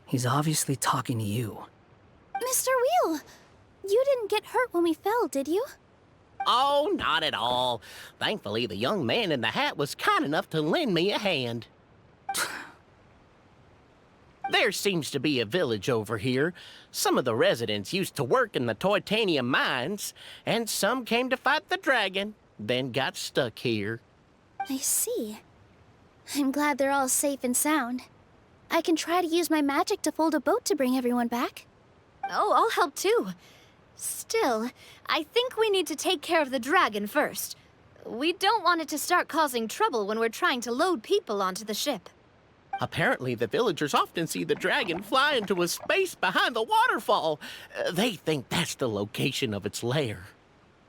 He's obviously talking to you. Mr. Wheel, you didn't get hurt when we fell, did you? Oh, not at all. Thankfully, the young man in the hat was kind enough to lend me a hand. There seems to be a village over here. Some of the residents used to work in the titanium mines, and some came to fight the dragon, then got stuck here. I see. I'm glad they're all safe and sound. I can try to use my magic to fold a boat to bring everyone back. Oh, I'll help too. Still, I think we need to take care of the dragon first. We don't want it to start causing trouble when we're trying to load people onto the ship. Apparently, the villagers often see the dragon fly into a space behind the waterfall. They think that's the location of its lair.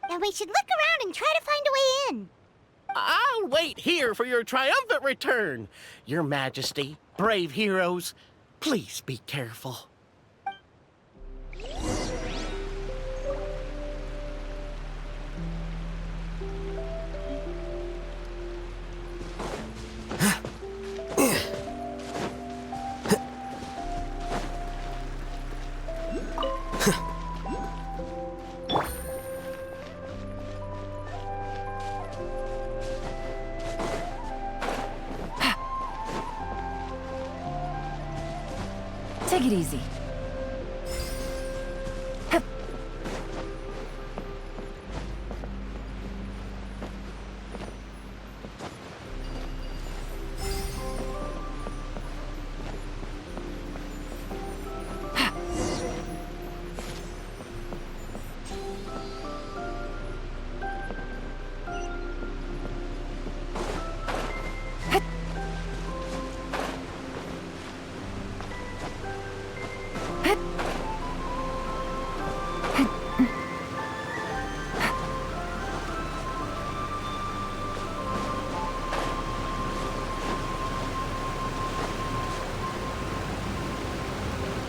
Then we should look around and try to find a way in. I'll wait here for your triumphant return. Your Majesty, brave heroes, please be careful. Take it easy.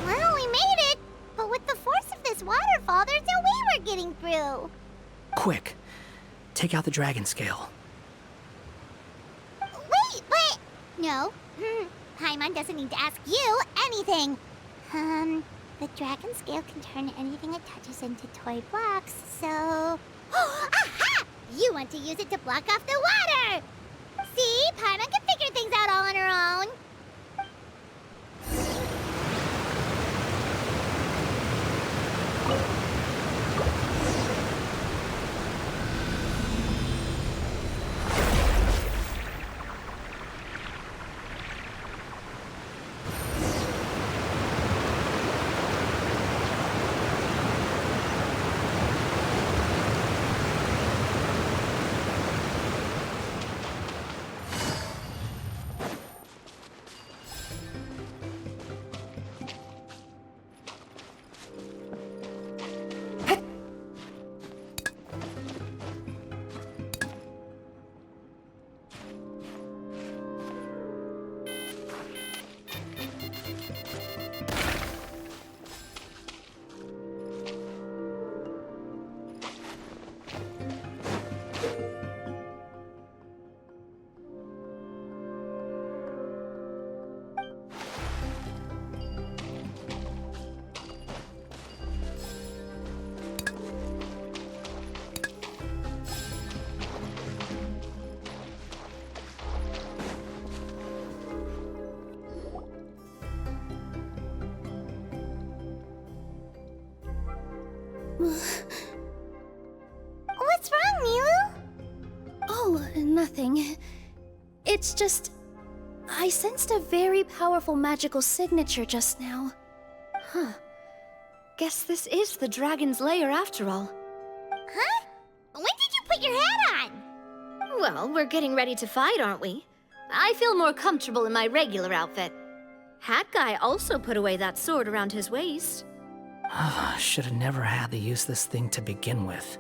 Well, we made it! But with the force of this waterfall, there's no way we're getting through. Quick, take out the dragon scale. Wait, but... No. Paimon doesn't need to ask you anything. The dragon scale can turn anything it touches into toy blocks, so... Aha! You want to use it to block off the water! See? Paimon can figure things out all on her own. What's wrong, Nilu? Oh, nothing. It's just... I sensed a very powerful magical signature just now. Huh. Guess this is the dragon's lair after all. Huh? When did you put your hat on? Well, we're getting ready to fight, aren't we? I feel more comfortable in my regular outfit. Hat Guy also put away that sword around his waist. Should have never had to use this thing to begin with.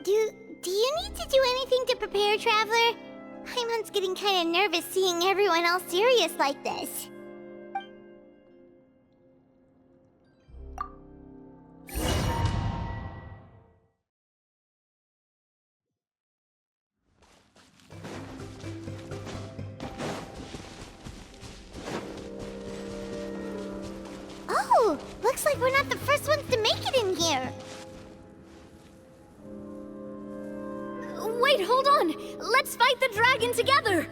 Do you need to do anything to prepare, Traveler? Paimon's getting kind of nervous seeing everyone else serious like this. Oh, looks like we're not the first ones to make it in here. Wait, hold on! Let's fight the dragon together!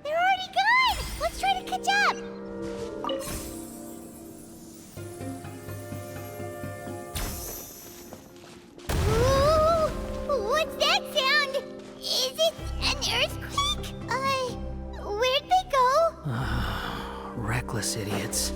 They're already gone! Let's try to catch up! Ooh, what's that sound? Is it an earthquake? Where'd they go? Reckless idiots.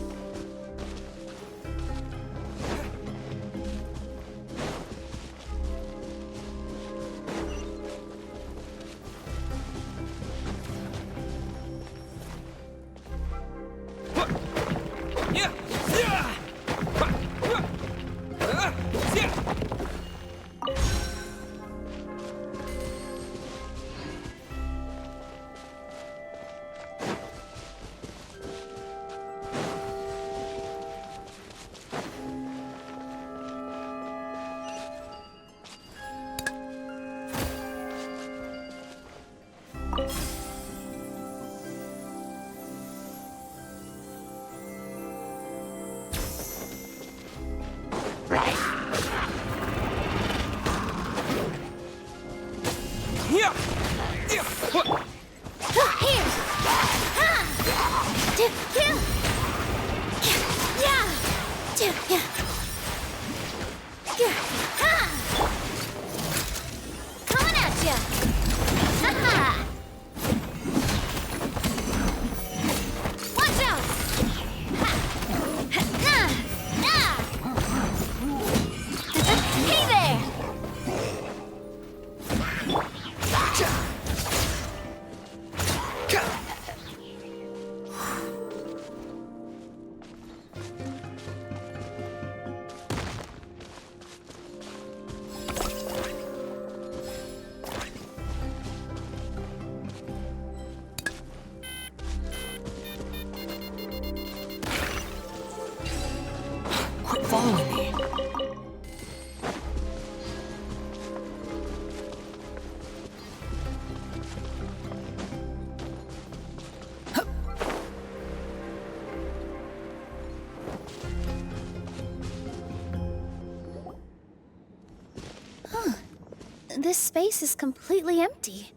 This space is completely empty.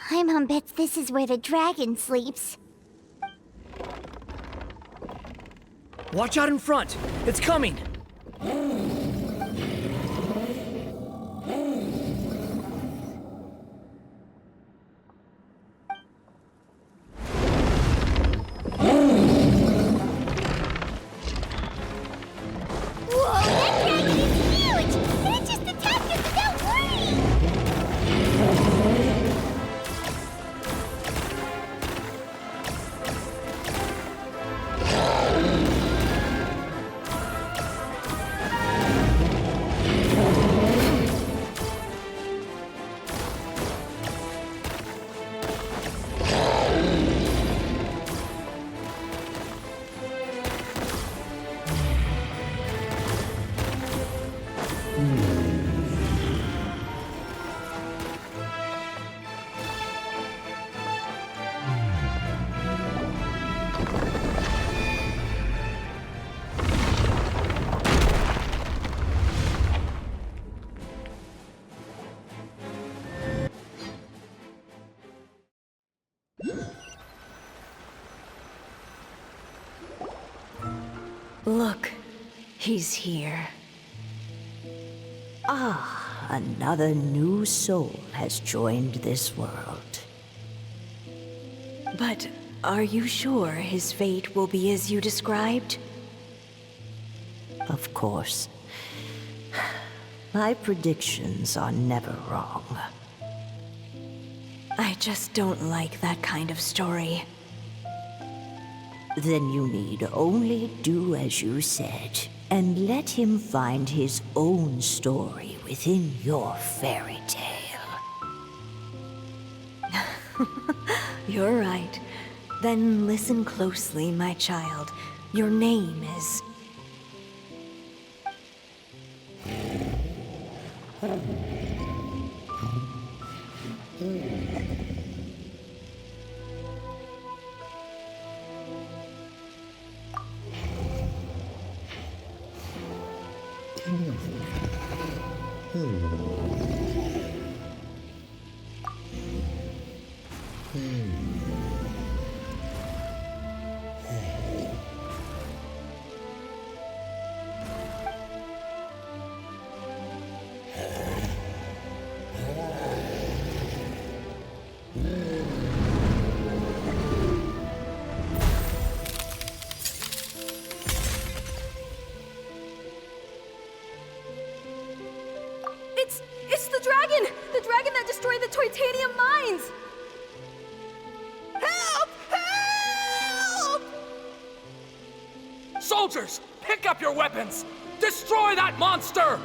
Paimon bets this is where the dragon sleeps. Watch out in front! It's coming! Whoa, that dragon is huge! And it just attacked us without Look, he's here. Ah, another new soul has joined this world. But are you sure his fate will be as you described? Of course. My predictions are never wrong. I just don't like that kind of story. Then you need only do as you said, and let him find his own story within your fairy tale. You're right. Then listen closely, my child. Your name is... It's the dragon! The dragon that destroyed the Titanium mines! Help! Help! Soldiers, pick up your weapons! Destroy that monster!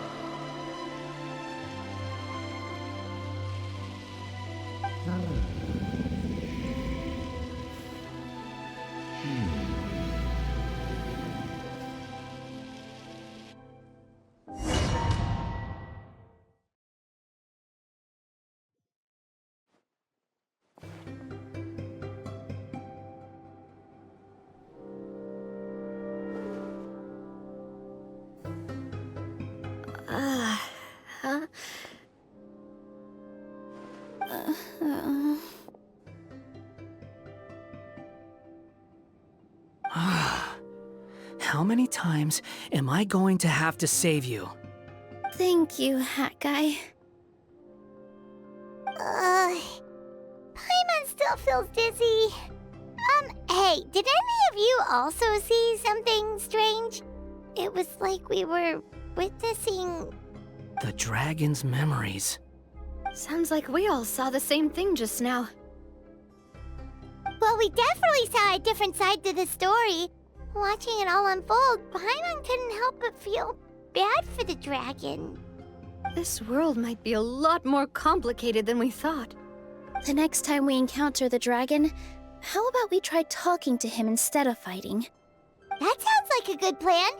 How many times am I going to have to save you? Thank you, Hat Guy. Paimon still feels dizzy. Hey, did any of you also see something strange? It was like we were witnessing... The dragon's memories. Sounds like we all saw the same thing just now. Well, we definitely saw a different side to the story. Watching it all unfold, Paimon couldn't help but feel bad for the dragon. This world might be a lot more complicated than we thought. The next time we encounter the dragon, how about we try talking to him instead of fighting? That sounds like a good plan.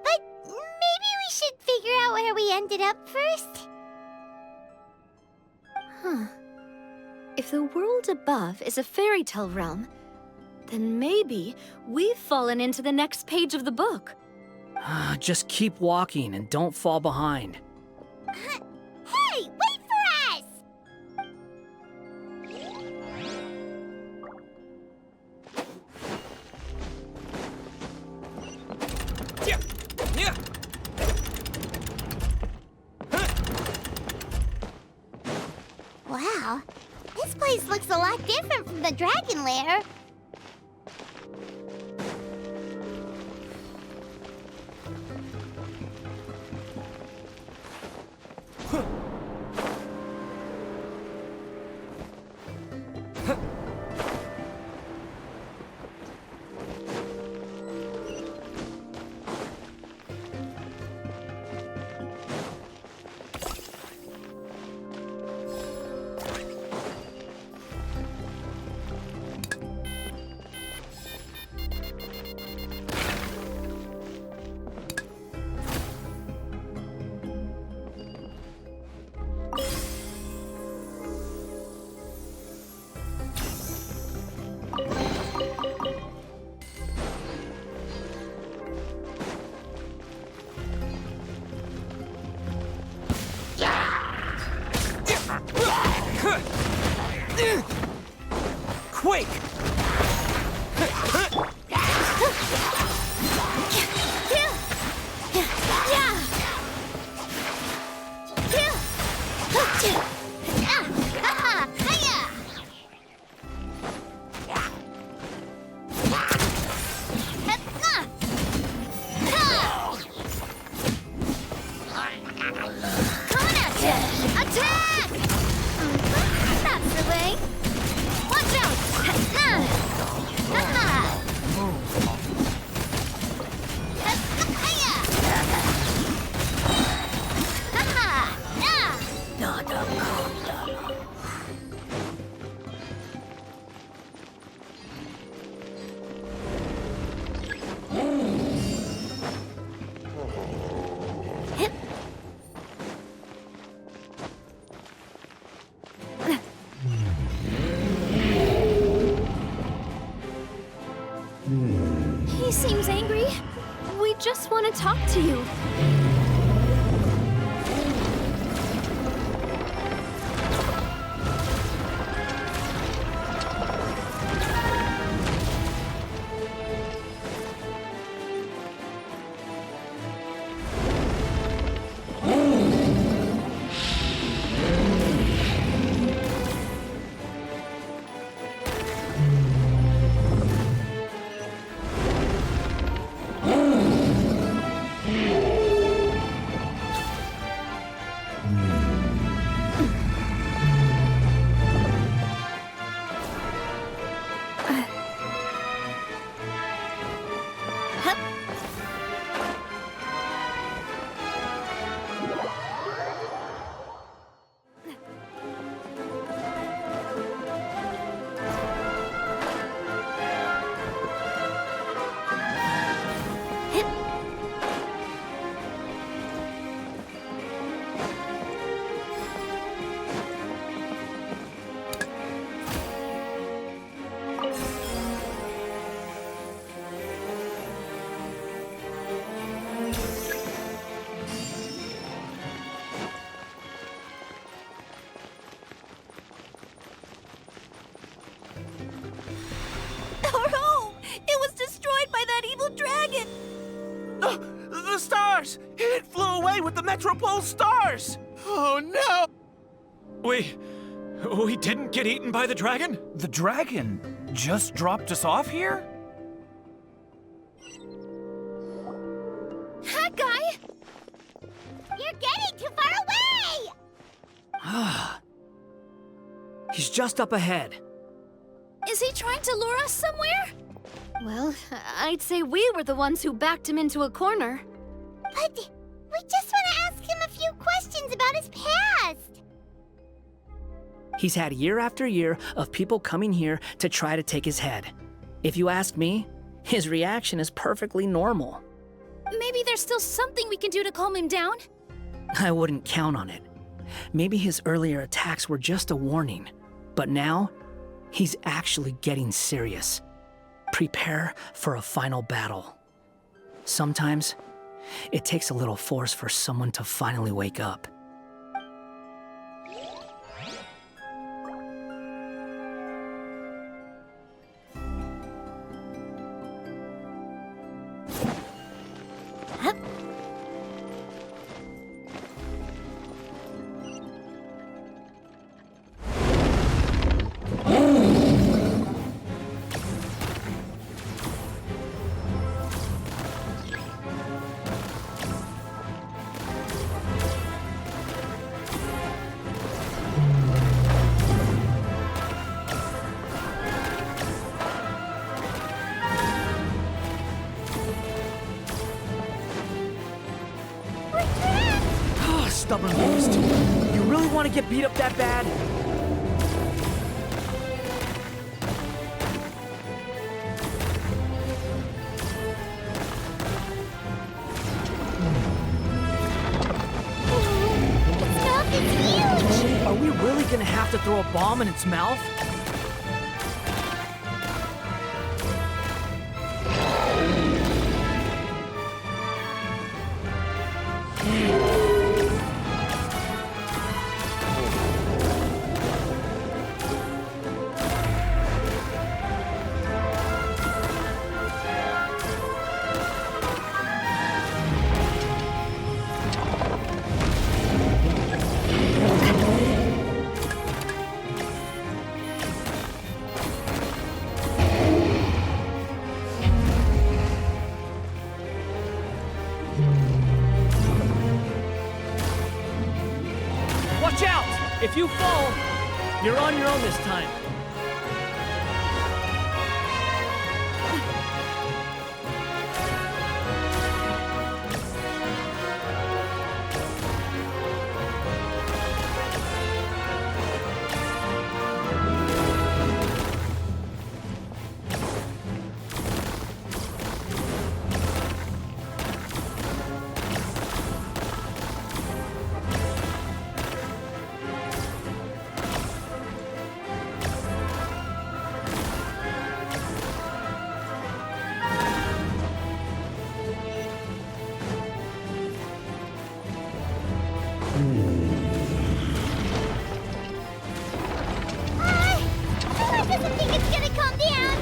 But maybe we should figure out where we ended up first. Huh. If the world above is a fairy tale realm, then maybe we've fallen into the next page of the book. Just keep walking and don't fall behind. Hey, wait for Wow, this place looks a lot different from the dragon lair. Quake! He seems angry. We just want to talk to you. The stars! It flew away with the Metropole stars! Oh no! We didn't get eaten by the dragon? The dragon just dropped us off here? That guy! You're getting too far away! Ah. He's just up ahead. Is he trying to lure us somewhere? Well, I'd say we were the ones who backed him into a corner. But we just want to ask him a few questions about his past. He's had year after year of people coming here to try to take his head. If you ask me, his reaction is perfectly normal. Maybe there's still something we can do to calm him down? I wouldn't count on it. Maybe his earlier attacks were just a warning, but now he's actually getting serious. Prepare for a final battle. Sometimes, it takes a little force for someone to finally wake up. want to get beat up that bad? Its mouth is huge! Are we really gonna have to throw a bomb in its mouth? Watch out! If you fall, you're on your own this time. Duren doesn't think it's gonna come down!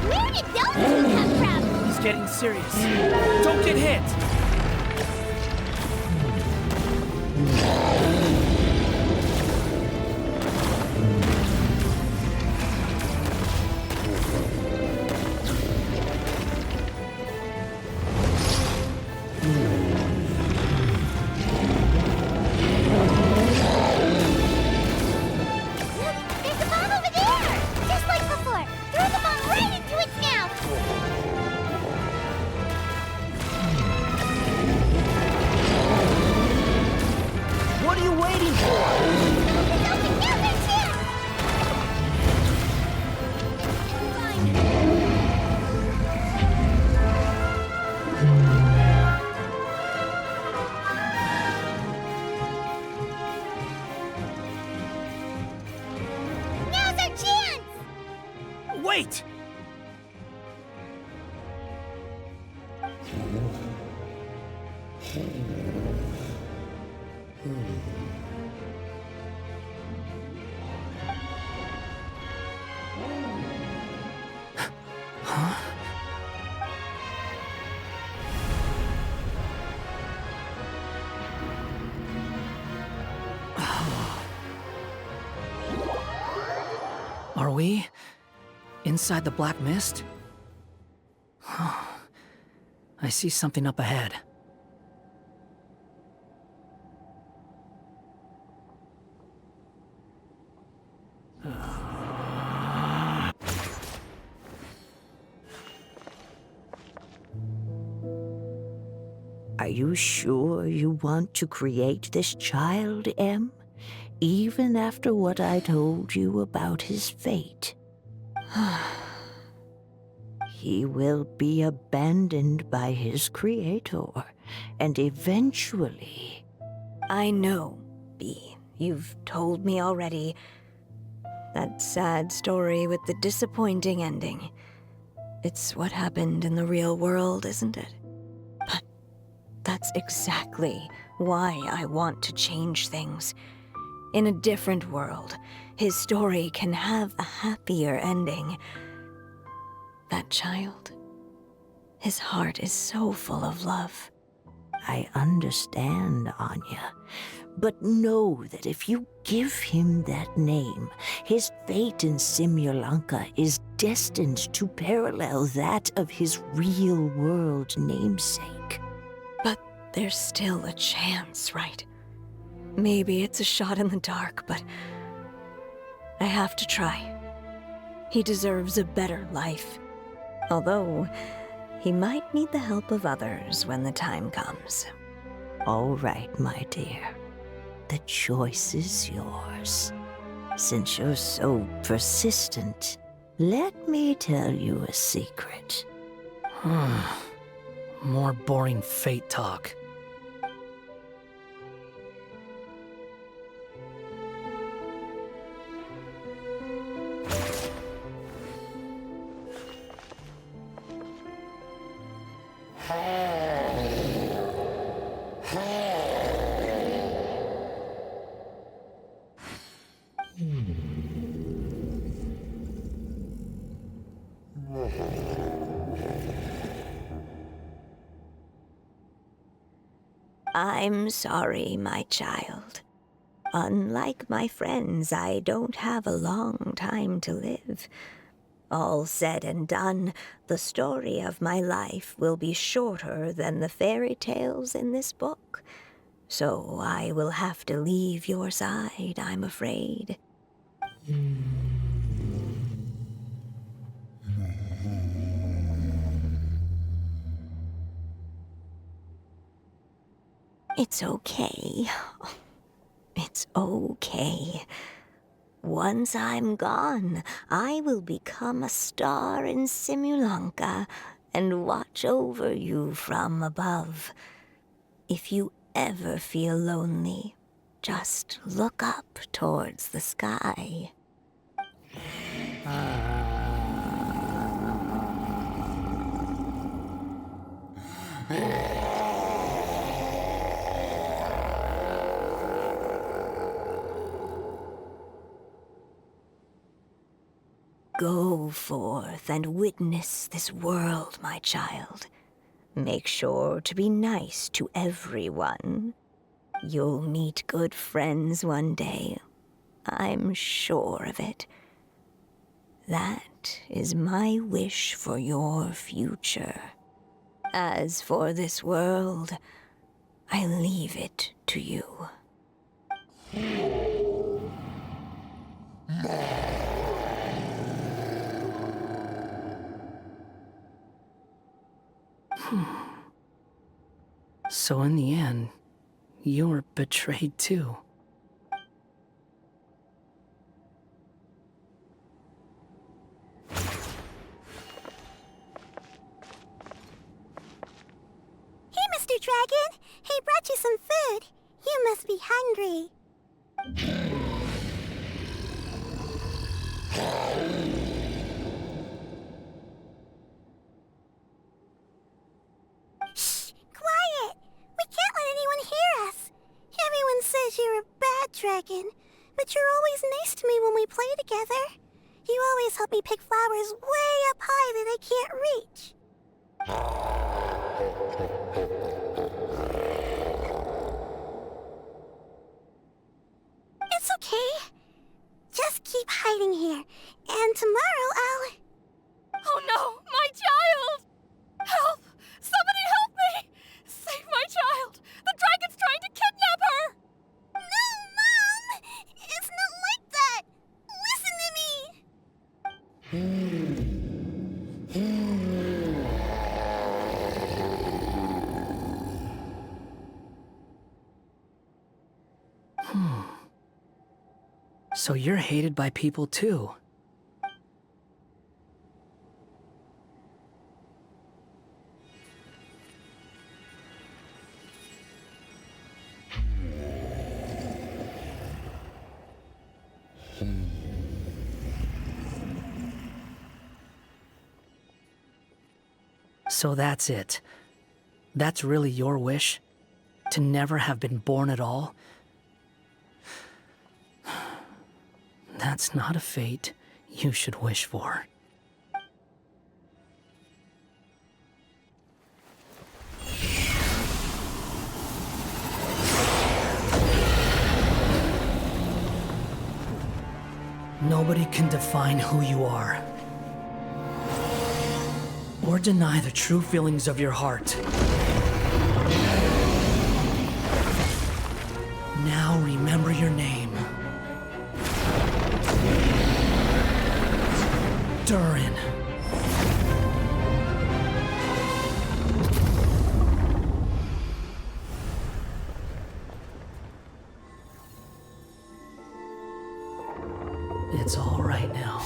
Where did those two come from? He's getting serious. Don't get hit! Look, there's a bomb over there! Just like before! Throw the bomb right into its mouth! What are you waiting for? It's open! Now's our chance! Now's our chance! Wait! Huh? Are we inside the black mist? I see something up ahead. Are you sure you want to create this child, Em? Even after what I told you about his fate? He will be abandoned by his creator, and eventually... I know, Bee. You've told me already. That sad story with the disappointing ending. It's what happened in the real world, isn't it? But that's exactly why I want to change things. In a different world, his story can have a happier ending. That child, his heart is so full of love. I understand, Anya. But know that if you give him that name, his fate in Simulanka is destined to parallel that of his real-world namesake. But there's still a chance, right? Maybe it's a shot in the dark, but I have to try. He deserves a better life. Although, he might need the help of others when the time comes. All right, my dear. The choice is yours. Since you're so persistent, let me tell you a secret. More boring fate talk. I'm sorry, my child. Unlike my friends, I don't have a long time to live. All said and done, the story of my life will be shorter than the fairy tales in this book. So I will have to leave your side, I'm afraid. It's okay. It's okay. Once I'm gone, I will become a star in Simulanka and watch over you from above. If you ever feel lonely, just look up towards the sky. Go forth and witness this world, my child. Make sure to be nice to everyone. You'll meet good friends one day. I'm sure of it. That is my wish for your future. As for this world, I leave it to you. So in the end, you were betrayed too. Hey, Mr. Dragon! He brought you some food. You must be hungry. Shh! Quiet! We can't let anyone hear us. Everyone says you're a bad dragon, but you're always nice to me when we play together. You always help me pick flowers way up high that I can't reach. It's okay. Just keep hiding here, and tomorrow I'll... Oh no, my child! Help! Somebody help me! Save my child! The dragon's trying to kidnap her! No, Mom! It's not like that! Listen to me! So you're hated by people too. So that's it. That's really your wish? To never have been born at all? That's not a fate you should wish for. Nobody can define who you are, or deny the true feelings of your heart. Now remember your name. Duren. It's all right now.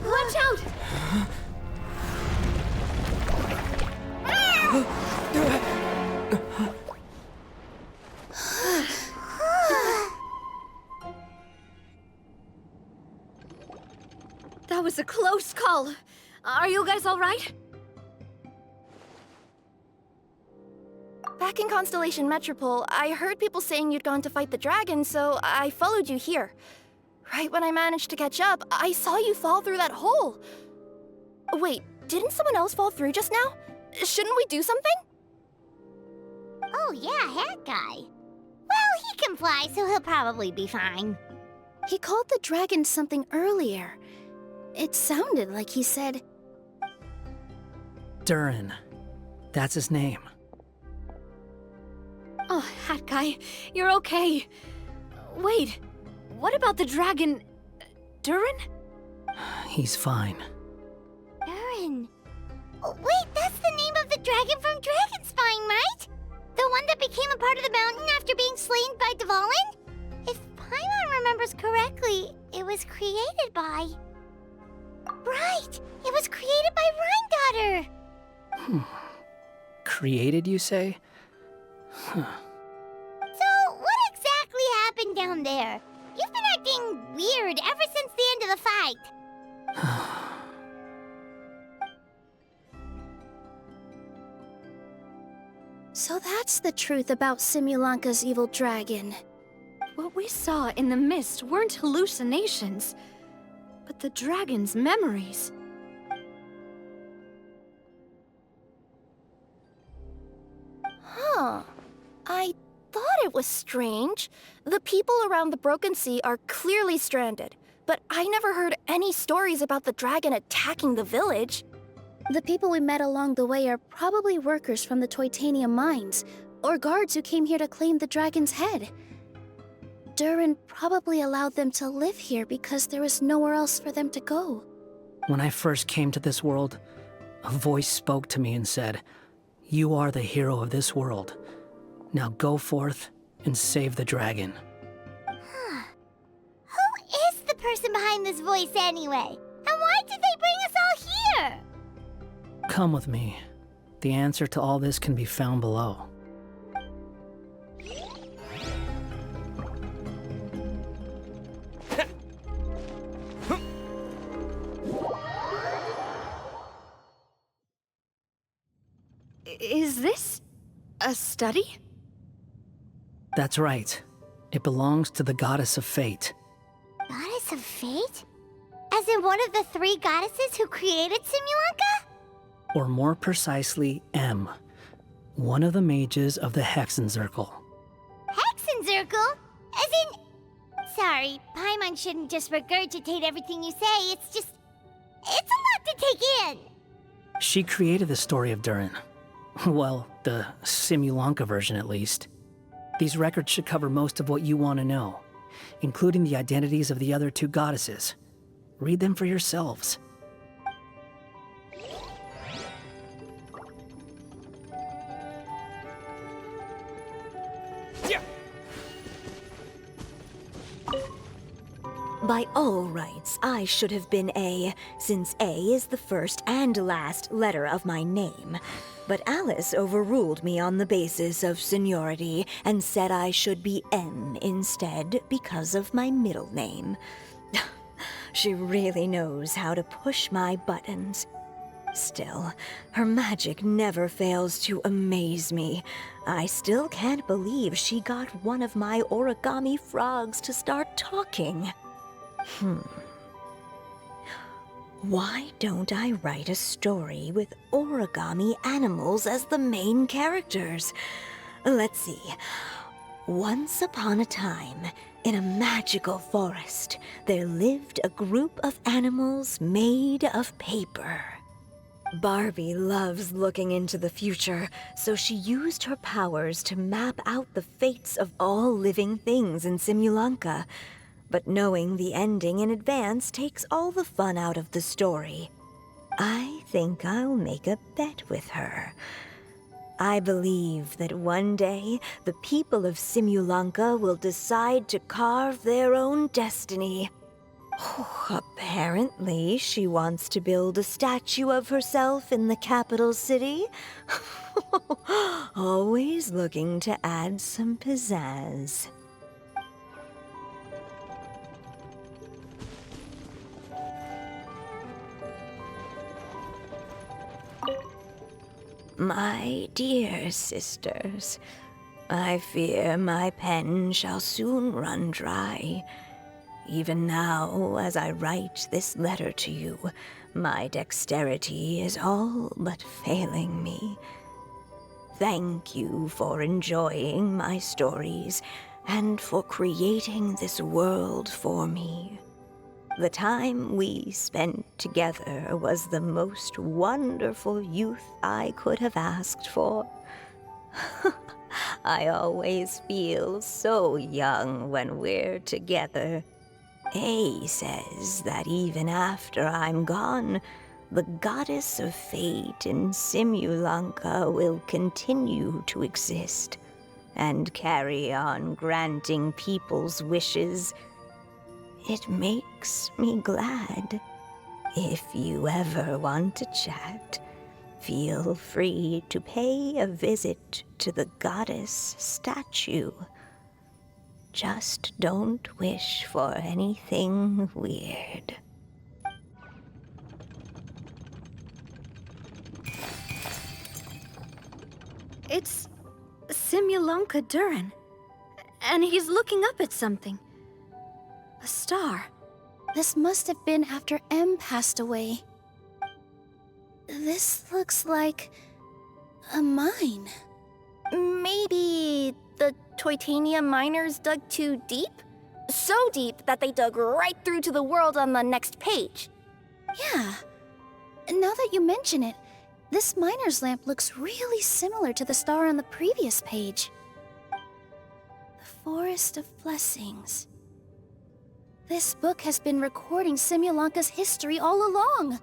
Watch out! That was a close call. Are you guys all right? Back in Constellation Metropole, I heard people saying you'd gone to fight the dragon, so I followed you here. Right when I managed to catch up, I saw you fall through that hole. Wait, didn't someone else fall through just now? Shouldn't we do something? Oh yeah, Hat Guy. Well, he can fly, so he'll probably be fine. He called the dragon something earlier. It sounded like he said... Duren. That's his name. Oh, Hat Guy, you're okay. Wait, what about the dragon... Duren? He's fine. Duren. Oh, wait, that's the name of the dragon from Dragonspine, right? The one that became a part of the mountain after being slain by Dvalin? If Paimon remembers correctly, it was created by... Right! It was created by Rhine Daughter! Created, you say? Huh. So, what exactly happened down there? You've been acting weird ever since the end of the fight. So that's the truth about Simulanka's evil dragon. What we saw in the mist weren't hallucinations, but the dragon's memories. Huh. I thought it was strange. The people around the Broken Sea are clearly stranded, but I never heard any stories about the dragon attacking the village. The people we met along the way are probably workers from the Titanium mines, or guards who came here to claim the dragon's head. Duren probably allowed them to live here because there was nowhere else for them to go. When I first came to this world, a voice spoke to me and said, "You are the hero of this world. Now go forth and save the dragon." Who is the person behind this voice anyway? And why did they bring us all here? Come with me. The answer to all this can be found below. Is this a study? That's right. It belongs to the Goddess of Fate. Goddess of Fate? As in one of the three goddesses who created Simulanka? Or more precisely, M. One of the mages of the Hexenzirkel. Hexenzirkel? As in... Sorry, Paimon shouldn't just regurgitate everything you say. It's a lot to take in. She created the story of Duren. Well, the Simulanka version at least. These records should cover most of what you want to know, including the identities of the other two goddesses. Read them for yourselves. By all rights, I should have been A, since A is the first and last letter of my name. But Alice overruled me on the basis of seniority and said I should be M instead because of my middle name. She really knows how to push my buttons. Still, her magic never fails to amaze me. I still can't believe she got one of my origami frogs to start talking. Why don't I write a story with origami animals as the main characters? Let's see. Once upon a time, in a magical forest, there lived a group of animals made of paper. Barbie loves looking into the future, so she used her powers to map out the fates of all living things in Simulanka. But knowing the ending in advance takes all the fun out of the story. I think I'll make a bet with her. I believe that one day the people of Simulanka will decide to carve their own destiny. Apparently, she wants to build a statue of herself in the capital city. Always looking to add some pizzazz. My dear sisters, I fear my pen shall soon run dry. Even now, as I write this letter to you, my dexterity is all but failing me. Thank you for enjoying my stories and for creating this world for me. The time we spent together was the most wonderful youth I could have asked for. I always feel so young when we're together. A says that even after I'm gone, the goddess of fate in Simulanka will continue to exist and carry on granting people's wishes. It makes me glad. If you ever want to chat, feel free to pay a visit to the goddess statue. Just don't wish for anything weird. It's Simulanka Duren. And he's looking up at something. A star. This must have been after M passed away. This looks like a mine. Maybe the Toitania miners dug too deep? So deep that they dug right through to the world on the next page. Yeah. Now that you mention it, this miner's lamp looks really similar to the star on the previous page. The Forest of Blessings. This book has been recording Simulanka's history all along.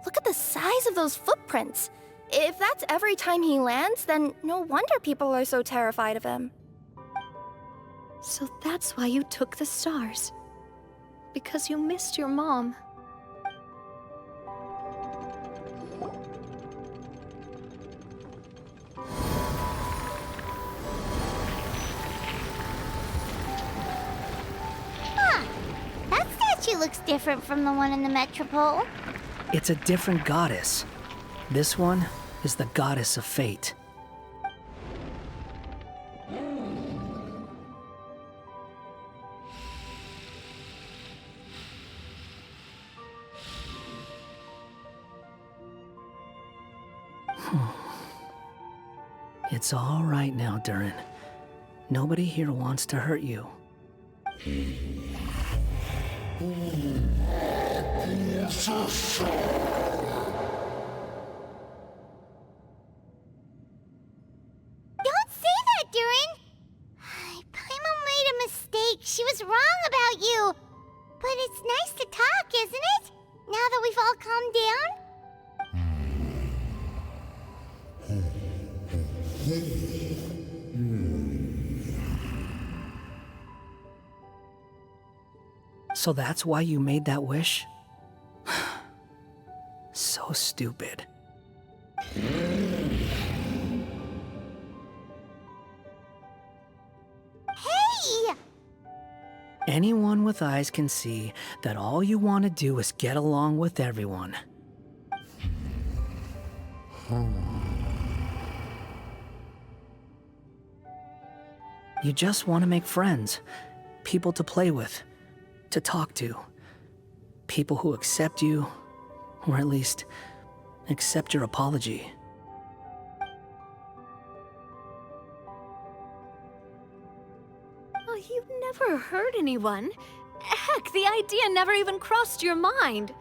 Look at the size of those footprints. If that's every time he lands, then no wonder people are so terrified of him. So that's why you took the stars. Because you missed your mom. That statue looks different from the one in the Metropole. It's a different goddess. This one is the goddess of fate. It's all right now, Duren. Nobody here wants to hurt you. nice to talk, isn't it? Now that we've all calmed down? So that's why you made that wish? So stupid. Hey! Anyone with eyes can see that all you want to do is get along with everyone. You just want to make friends, people to play with, to talk to, people who accept you, or at least accept your apology. Oh, you've never hurt anyone. Heck, the idea never even crossed your mind.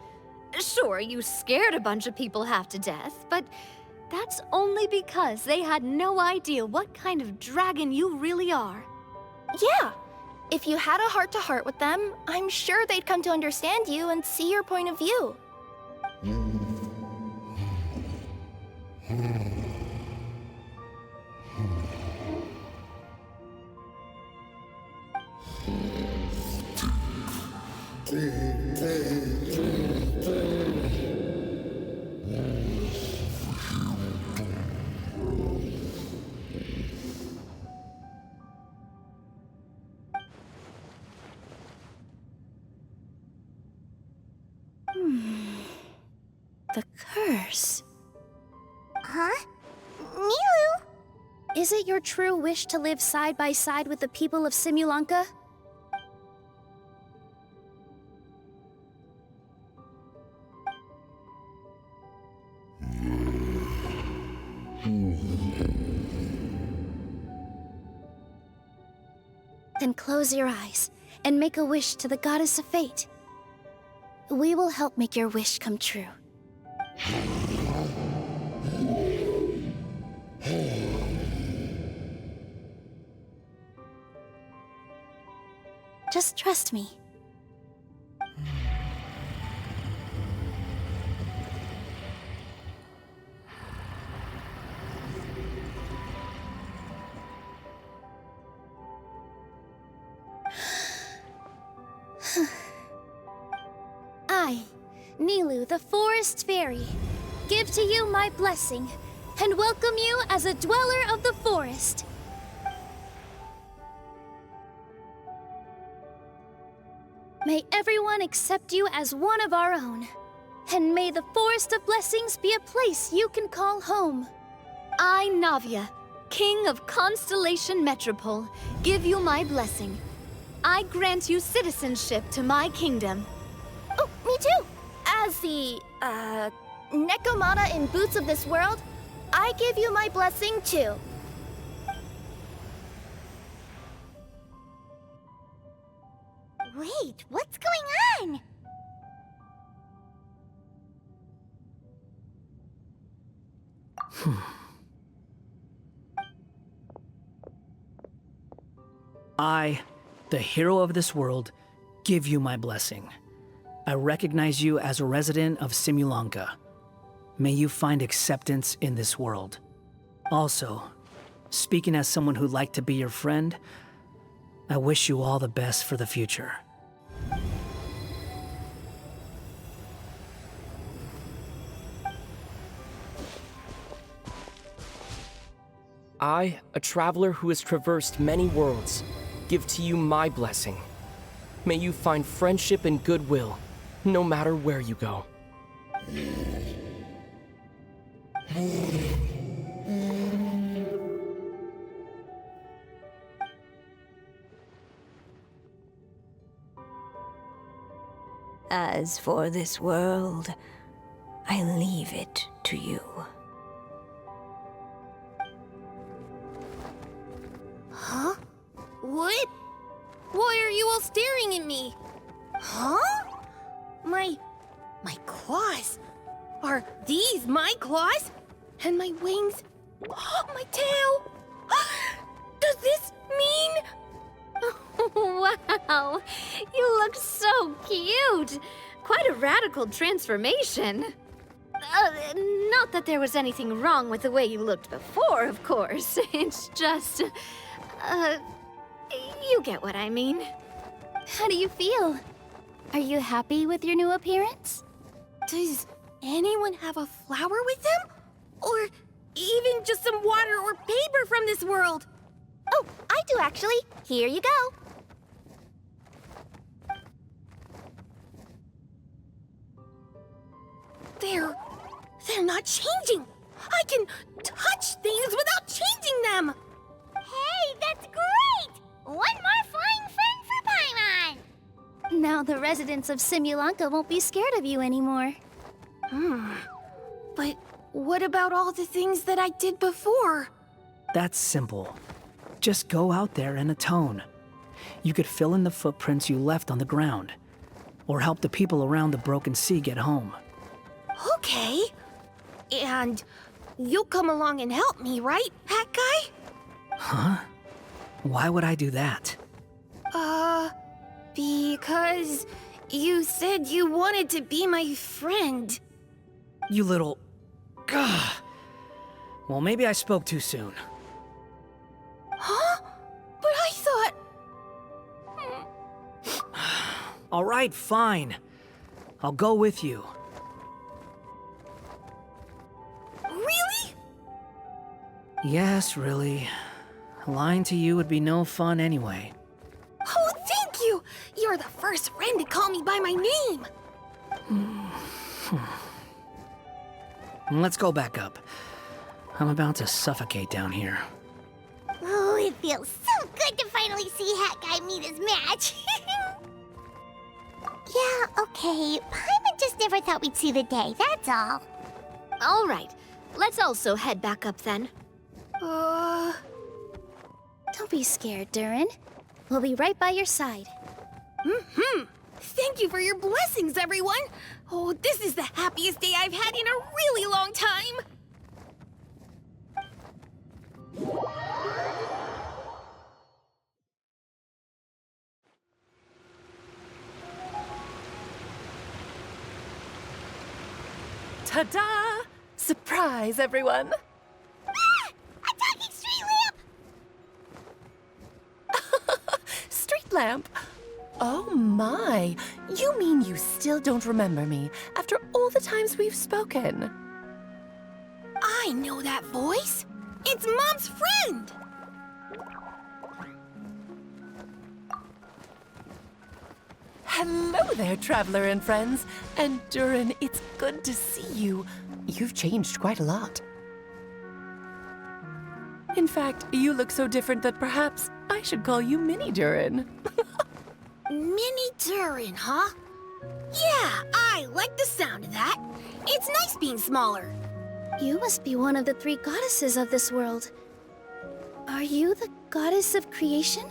Sure, you scared a bunch of people half to death, but that's only because they had no idea what kind of dragon you really are. Yeah. If you had a heart-to-heart with them, I'm sure they'd come to understand you and see your point of view. The curse. Huh? Nilu? Is it your true wish to live side by side with the people of Simulanka? Then close your eyes and make a wish to the Goddess of Fate. We will help make your wish come true. Just trust me. I, Nilu, the Forest Fairy, give to you my blessing and welcome you as a dweller of the forest. May everyone accept you as one of our own, and may the Forest of Blessings be a place you can call home. I, Navia, King of Constellation Metropole, give you my blessing. I grant you citizenship to my kingdom. Oh, me too! As the, Nekomata in Boots of this world, I give you my blessing too. Wait, what's going on? I, the hero of this world, give you my blessing. I recognize you as a resident of Simulanka. May you find acceptance in this world. Also, speaking as someone who'd like to be your friend, I wish you all the best for the future. I, a traveler who has traversed many worlds, give to you my blessing. May you find friendship and goodwill, no matter where you go. As for this world, I leave it to you. Huh? What? Why are you all staring at me? Huh? My claws? Are these my claws? And my wings? My tail? Does this mean Wow, you look so cute. Quite a radical transformation. Not that there was anything wrong with the way you looked before, of course. It's just, you get what I mean. How do you feel? Are you happy with your new appearance? Does anyone have a flower with them? Or even just some water or paper from this world? Oh, I do actually. Here you go. They're not changing. I can touch things without changing them. Hey, that's great! One more flying friend for Paimon! Now the residents of Simulanka won't be scared of you anymore. But what about all the things that I did before? That's simple. Just go out there and atone. You could fill in the footprints you left on the ground, or help the people around the broken sea get home. Okay. And you'll come along and help me, right, Hat Guy? Huh? Why would I do that? Because you said you wanted to be my friend. You little... Gah. Well, maybe I spoke too soon. Huh? But I thought... All right, fine. I'll go with you. Really? Yes, really. Lying to you would be no fun anyway. Oh, thank you! You're the first friend to call me by my name! Let's go back up. I'm about to suffocate down here. Oh, it feels so good to finally see Hat Guy meet his match. Yeah, okay. Paimon just never thought we'd see the day, that's all. All right, let's also head back up then. Don't be scared, Duren. We'll be right by your side. Thank you for your blessings, everyone! Oh, this is the happiest day I've had in a really long time! Ta-da! Surprise, everyone! Ah! A talking street lamp! Street lamp? Oh my! You mean you still don't remember me after all the times we've spoken? I know that voice! It's Mom's friend! Hello there, traveler and friends. And Duren, it's good to see you. You've changed quite a lot. In fact, you look so different that perhaps I should call you Mini Duren. Mini Duren, huh? Yeah, I like the sound of that. It's nice being smaller. You must be one of the 3 goddesses of this world. Are you the goddess of creation?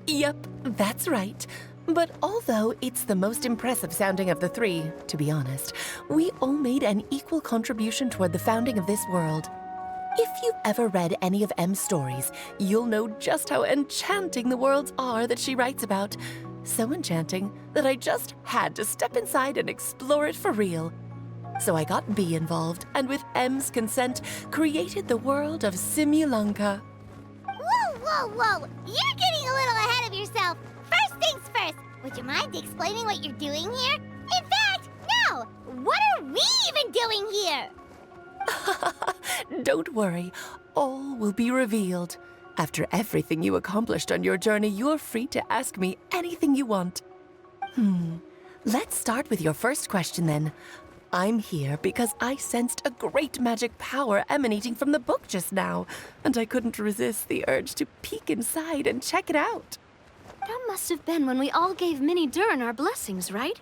Yep, that's right. But although it's the most impressive sounding of the 3, to be honest, we all made an equal contribution toward the founding of this world. If you've ever read any of M's stories, you'll know just how enchanting the worlds are that she writes about. So enchanting that I just had to step inside and explore it for real. So I got B involved, and with M's consent, created the world of Simulanka. Whoa, whoa, whoa! You're getting a little ahead of yourself. First things first, would you mind explaining what you're doing here? In fact, no! What are we even doing here? Don't worry, all will be revealed. After everything you accomplished on your journey, you're free to ask me anything you want. Let's start with your first question then. I'm here because I sensed a great magic power emanating from the book just now, and I couldn't resist the urge to peek inside and check it out. That must have been when we all gave Mini Duren our blessings, right?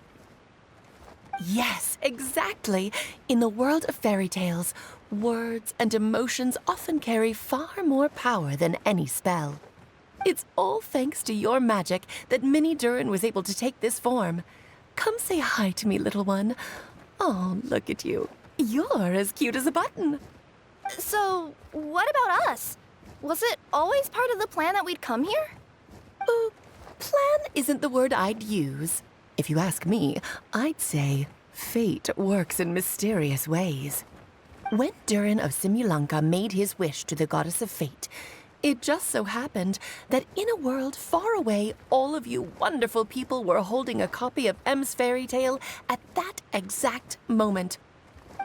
Yes, exactly. In the world of fairy tales, words and emotions often carry far more power than any spell. It's all thanks to your magic that Mini Duren was able to take this form. Come say hi to me, little one. Oh, look at you. You're as cute as a button. So, what about us? Was it always part of the plan that we'd come here? Plan isn't the word I'd use. If you ask me, I'd say fate works in mysterious ways. When Duren of Simulanka made his wish to the goddess of fate, it just so happened that in a world far away, all of you wonderful people were holding a copy of M's fairy tale at that exact moment.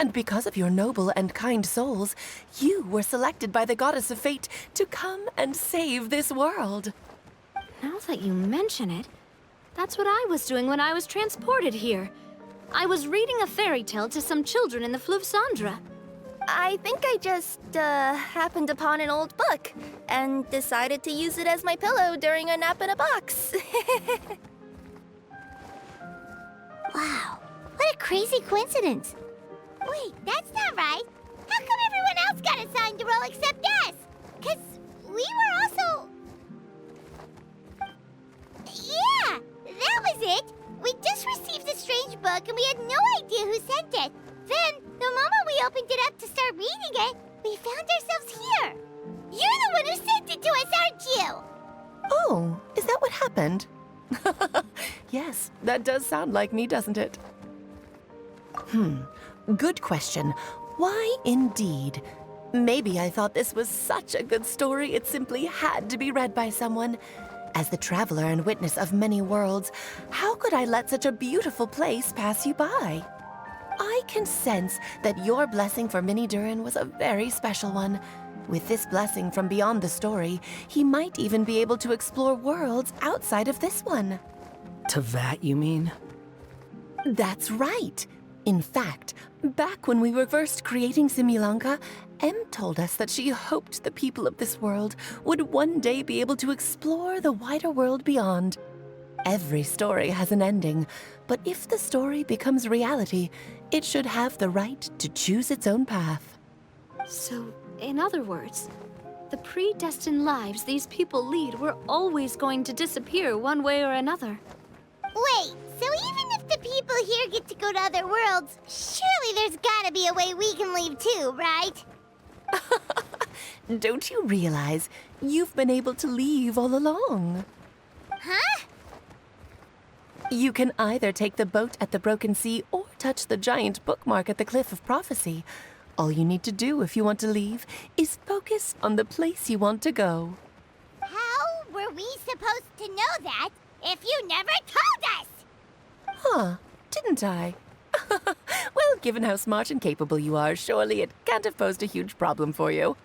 And because of your noble and kind souls, you were selected by the goddess of fate to come and save this world. Now that you mention it, that's what I was doing when I was transported here. I was reading a fairy tale to some children in the Fleuve Cendre. I think I just, happened upon an old book and decided to use it as my pillow during a nap in a box. Wow, what a crazy coincidence. Wait, that's not right. How come everyone else got assigned a role except us? 'Cause we were also... Yeah, that was it. We just received a strange book and we had no idea who sent it. Then, the moment we opened it up to start reading it, we found ourselves here. You're the one who sent it to us, aren't you? Oh, is that what happened? Yes, that does sound like me, doesn't it? Good question. Why indeed? Maybe I thought this was such a good story it simply had to be read by someone. As the traveler and witness of many worlds, how could I let such a beautiful place pass you by? I can sense that your blessing for Mini Duren was a very special one. With this blessing from beyond the story, he might even be able to explore worlds outside of this one. Teyvat, you mean? That's right. In fact, back when we were first creating Simulanka, Em told us that she hoped the people of this world would one day be able to explore the wider world beyond. Every story has an ending, but if the story becomes reality, it should have the right to choose its own path. So, in other words, the predestined lives these people lead were always going to disappear one way or another. Wait, so even if the people here get to go to other worlds, surely there's gotta be a way we can leave too, right? Don't you realize you've been able to leave all along? Huh? You can either take the boat at the Broken Sea or touch the giant bookmark at the Cliff of Prophecy. All you need to do if you want to leave is focus on the place you want to go. How were we supposed to know that if you never told us? Huh, didn't I? Well, given how smart and capable you are, surely it can't have posed a huge problem for you.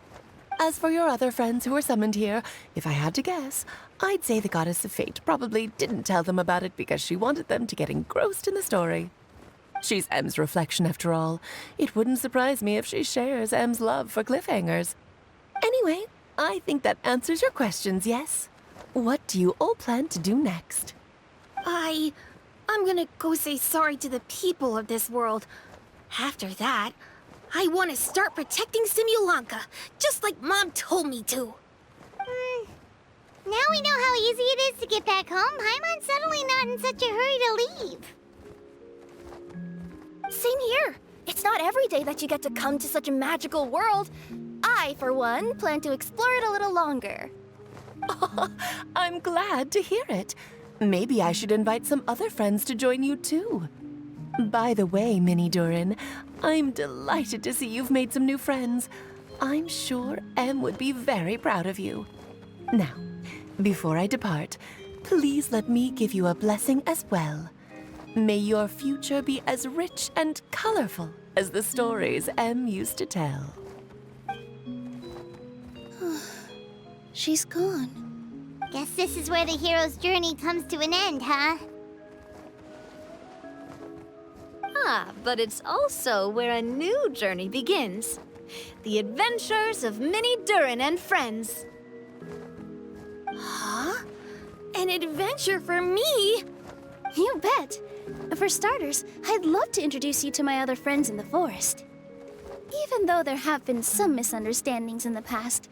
As for your other friends who were summoned here, if I had to guess, I'd say the Goddess of Fate probably didn't tell them about it because she wanted them to get engrossed in the story. She's Em's reflection, after all. It wouldn't surprise me if she shares Em's love for cliffhangers. Anyway, I think that answers your questions, yes? What do you all plan to do next? I'm gonna go say sorry to the people of this world. After that, I want to start protecting Simulanka, just like Mom told me to. Now we know how easy it is to get back home. Paimon's suddenly not in such a hurry to leave. Same here. It's not every day that you get to come to such a magical world. I, for one, plan to explore it a little longer. I'm glad to hear it. Maybe I should invite some other friends to join you too. By the way, Mini Duren, I'm delighted to see you've made some new friends. I'm sure Em would be very proud of you. Now, before I depart, please let me give you a blessing as well. May your future be as rich and colorful as the stories Em used to tell. She's gone. Guess this is where the hero's journey comes to an end, huh? But it's also where a new journey begins. The adventures of Mini Duren and friends. Huh? An adventure for me? You bet. For starters, I'd love to introduce you to my other friends in the forest. Even though there have been some misunderstandings in the past,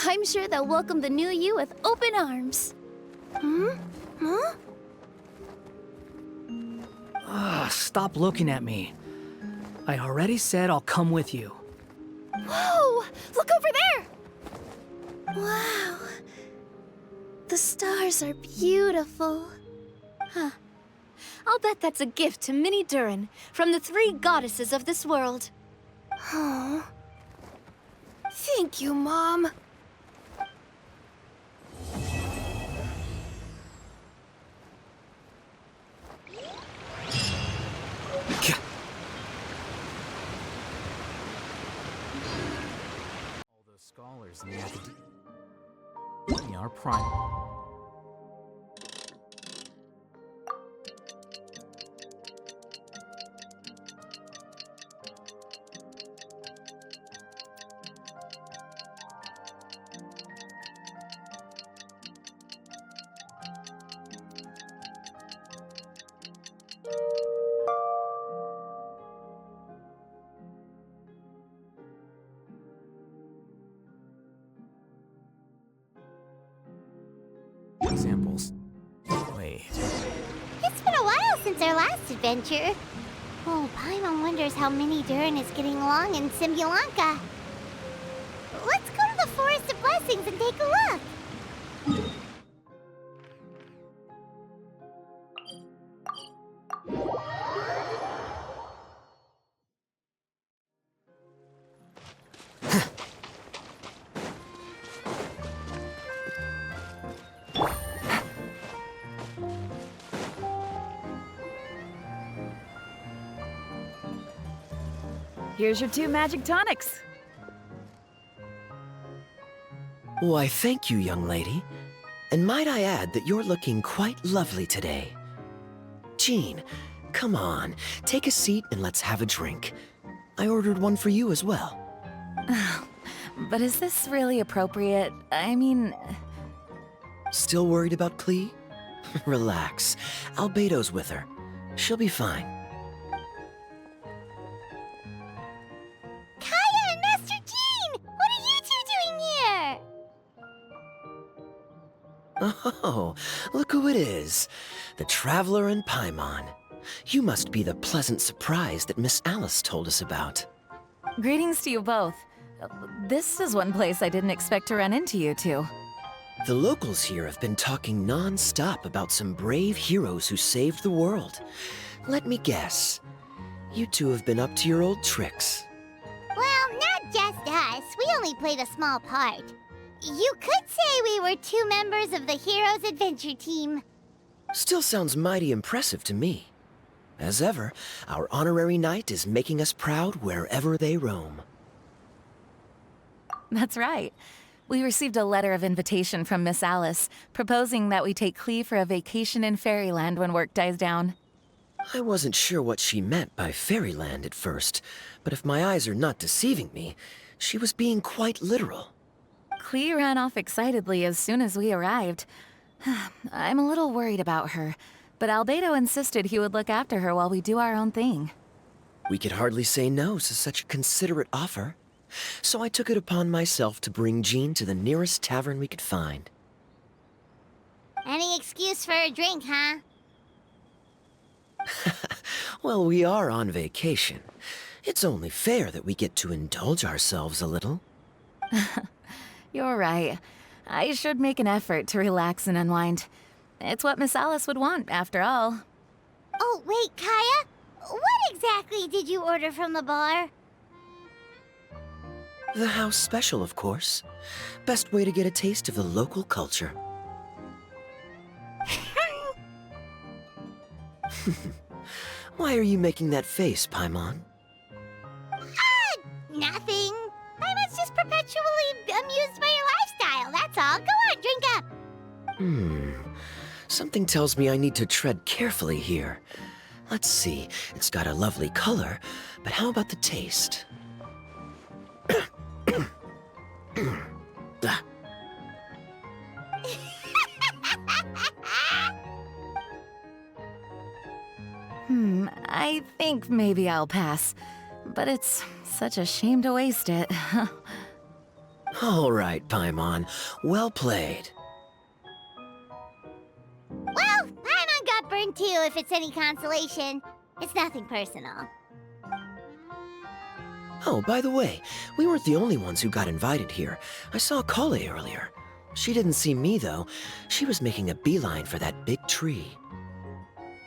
I'm sure they'll welcome the new you with open arms. Huh? Stop looking at me. I already said I'll come with you. Whoa! Look over there! Wow. The stars are beautiful. Huh. I'll bet that's a gift to Mini Duren from the 3 goddesses of this world. Oh. Thank you, Mom. All those scholars in the academy are prime. Examples. Wait. It's been a while since our last adventure. Oh, Paimon wonders how Mini Duren is getting along in Simulanka. Let's go to the Forest of Blessings and take a look. Here's your 2 magic tonics. Why, thank you, young lady. And might I add that you're looking quite lovely today. Jean, come on, take a seat and let's have a drink. I ordered one for you as well. But is this really appropriate? I mean... Still worried about Klee? Relax. Albedo's with her. She'll be fine. Kaya and Master Jean! What are you 2 doing here? Oh, look who it is. The Traveler and Paimon. You must be the pleasant surprise that Miss Alice told us about. Greetings to you both. This is one place I didn't expect to run into you two. The locals here have been talking non-stop about some brave heroes who saved the world. Let me guess. You two have been up to your old tricks. Well, not just us. We only played a small part. You could say we were 2 members of the Heroes Adventure Team. Still sounds mighty impressive to me. As ever, our honorary knight is making us proud wherever they roam. That's right. We received a letter of invitation from Miss Alice, proposing that we take Klee for a vacation in Fairyland when work dies down. I wasn't sure what she meant by Fairyland at first, but if my eyes are not deceiving me, she was being quite literal. Klee ran off excitedly as soon as we arrived. I'm a little worried about her, but Albedo insisted he would look after her while we do our own thing. We could hardly say no to such a considerate offer, so I took it upon myself to bring Jean to the nearest tavern we could find. Any excuse for a drink, huh? Well, we are on vacation. It's only fair that we get to indulge ourselves a little. You're right. I should make an effort to relax and unwind. It's what Miss Alice would want, after all. Oh, wait, Kaya? What exactly did you order from the bar? The house special, of course. Best way to get a taste of the local culture. Why are you making that face, Paimon? Nothing. Paimon's just perpetually amused by your lifestyle, that's all. Go on, drink up. Something tells me I need to tread carefully here. Let's see, it's got a lovely color, but how about the taste? Ah. I think maybe I'll pass. But it's such a shame to waste it. All right, Paimon. Well played. Well, Paimon got burned too, if it's any consolation. It's nothing personal. Oh, by the way, we weren't the only ones who got invited here. I saw Kale earlier. She didn't see me, though. She was making a beeline for that big tree.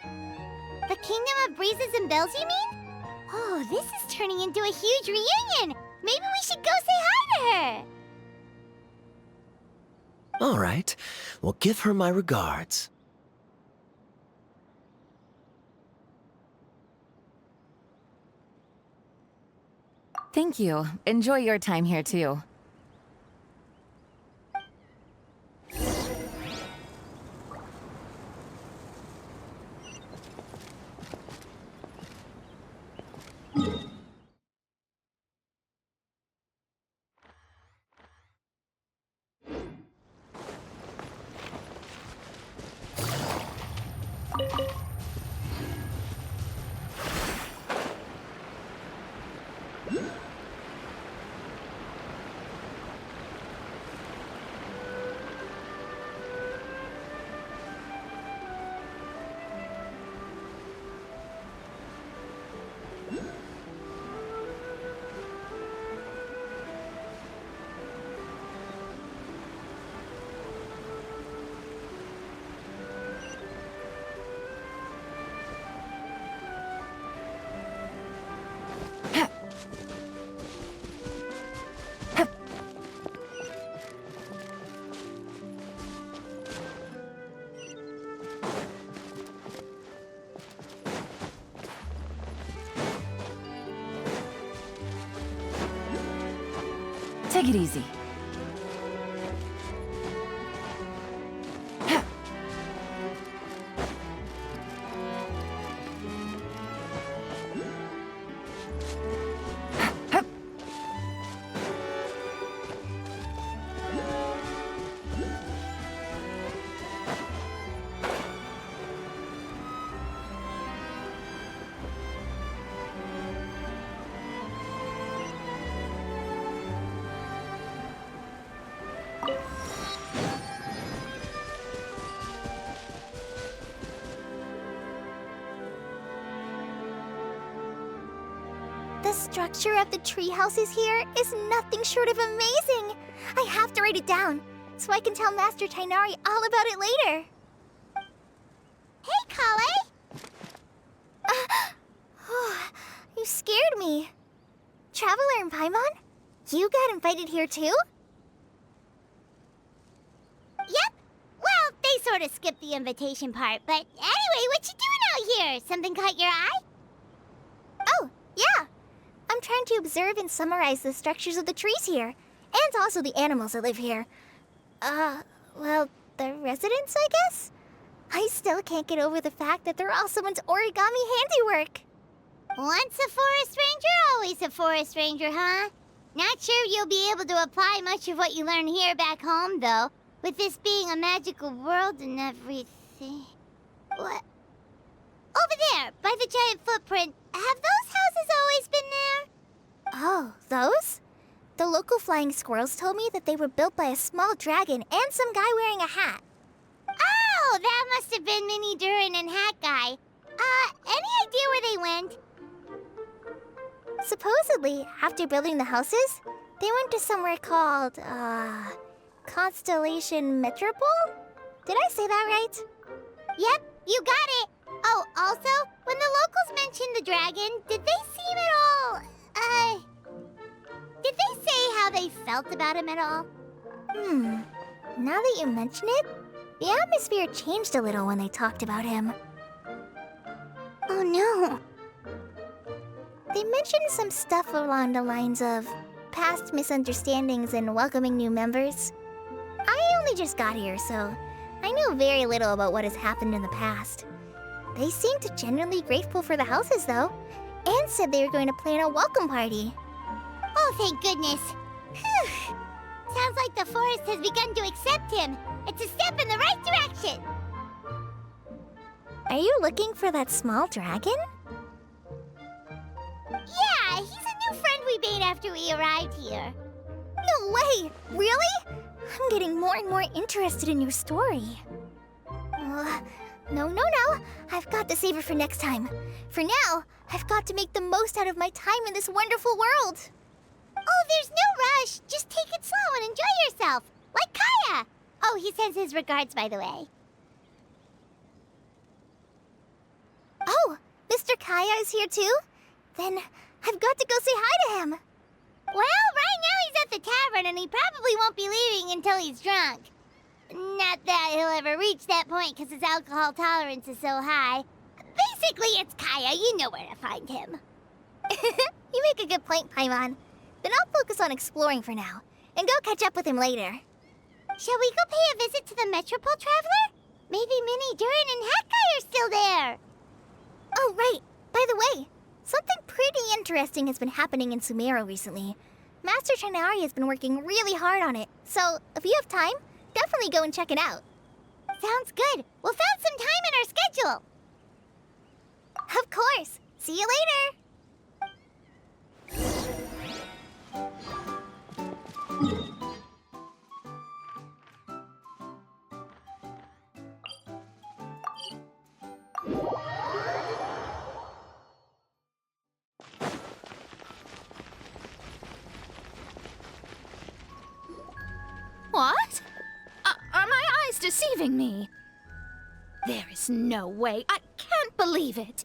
The Kingdom of Breezes and Bells, you mean? Oh, this is turning into a huge reunion! Maybe we should go say hi to her! All right. Well, give her my regards. Thank you. Enjoy your time here, too. Take it easy. The structure of the tree houses here is nothing short of amazing! I have to write it down, so I can tell Master Tainari all about it later. Hey, Kale! You scared me. Traveler in Paimon? You got invited here too? Yep. Well, they sort of skipped the invitation part, but anyway, what you doing out here? Something caught your eye? Oh, yeah. I'm trying to observe and summarize the structures of the trees here, and also the animals that live here. Well, the residents, I guess? I still can't get over the fact that they're all someone's origami handiwork. Once a forest ranger, always a forest ranger, huh? Not sure you'll be able to apply much of what you learn here back home, though, with this being a magical world and everything. What? Over there, by the giant footprint, have those houses always been there? Oh, those? The local flying squirrels told me that they were built by a small dragon and some guy wearing a hat. Oh, that must have been Mini Duren and Hat Guy. Any idea where they went? Supposedly, after building the houses, they went to somewhere called, Constellation Metropole? Did I say that right? Yep, you got it! Oh, also, when the locals mentioned the dragon, did they seem at all, did they say how they felt about him at all? Now that you mention it, the atmosphere changed a little when they talked about him. Oh no. They mentioned some stuff along the lines of past misunderstandings and welcoming new members. I only just got here, so I know very little about what has happened in the past. They seemed genuinely grateful for the houses, though, and said they were going to plan a welcome party. Oh, thank goodness. Whew. Sounds like the forest has begun to accept him. It's a step in the right direction. Are you looking for that small dragon? Yeah, he's a new friend we made after we arrived here. No way! Really? I'm getting more and more interested in your story. No. I've got to save it for next time. For now, I've got to make the most out of my time in this wonderful world. Oh, there's no rush. Just take it slow and enjoy yourself. Like Kaya. he sends his regards, by the way. Oh, Mr. Kaya is here too? Then I've got to go say hi to him. Well, right now he's at the tavern, and he probably won't be leaving until he's drunk. Not that he'll ever reach that point because his alcohol tolerance is so high. Basically, it's Kaya. You know where to find him. You make a good point, Paimon. Then I'll focus on exploring for now, and go catch up with him later. Shall we go pay a visit to the Metropole, Traveler? Maybe Minnie, Duren, and Hakai are still there. Oh, right. By the way, something pretty interesting has been happening in Sumeru recently. Master Trinari has been working really hard on it, so if you have time, definitely go and check it out. Sounds good. We'll find some time in our schedule. Of course. See you later. What? Are my eyes deceiving me? There is no way. I can't believe it.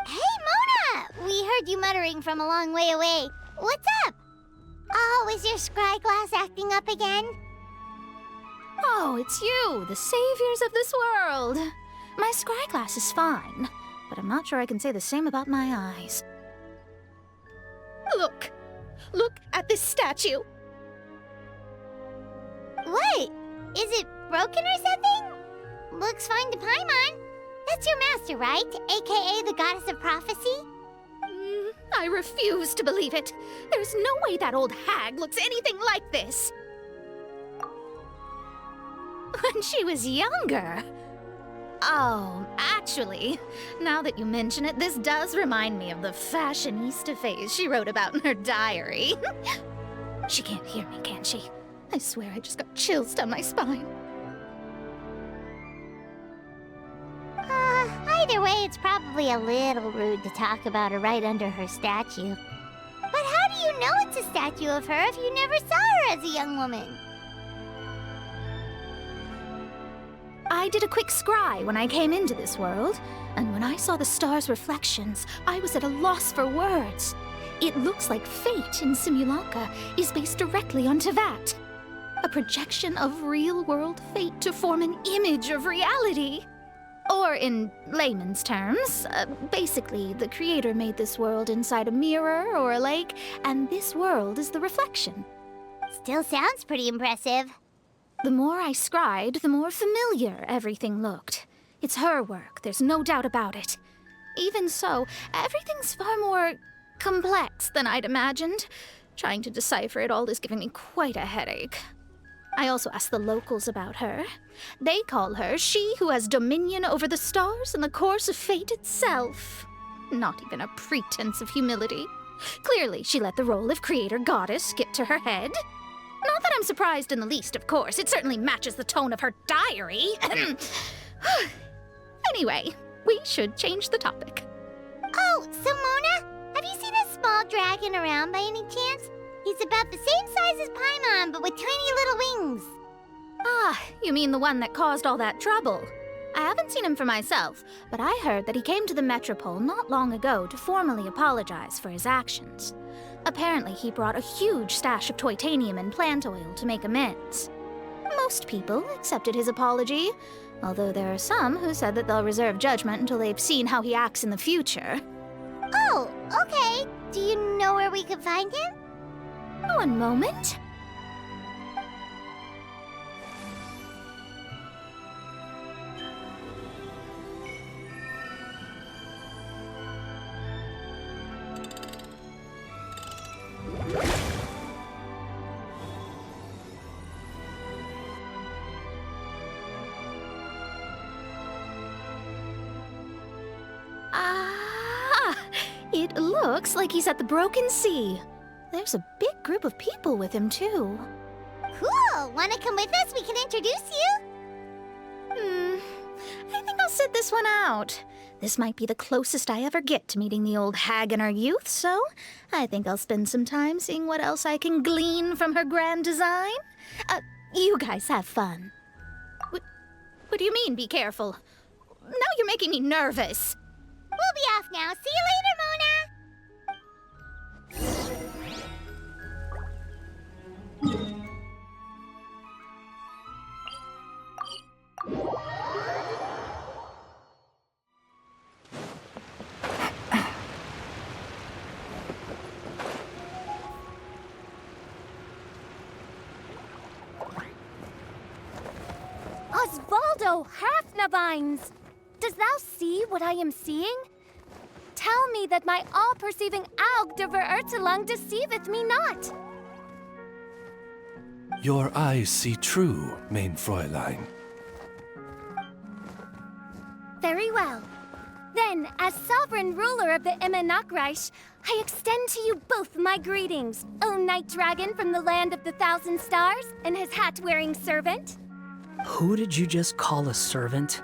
Hey, Mona! We heard you muttering from a long way away. What's up? Oh, is your scry glass acting up again? Oh, it's you, the saviors of this world. My scry glass is fine, but I'm not sure I can say the same about my eyes. Look! Look at this statue! What? Is it broken or something? Looks fine to Paimon. That's your master, right? AKA the goddess of prophecy? I refuse to believe it. There's no way that old hag looks anything like this. When she was younger. Oh, actually, now that you mention it, this does remind me of the fashionista phase she wrote about in her diary. She can't hear me, can she? I swear I just got chills down my spine. Either way, it's probably a little rude to talk about her right under her statue. But how do you know it's a statue of her if you never saw her as a young woman? I did a quick scry when I came into this world, and when I saw the stars' reflections, I was at a loss for words. It looks like fate in Simulanka is based directly on Tevat. A projection of real-world fate to form an image of reality. Or in layman's terms, basically the creator made this world inside a mirror or a lake, and this world is the reflection. Still sounds pretty impressive. The more I scried, the more familiar everything looked. It's her work, there's no doubt about it. Even so, everything's far more complex than I'd imagined. Trying to decipher it all is giving me quite a headache. I also asked the locals about her. They call her she who has dominion over the stars and the course of fate itself. Not even a pretense of humility. Clearly, she let the role of creator goddess get to her head. Not that I'm surprised in the least, of course. It certainly matches the tone of her diary. Anyway, we should change the topic. Oh, so Mona, have you seen a small dragon around by any chance? He's about the same size as Paimon, but with tiny little wings. Ah, you mean the one that caused all that trouble? I haven't seen him for myself, but I heard that he came to the Metropole not long ago to formally apologize for his actions. Apparently, he brought a huge stash of Toitanium and plant oil to make amends. Most people accepted his apology, although there are some who said that they'll reserve judgment until they've seen how he acts in the future. Oh, okay. Do you know where we could find him? One moment. It looks like he's at the Broken Sea. There's a big group of people with him, too. Cool! Wanna come with us? We can introduce you? I think I'll sit this one out. This might be the closest I ever get to meeting the old hag in her youth, so I think I'll spend some time seeing what else I can glean from her grand design. You guys have fun. What do you mean, be careful? Now you're making me nervous. We'll be off now. See you later, Mona! Osvaldo Hafnavines! Does thou see what I am seeing? Tell me that my all-perceiving Aug de Verurtelung deceiveth me not. Your eyes see true, mein Fräulein. Very well. Then, as sovereign ruler of the Immenachreich, I extend to you both my greetings, O Night Dragon from the land of the Thousand Stars and his hat-wearing servant. Who did you just call a servant?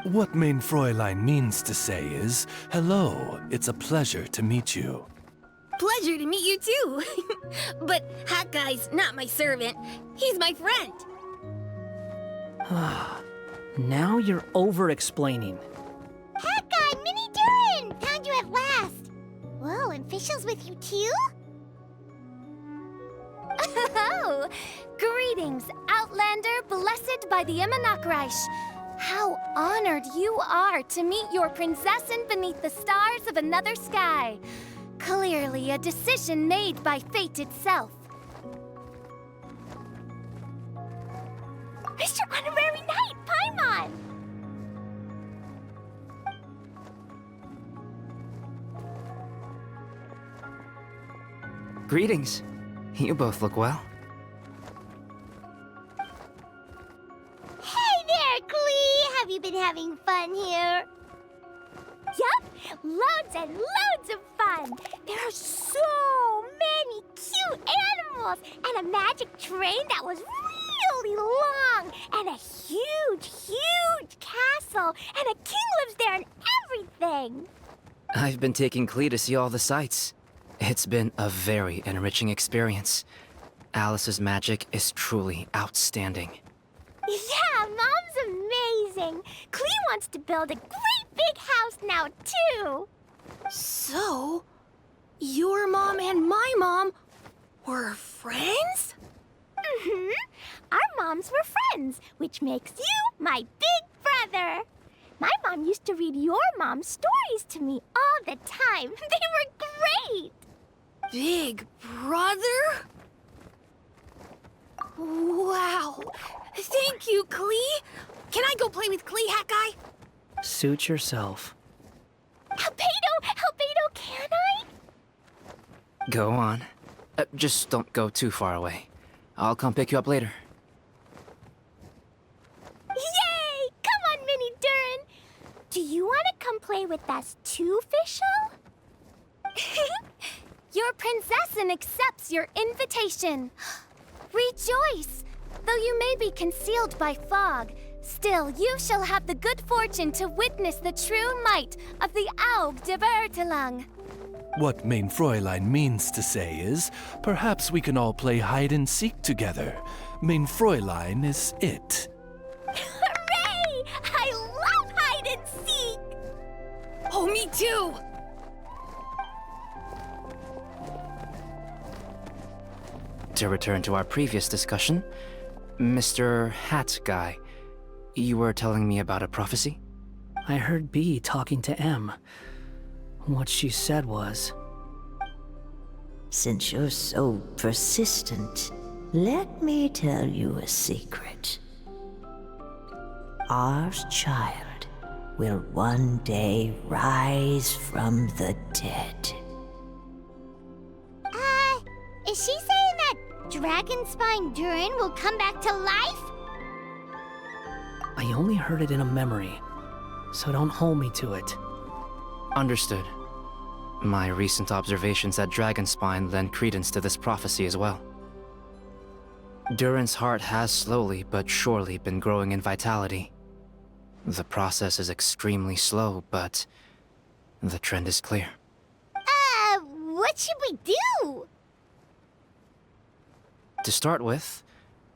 What mein Fräulein means to say is, hello, it's a pleasure to meet you. Pleasure to meet you too. But Hat Guy's not my servant. He's my friend. Now you're over-explaining. Hat Guy, Mini Duren! Found you at last. Whoa, and Fischl's with you too? Oh, greetings, Outlander blessed by the Immenachreich. How honored you are to meet your prinzessin beneath the stars of another sky. Clearly a decision made by fate itself. Mr. Honorary Knight, Paimon! Greetings. You both look well. Hey there, Klee! Have you been having fun here? Yup, loads and loads of fun! There are so many cute animals, and a magic train that was really long, and a huge, huge castle, and a king lives there and everything! I've been taking Klee to see all the sights. It's been a very enriching experience. Alice's magic is truly outstanding. Yeah, Mom's amazing! Klee wants to build a great big house now, too! So, your mom and my mom were friends? Mm-hmm. Our moms were friends, which makes you my big brother. My mom used to read your mom's stories to me all the time. They were great! Big brother? Wow. Thank you, Klee. Can I go play with Klee, Hat Guy? Suit yourself. Albedo, can I? Go on. Just don't go too far away. I'll come pick you up later. Yay! Come on, Mini Duren. Do you want to come play with us too, Fischl? Your prinzessin accepts your invitation. Rejoice! Though you may be concealed by fog, still you shall have the good fortune to witness the true might of the Aug de Verurtelung. What mein Fräulein means to say is, perhaps we can all play hide and seek together. Mein Fräulein is it. Hooray! I love hide and seek! Oh, me too! To return to our previous discussion, Mr. Hat Guy, you were telling me about a prophecy? I heard B talking to M. What she said was... Since you're so persistent, let me tell you a secret. Our child will one day rise from the dead. Is she saying that Dragonspine Duren will come back to life? I only heard it in a memory, so don't hold me to it. Understood. My recent observations at Dragonspine lend credence to this prophecy as well. Duren's heart has slowly but surely been growing in vitality. The process is extremely slow, but the trend is clear. What should we do? To start with,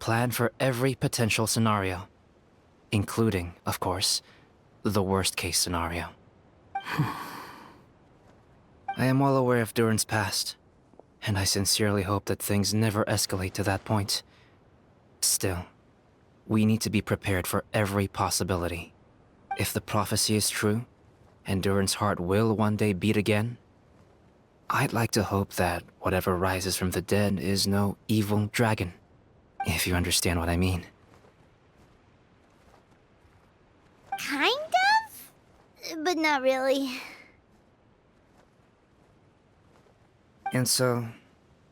plan for every potential scenario, including, of course, the worst-case scenario. I am well aware of Duren's past, and I sincerely hope that things never escalate to that point. Still, we need to be prepared for every possibility. If the prophecy is true, and Duren's heart will one day beat again, I'd like to hope that whatever rises from the dead is no evil dragon, if you understand what I mean. Kind of? But not really. And so,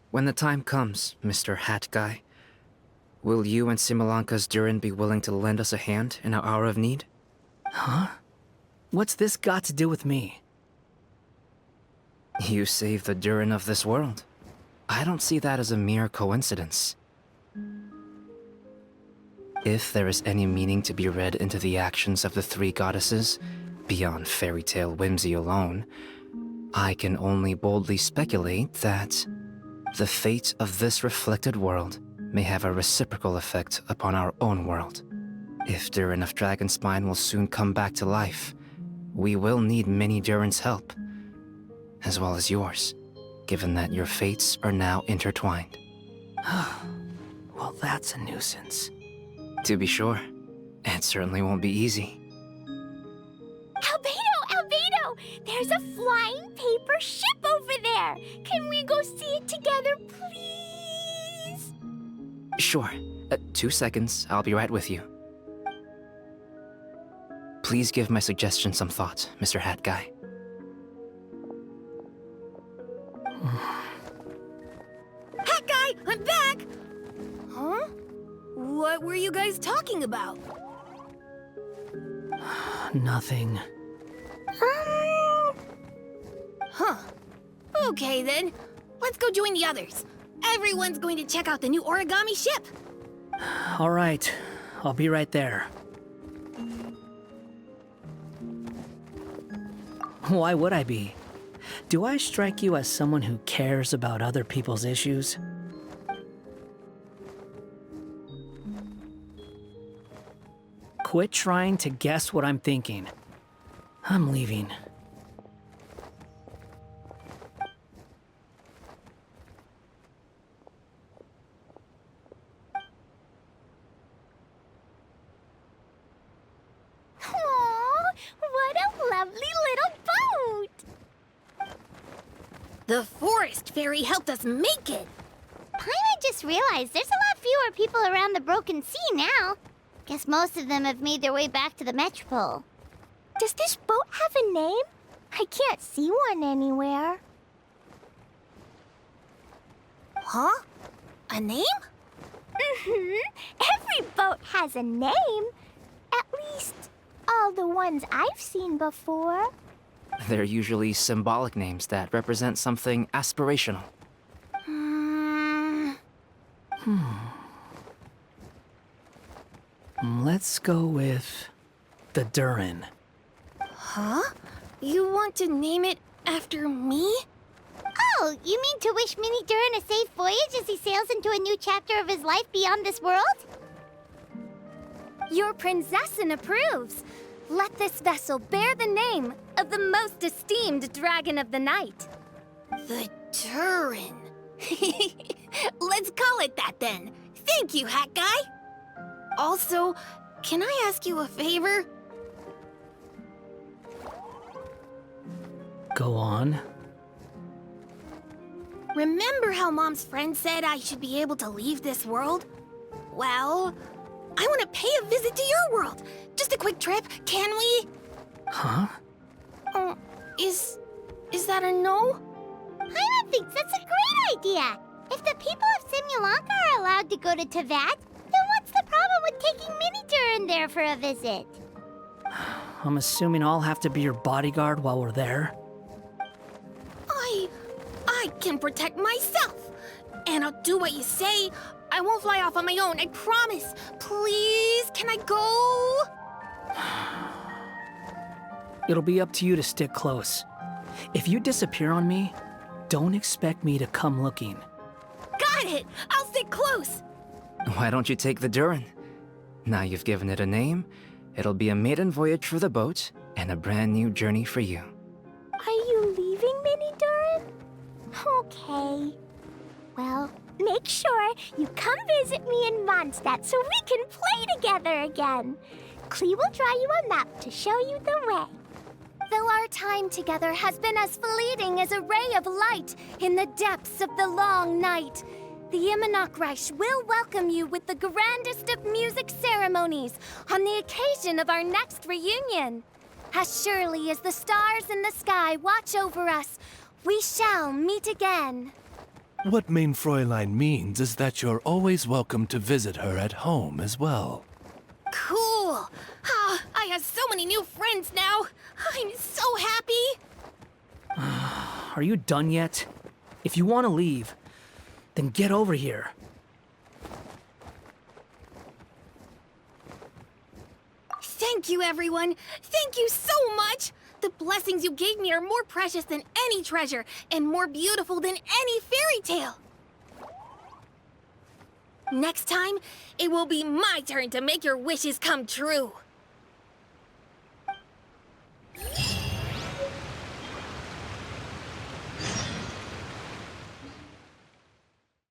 when the time comes, Mr. Hat Guy, will you and Simulanka's Duren be willing to lend us a hand in our hour of need? Huh? What's this got to do with me? You saved the Duren of this world. I don't see that as a mere coincidence. If there is any meaning to be read into the actions of the three goddesses, beyond fairy tale whimsy alone, I can only boldly speculate that the fate of this reflected world may have a reciprocal effect upon our own world. If Duren of Dragonspine will soon come back to life, we will need many Duren's help, as well as yours, given that your fates are now intertwined. Well, that's a nuisance. To be sure, it certainly won't be easy. Albedo! There's a flying paper ship over there! Can we go see it together, please? Sure. 2 seconds, I'll be right with you. Please give my suggestion some thought, Mr. Hat Guy. Hat Guy, I'm back! Huh? What were you guys talking about? Nothing. Huh. Okay then. Let's go join the others. Everyone's going to check out the new origami ship. All right, I'll be right there. Why would I be? Do I strike you as someone who cares about other people's issues? Quit trying to guess what I'm thinking. I'm leaving. What a lovely little boat! The forest fairy helped us make it. Paimon just realized there's a lot fewer people around the Broken Sea now. Guess most of them have made their way back to the Metropole. Does this boat have a name? I can't see one anywhere. Huh? A name? Every boat has a name. At least, all the ones I've seen before. They're usually symbolic names that represent something aspirational. Let's go with the Duren. Huh? You want to name it after me? Oh, you mean to wish Mini Duren a safe voyage as he sails into a new chapter of his life beyond this world? Your princessin approves. Let this vessel bear the name of the most esteemed dragon of the night. The Duren. Let's call it that then. Thank you, Hat Guy. Also, can I ask you a favor? Go on. Remember how Mom's friend said I should be able to leave this world? Well, I want to pay a visit to your world. Just a quick trip, can we? Huh? Is that a no? Paimon thinks that's a great idea. If the people of Simulanka are allowed to go to Teyvat, then what's the problem with taking Mini Duren there for a visit? I'm assuming I'll have to be your bodyguard while we're there. I can protect myself. And I'll do what you say. I won't fly off on my own, I promise. Please, can I go? It'll be up to you to stick close. If you disappear on me, don't expect me to come looking. Got it! I'll stick close. Why don't you take the Duren? Now you've given it a name, it'll be a maiden voyage for the boat and a brand new journey for you. Are you leaving, Mini Duren? Okay. Well, make sure you come visit me in Mondstadt so we can play together again. Klee will draw you a map to show you the way. Though our time together has been as fleeting as a ray of light in the depths of the long night, the Immonokreich will welcome you with the grandest of music ceremonies on the occasion of our next reunion. As surely as the stars in the sky watch over us, we shall meet again. What Main Fräulein means is that you're always welcome to visit her at home as well. Cool! Ah, I have so many new friends now! I'm so happy! Are you done yet? If you want to leave, then get over here. Thank you, everyone! Thank you so much! The blessings you gave me are more precious than any treasure, and more beautiful than any fairy tale! Next time, it will be my turn to make your wishes come true!